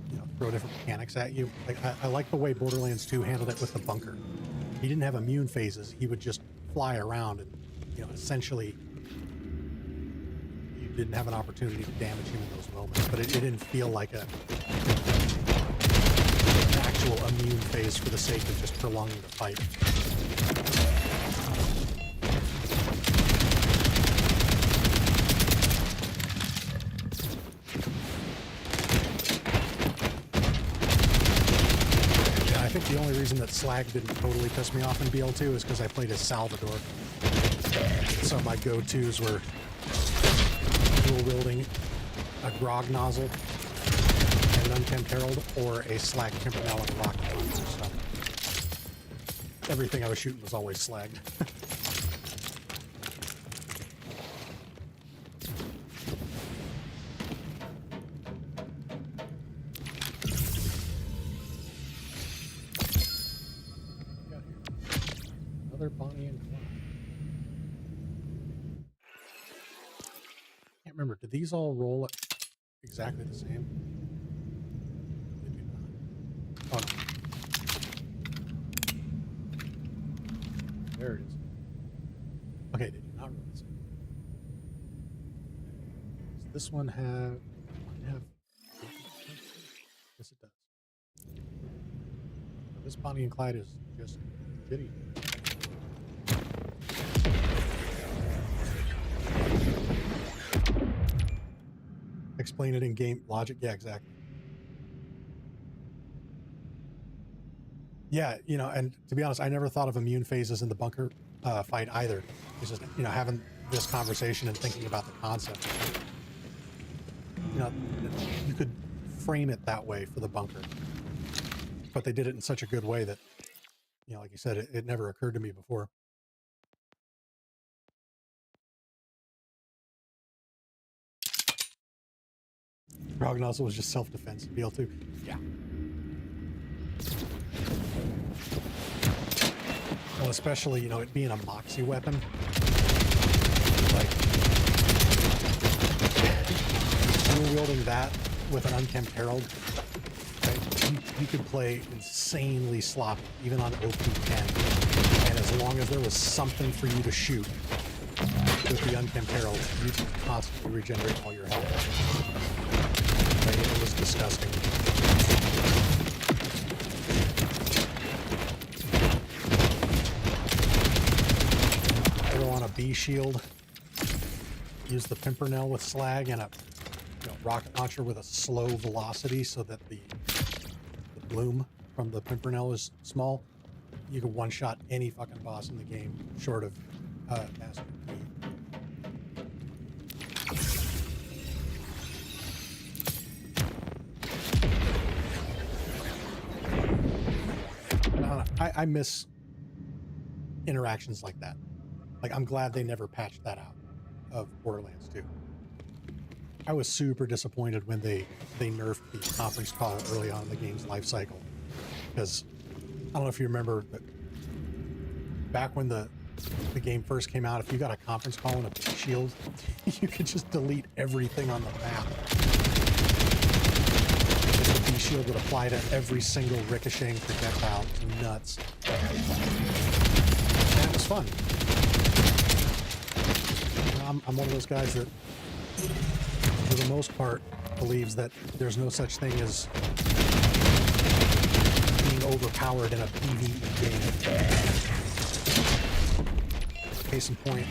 you know, throw different mechanics at you. Like, I like the way Borderlands 2 handled it with the bunker. He didn't have immune phases. He would just fly around and, you know, essentially you didn't have an opportunity to damage him in those moments. But it didn't feel like an actual immune phase for the sake of just prolonging the fight. I think the only reason that Slag didn't totally piss me off in BL2 is because I played as Salvador. So my go-tos were dual-wielding a Grog Nozzle and an Unkempt Herald, or a Slag Pimpernel and a Rocket Launcher. So everything I was shooting was always slagged. Bonnie and Clyde. Can't remember. Did these all roll exactly the same? They do not. Oh no. There it is. Okay, they do not roll the same. Does this one have? Yes, it does. This Bonnie and Clyde is just shitty. Explain it in game logic. Yeah, exactly. Yeah, you know, and to be honest, I never thought of immune phases in the bunker fight either. It's just, you know, having this conversation and thinking about the concept. You know, you could frame it that way for the bunker, but they did it in such a good way that, you know, like you said, it never occurred to me before. Grog Nozzle was just self-defense. BL2. Yeah. Well, especially, you know, it being a Moxie weapon. Like, dual wielding that with an Unkempt Herald, right? You could play insanely sloppy, even on OP10. And as long as there was something for you to shoot with the Unkempt Herald, you could constantly regenerate all your health. It was disgusting. Throw on a B shield. Use the Pimpernel with Slag and a rocket launcher with a slow velocity so that the bloom from the Pimpernel is small, you can one-shot any fucking boss in the game, short of Master Key. I miss interactions like that. Like, I'm glad they never patched that out of Borderlands 2. I was super disappointed when they nerfed the conference call early on in the game's life cycle. Because, I don't know if you remember, but back when the game first came out, if you got a conference call and a shield, you could just delete everything on the map. The B shield would apply to every single ricocheting projectile. It was nuts. And it was fun. I'm one of those guys that, for the most part, believes that there's no such thing as being overpowered in a PvE game. Case in point,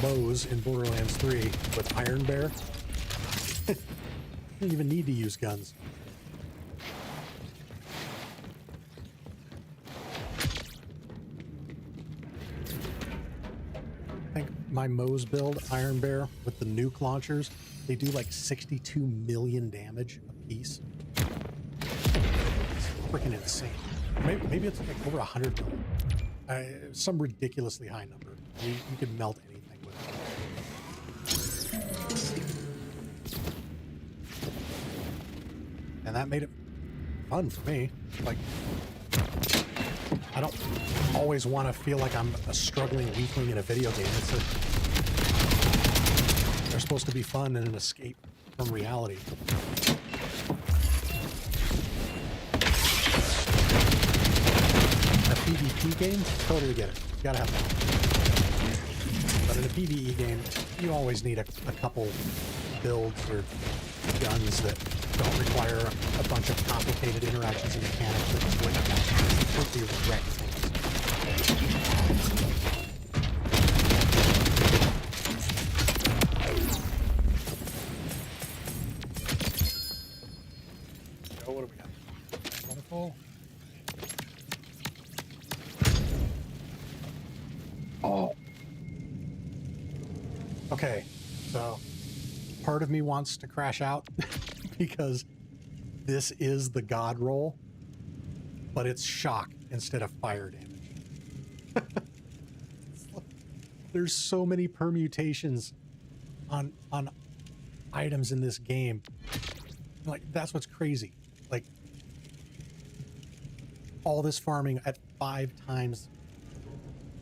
Moe's in Borderlands 3 with Iron Bear. You don't even need to use guns. I think my Moe's build, Iron Bear, with the nuke launchers, they do like 62 million damage a piece. It's freaking insane. Maybe it's like over 100 million. Some ridiculously high number. You could melt anything with it. And that made it fun for me. Like, I don't always want to feel like I'm a struggling weakling in a video game. They're supposed to be fun and an escape from reality. A PvP game, totally get it. You gotta have that. But in a PvE game, you always need a couple builds or guns that don't require a bunch of complicated interactions and mechanics that just like completely wreck things. So what do we got? Wonderful. Oh. Okay, so part of me wants to crash out because this is the god roll, but it's shock instead of fire damage. There's so many permutations on items in this game. Like, that's what's crazy. Like, all this farming at 5 times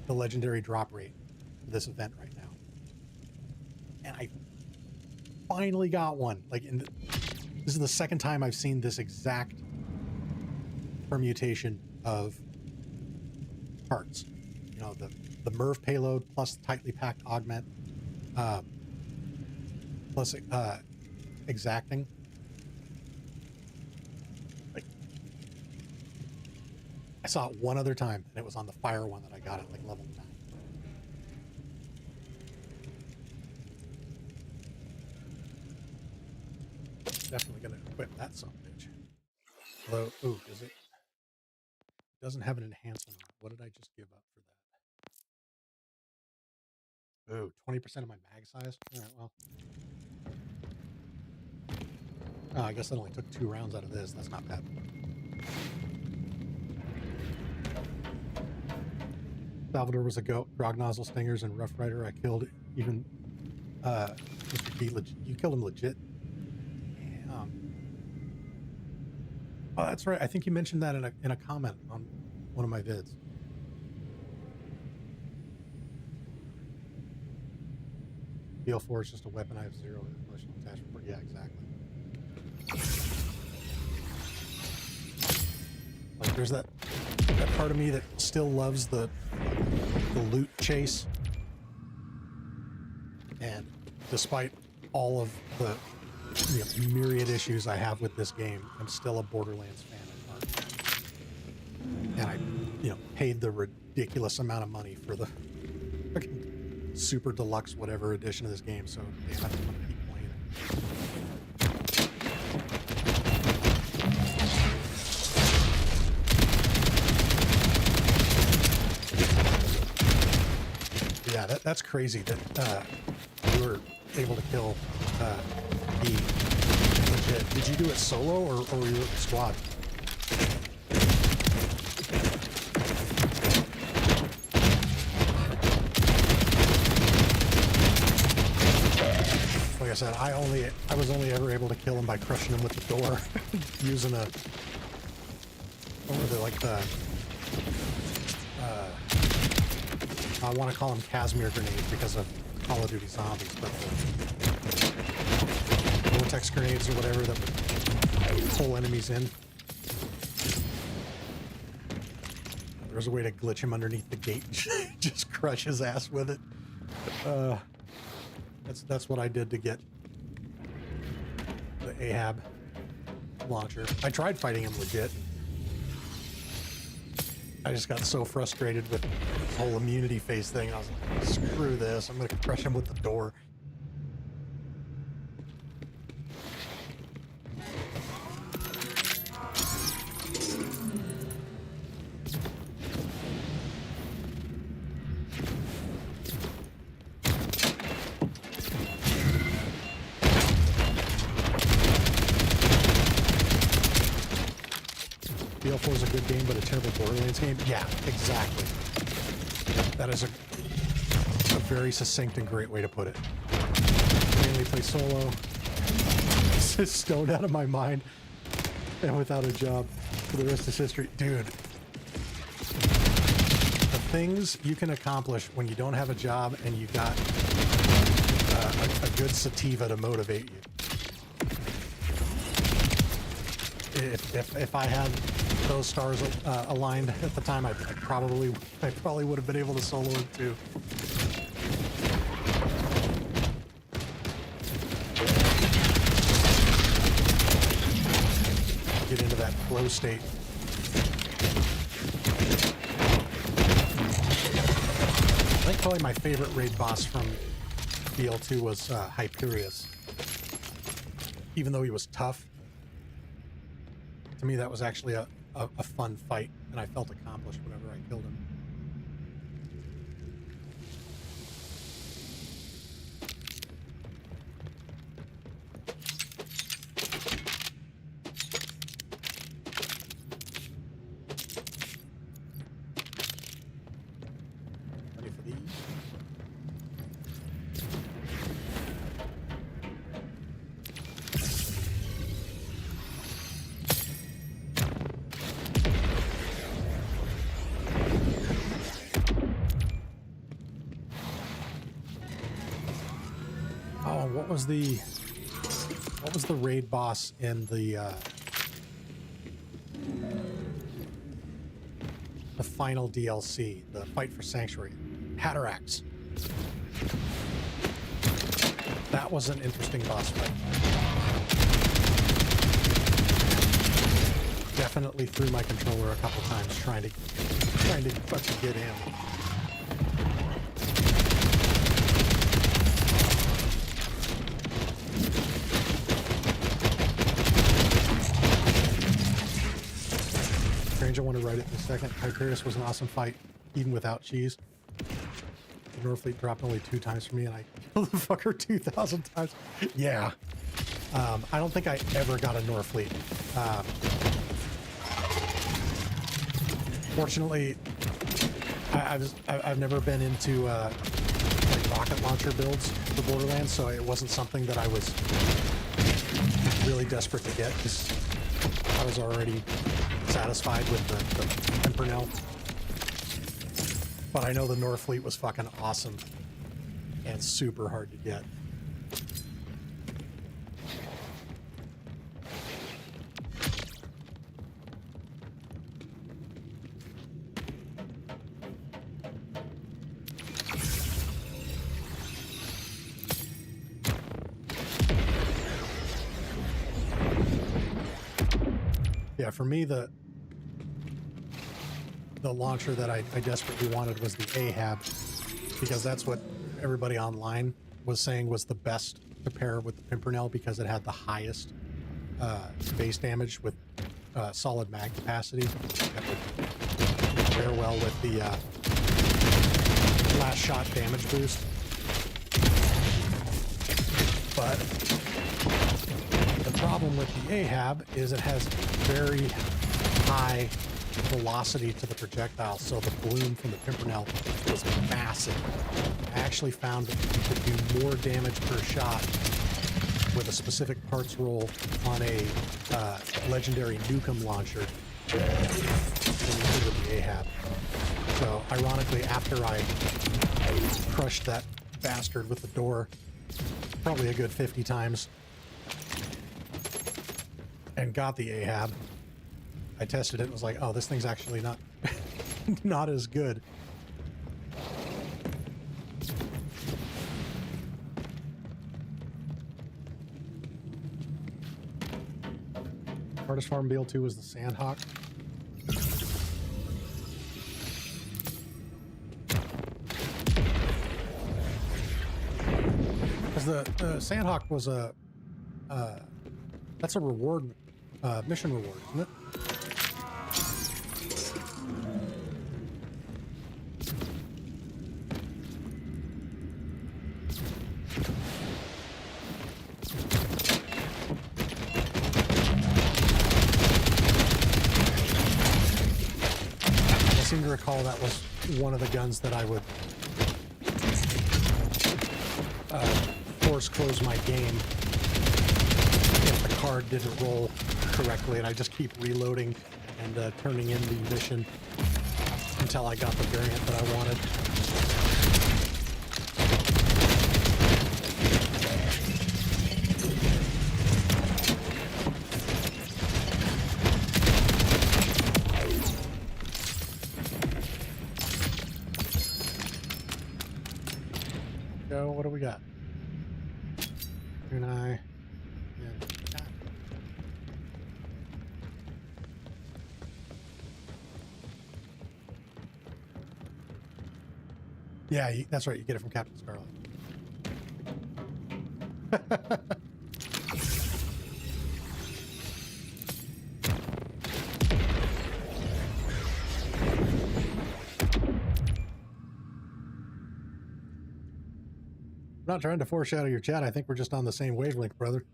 the legendary drop rate for this event right now. And I finally got one. Like, this is the second time I've seen this exact permutation of parts. You know, the MIRV payload plus tightly packed augment, plus exacting. Like, I saw it one other time, and it was on the fire one that I got at like level 9. Definitely gonna equip that son of a bitch. Although, ooh, does it? Doesn't have an enhancement on it. What did I just give up for that? Ooh, 20% of my mag size? Alright, well. Oh, I guess that only took 2 rounds out of this. That's not bad. Salvador was a goat. Grog nozzle stingers and Rough Rider. I killed even Mr. B. You killed him legit. Oh, that's right. I think you mentioned that in a comment on one of my vids. BL4 is just a weapon. I have 0 emotional attachment for. Yeah, exactly. Like, there's that part of me that still loves the loot chase, and despite all of the myriad issues I have with this game, I'm still a Borderlands fan at heart. And I, paid the ridiculous amount of money for the fucking super deluxe whatever edition of this game, so damn, I'm gonna keep playing it. That's crazy that you were able to kill E legit. Did you do it solo or were you with the squad? Like I said, I was only ever able to kill him by crushing him with the door using a, what were they, like the I want to call them Casimir grenades because of Call of Duty Zombies, but the vortex grenades or whatever that would pull enemies in. There was a way to glitch him underneath the gate and just crush his ass with it. That's what I did to get the Ahab launcher. I tried fighting him legit. I just got so frustrated with this whole immunity phase thing. I was like, screw this. I'm going to crush him with the door. BL4 is a good game, but a terrible Borderlands game. Yeah, exactly. That is a very succinct and great way to put it. Mainly play solo. Just stoned out of my mind and without a job for the rest of history. Dude, the things you can accomplish when you don't have a job and you got a good sativa to motivate you. If I had those stars aligned at the time, I probably would have been able to solo it too. Get into that flow state. I think probably my favorite raid boss from BL2 was Hyperius. Even though he was tough, to me that was actually a fun fight, and I felt accomplished whenever I killed him. Ready for these? What was the raid boss in the final DLC, the Fight for Sanctuary? Hatterax. That was an interesting boss fight. Definitely threw my controller a couple times trying to fucking get him. I want to write it in a second. Hyperius was an awesome fight, even without cheese. The Norfleet dropped only 2 times for me, and I killed the fucker 2,000 times. Yeah. I don't think I ever got a Norfleet. Fortunately, I've never been into like rocket launcher builds for Borderlands, so it wasn't something that I was really desperate to get, because I was already satisfied with the Pimpernel. But I know the Norfleet was fucking awesome and super hard to get. Yeah, for me, the launcher that I desperately wanted was the Ahab, because that's what everybody online was saying was the best to pair with the Pimpernel, because it had the highest base damage with solid mag capacity. That would pair well with the last shot damage boost. But the problem with the Ahab is it has very high velocity to the projectile, so the bloom from the Pimpernel was massive. I actually found that you could do more damage per shot with a specific parts roll on a legendary Nukem launcher than you did with the Ahab. So ironically, after I crushed that bastard with the door probably a good 50 times and got the Ahab, I tested it and was like, oh, this thing's actually not not as good. Hardest farm BL2 was the Sandhawk. Because the Sandhawk was a that's a reward, mission reward, isn't it? I seem to recall that was one of the guns that I would force close my game if the card didn't roll correctly, and I just keep reloading and turning in the mission until I got the variant that I wanted. So what do we got? And yeah, that's right. You get it from Captain Scarlet. I'm not trying to foreshadow your chat. I think we're just on the same wavelength, brother.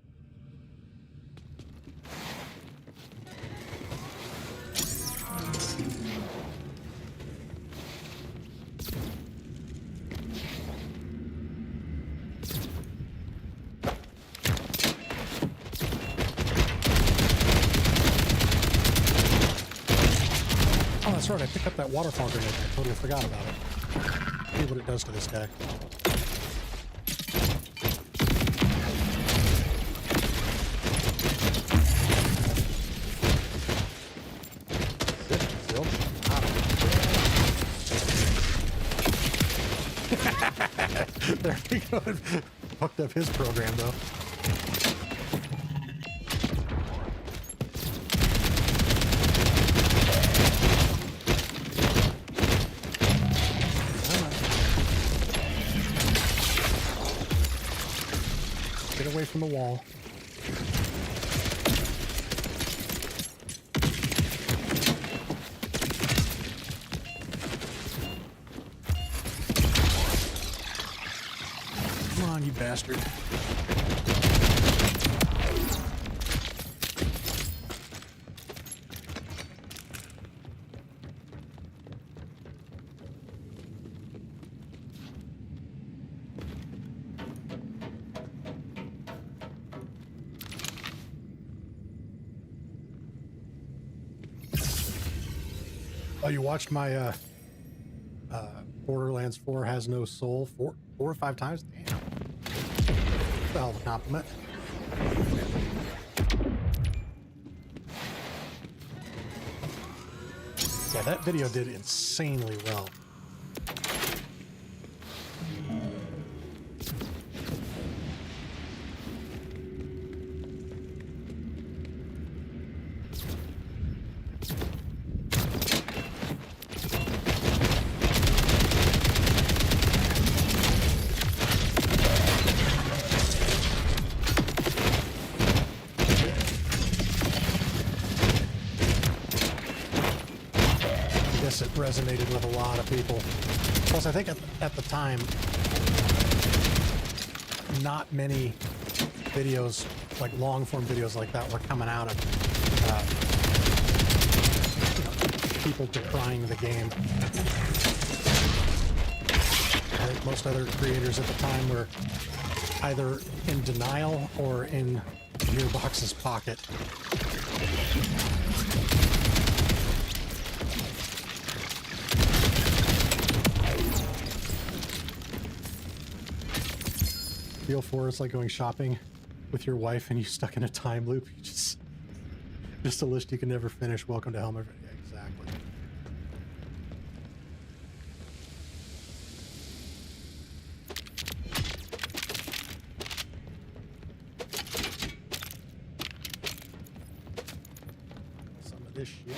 Oh, that's right. I picked up that waterfall grenade. I totally forgot about it. See what it does to this guy. There we go. Fucked up his program, though. Get away from the wall. Come on, you bastard. Oh, you watched my Borderlands 4 has no soul four or five times? Damn. That's a hell of a compliment. Yeah, that video did insanely well. Yes, it resonated with a lot of people. Plus, I think at the time, not many videos, like long-form videos like that, were coming out of people decrying the game. I think most other creators at the time were either in denial or in Gearbox's pocket. Feel 4 is like going shopping with your wife and you stuck in a time loop. You just a list you can never finish. Welcome to Helmet. Yeah, exactly. Some of this shit.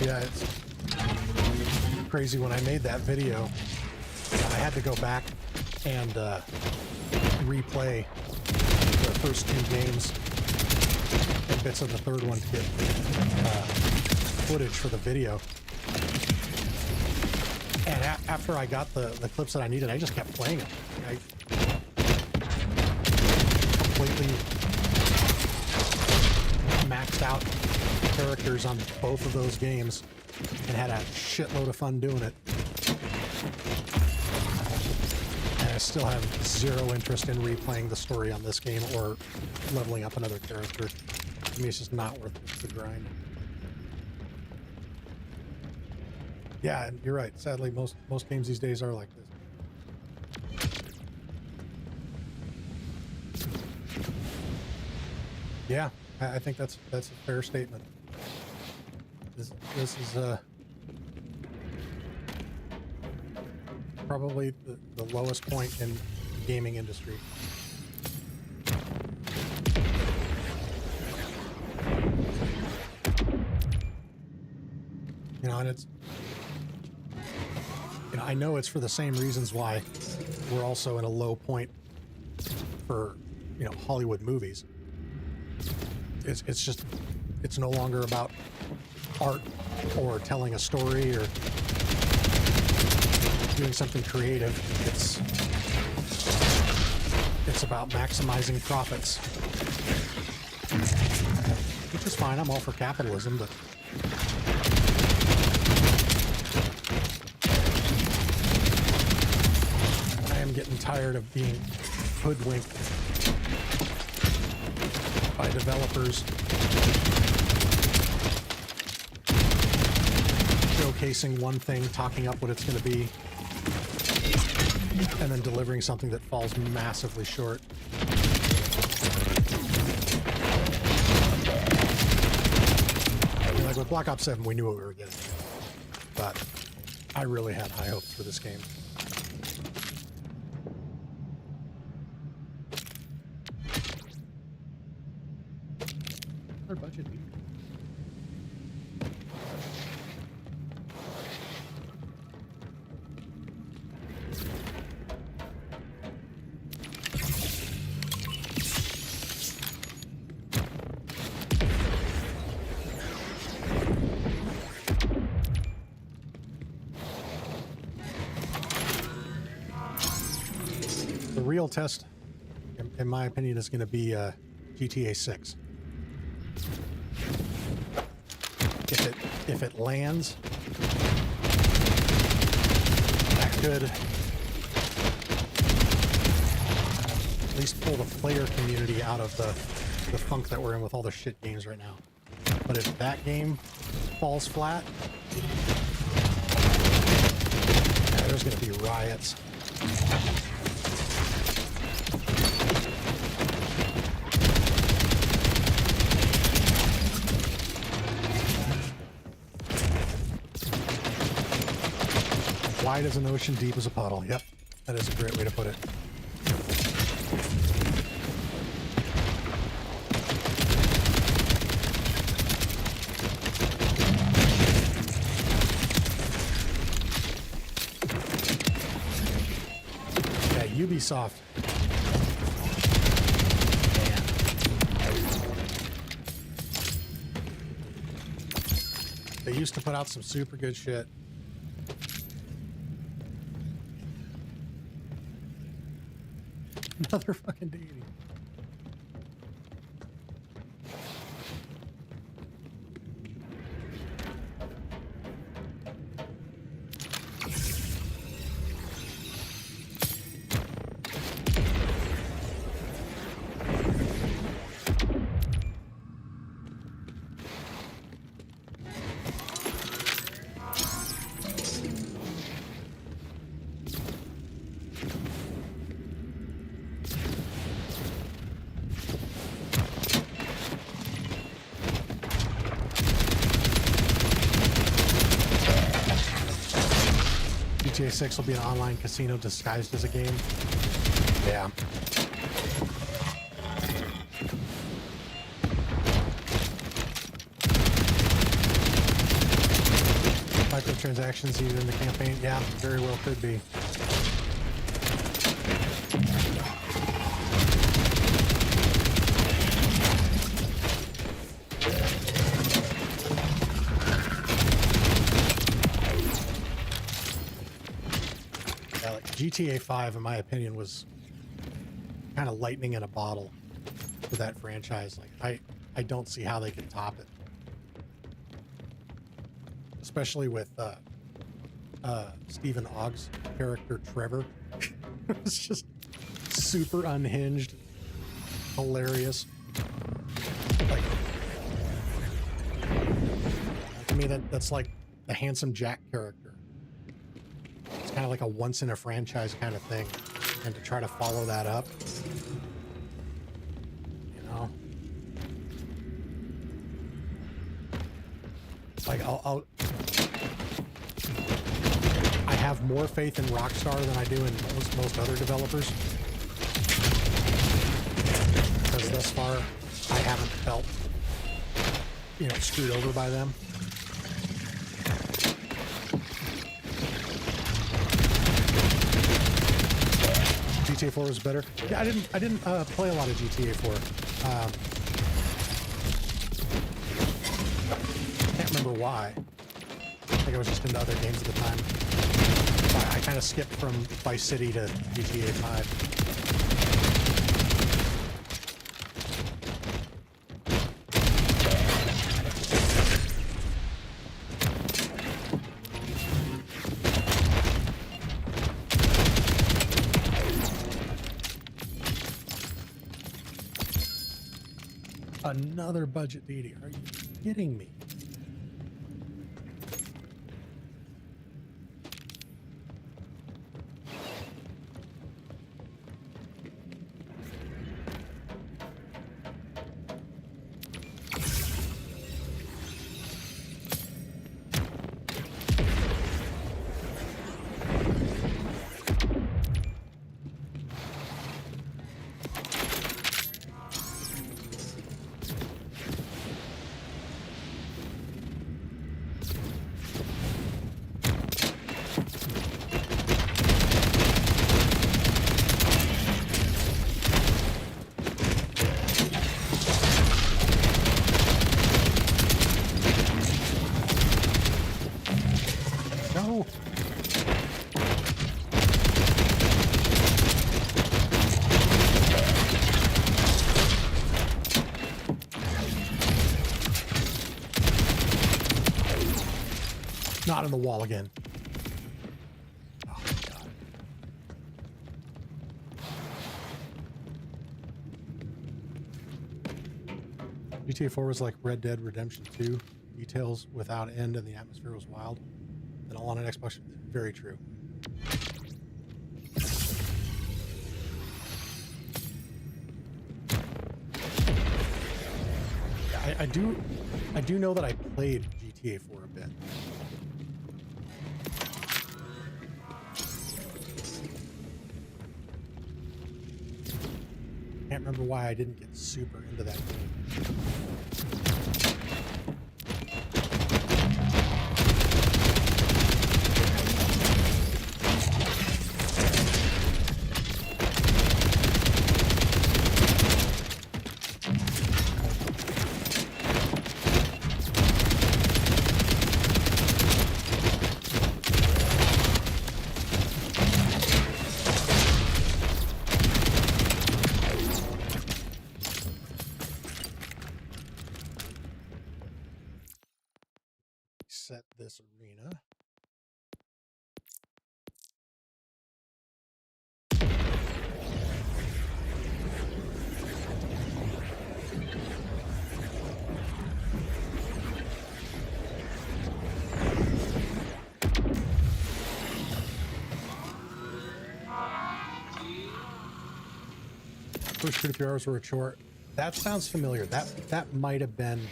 Yeah, it's crazy. When I made that video, I had to go back and replay the first 2 games and bits of the third one to get footage for the video. And after I got the clips that I needed, I just kept playing them. I completely maxed out characters on both of those games and had a shitload of fun doing it. And I still have zero interest in replaying the story on this game or leveling up another character. To me, it's just not worth the grind. Yeah, you're right. Sadly, most games these days are like this. Yeah, I think that's a fair statement. This is probably the lowest point in the gaming industry. You know, and it's, you know, I know it's for the same reasons why we're also in a low point for, you know, Hollywood movies. It's just, it's no longer about art or telling a story or doing something creative. It's about maximizing profits, which is fine. I'm all for capitalism, but I am getting tired of being hoodwinked by developers showcasing one thing, talking up what it's going to be, and then delivering something that falls massively short. I mean, like with Black Ops 7, we knew what we were getting, but I really had high hopes for this game. Our budget. The real test, in my opinion, is going to be GTA 6. If it lands, that could at least pull the player community out of the funk that we're in with all the shit games right now. But if that game falls flat, yeah, there's going to be riots. Wide as an ocean, deep as a puddle. Yep, that is a great way to put it. Yeah, Ubisoft. They used to put out some super good shit. Another fucking deity. GTA 6 will be an online casino disguised as a game. Yeah. Microtransactions even in the campaign. Yeah, very well could be. GTA 5, in my opinion, was kind of lightning in a bottle for that franchise. Like, I don't see how they could top it. Especially with Stephen Ogg's character, Trevor. It's just super unhinged, hilarious. Like, to me, that's like the Handsome Jack character. Kind of like a once in a franchise kind of thing, and to try to follow that up, you know, like I have more faith in Rockstar than I do in most other developers, because thus far I haven't felt, you know, screwed over by them. GTA 4 was better. Yeah, I didn't play a lot of GTA 4. Can't remember why. I think I was just into other games at the time. I kind of skipped from Vice City to GTA 5. Another budget deity. Are you kidding me? Not in the wall again. Oh my God. GTA 4 was like Red Dead Redemption 2. Details without end and the atmosphere was wild. And all on an Xbox. Very true. I do know that I played GTA 4 a bit. remember why I didn't get super into that game. Set this arena. First 2 to 3 hours were short. That sounds familiar. That might have been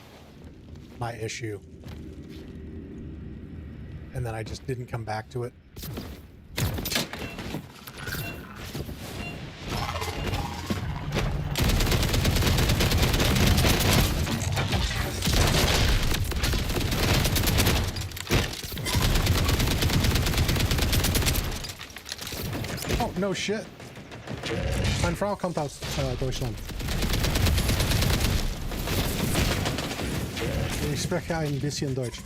my issue. And then I just didn't come back to it. Oh, no shit. Meine Frau kommt aus Deutschland. Ich spreche ein bisschen Deutsch.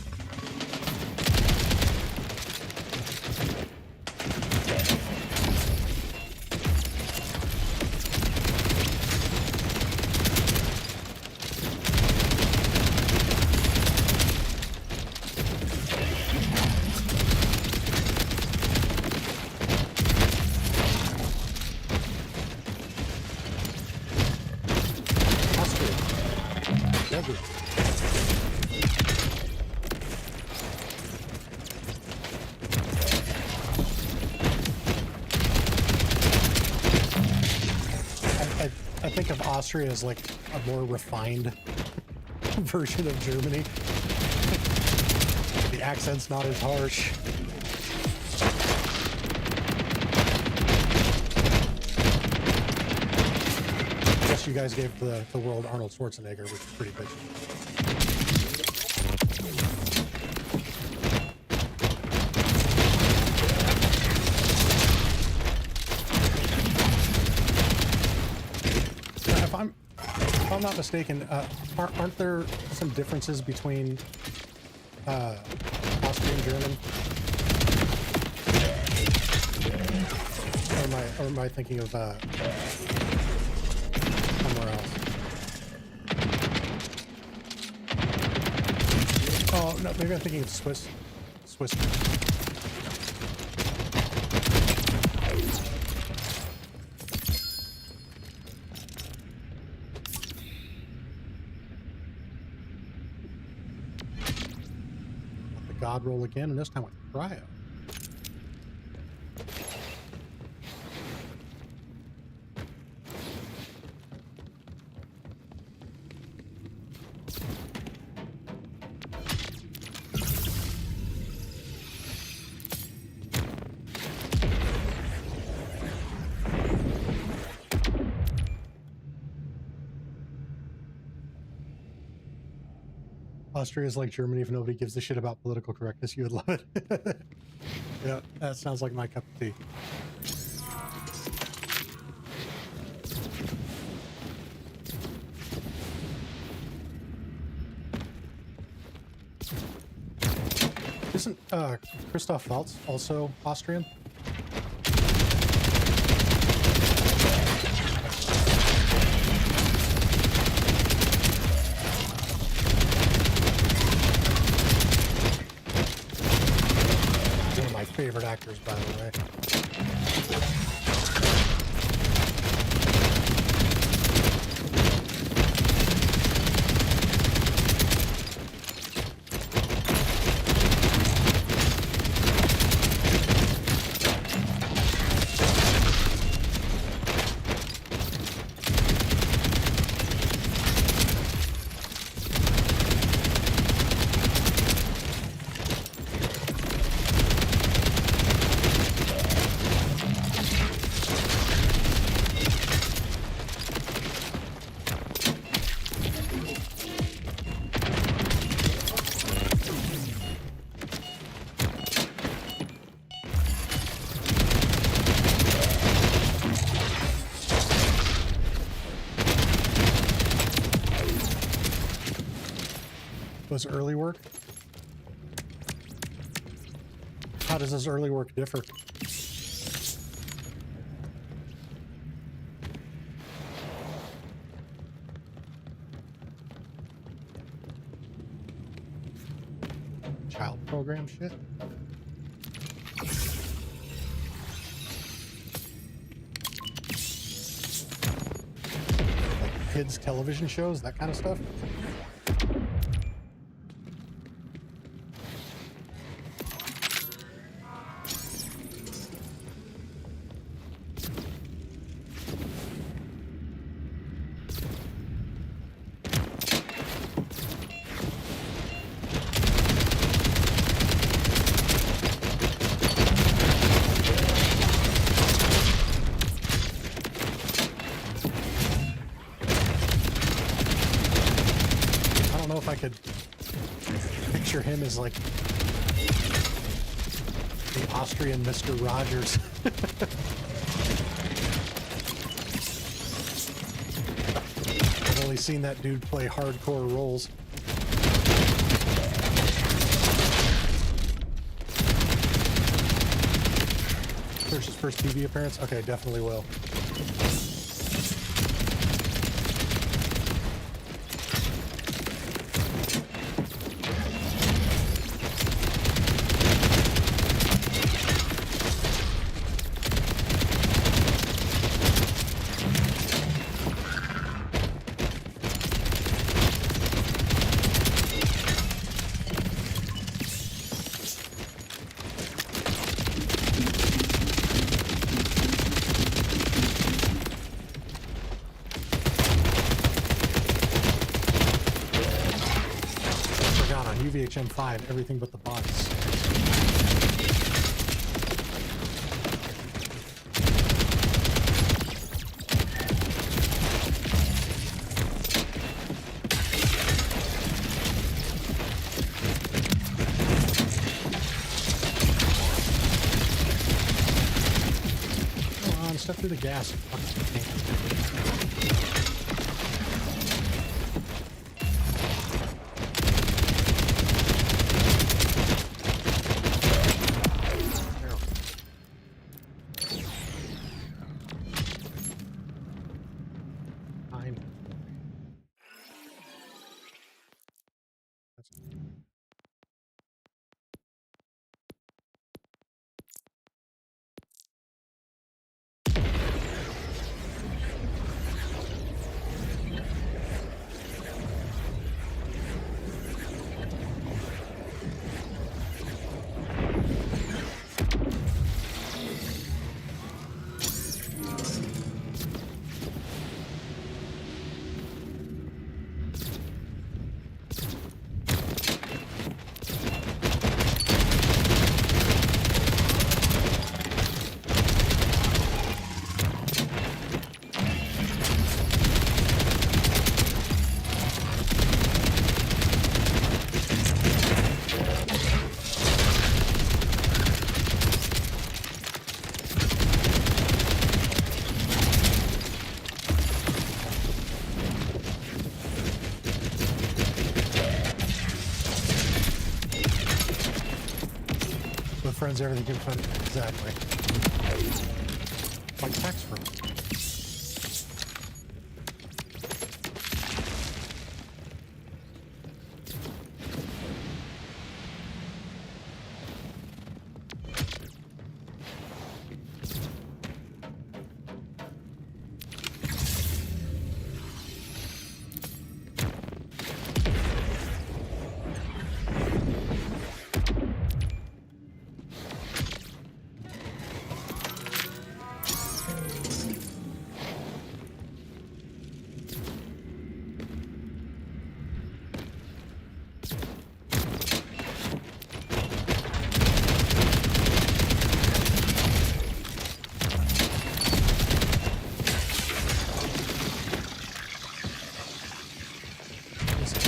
I think of Austria as like a more refined version of Germany. The accent's not as harsh. I guess you guys gave the world Arnold Schwarzenegger, which is pretty bitchy. If I'm not mistaken, aren't there some differences between Austrian and German? Or am I thinking of somewhere else? Oh no, maybe I'm thinking of Swiss. God roll again, and this time with cryo. Austria is like Germany. If nobody gives a shit about political correctness, you would love it. Yeah, that sounds like my cup of tea. Isn't Christoph Waltz also Austrian? Favorite actors, by the way. Was early work? How does this early work differ? Child program shit? Like kids television shows, that kind of stuff? I could picture him as like the Austrian Mr. Rogers. I've only seen that dude play hardcore roles. There's his first TV appearance? Okay, definitely will. UVHM5, everything but the bots. Come on, step through the gas. Friends, everything can fit. Exactly. Like tax fraud.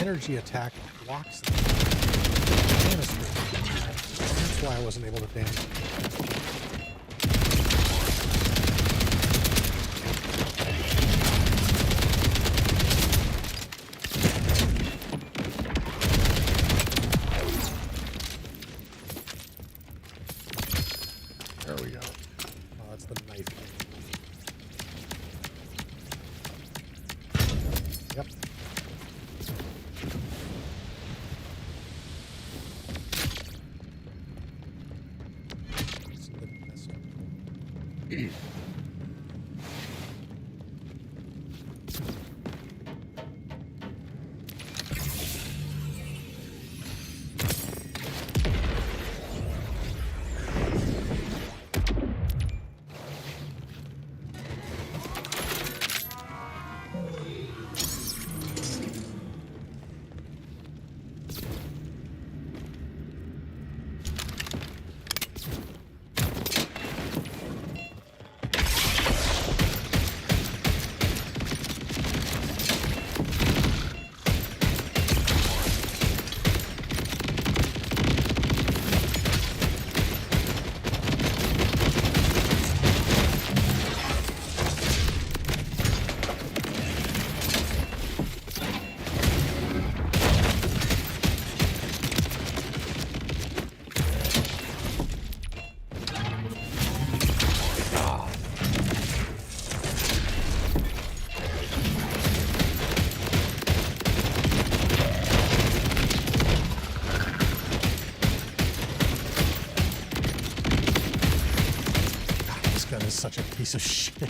Energy attack blocks the canister. That's why I wasn't able to damage it. Yep. Such a piece of shit.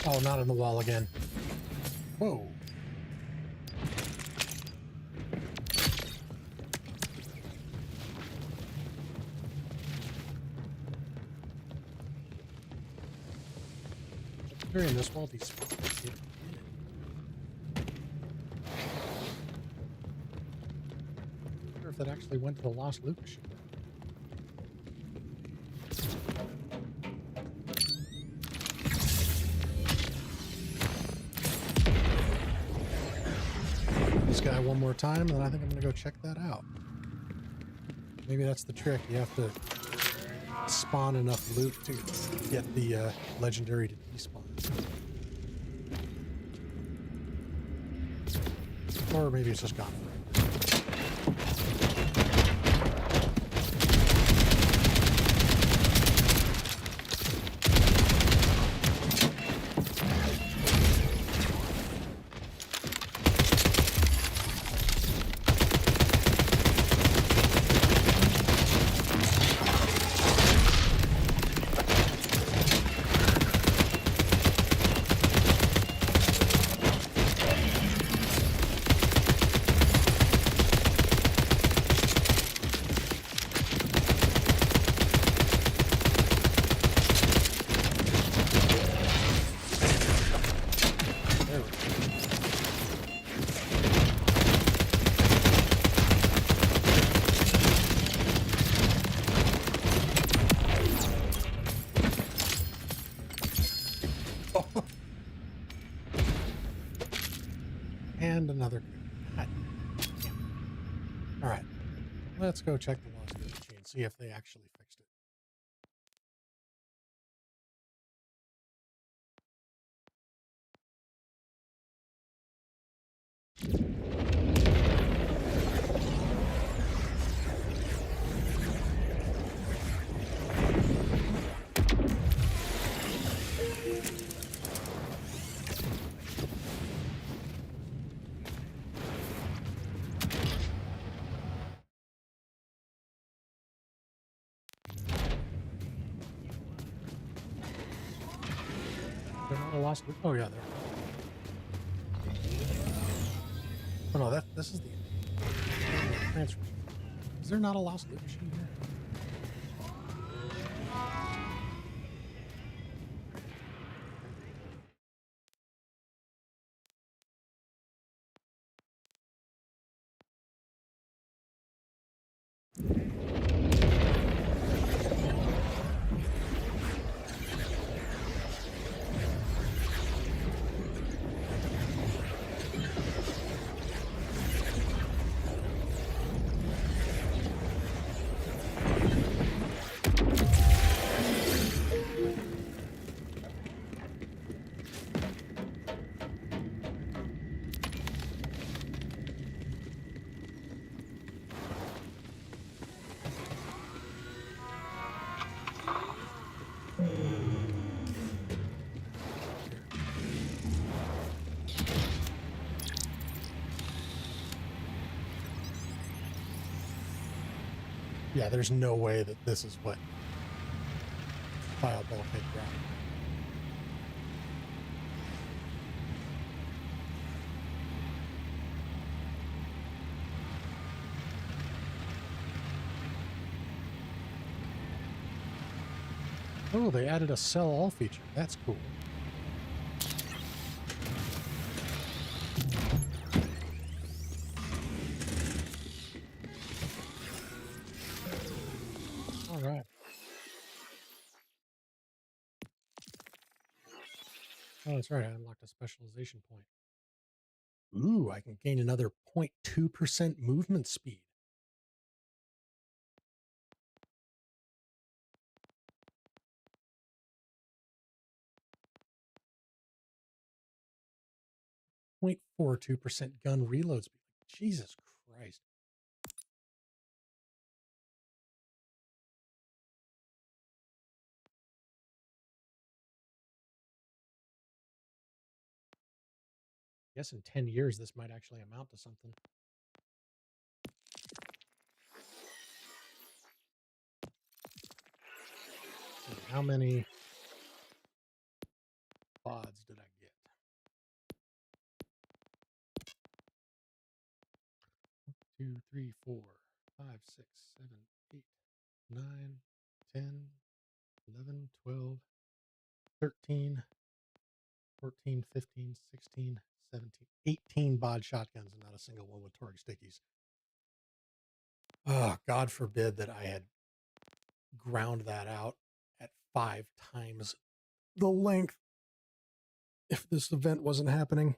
Oh, not in the wall again. Whoa. During this wall despawned. It did. I wonder if that actually went to the lost loot machine. This guy one more time, and then I think I'm going to go check that out. Maybe that's the trick. You have to spawn enough loot to get the legendary to despawn. Or maybe it's just gone forever. And another. God damn. All right, let's go check the lost loot machine, see if they actually fixed it. They're not a lost loot. Oh yeah, they're. Oh no, this is the transfer. Is there not a lost loot machine here? Yeah, there's no way that this is what file bulkhead ground. Oh, they added a sell all feature. That's cool. All right. Oh, that's right. I unlocked a specialization point. Ooh, I can gain another 0.2% movement speed. .42% gun reload speed. Jesus Christ. I guess in 10 years, this might actually amount to something. So how many pods did I get? 2, 3, 4, 5, 6, 7, 8, 9, 10, 11, 12, 13, 14, 15, 16, 17, 18 bod shotguns and not a single one with Torg stickies. Oh, God forbid that I had ground that out at 5 times the length if this event wasn't happening.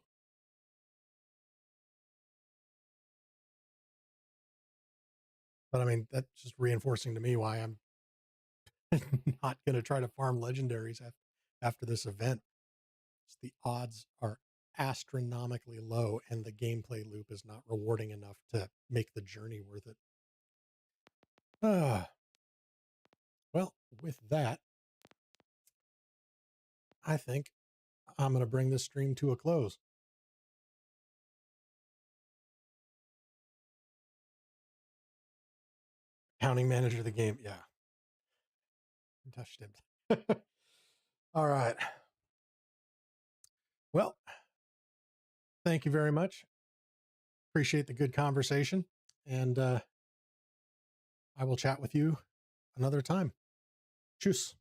But I mean, that's just reinforcing to me why I'm not going to try to farm legendaries after this event. The odds are astronomically low, and the gameplay loop is not rewarding enough to make the journey worth it. Well, with that, I think I'm going to bring this stream to a close. Counting manager of the game. Yeah. Touched him. All right. Well, thank you very much. Appreciate the good conversation. And I will chat with you another time. Tschüss.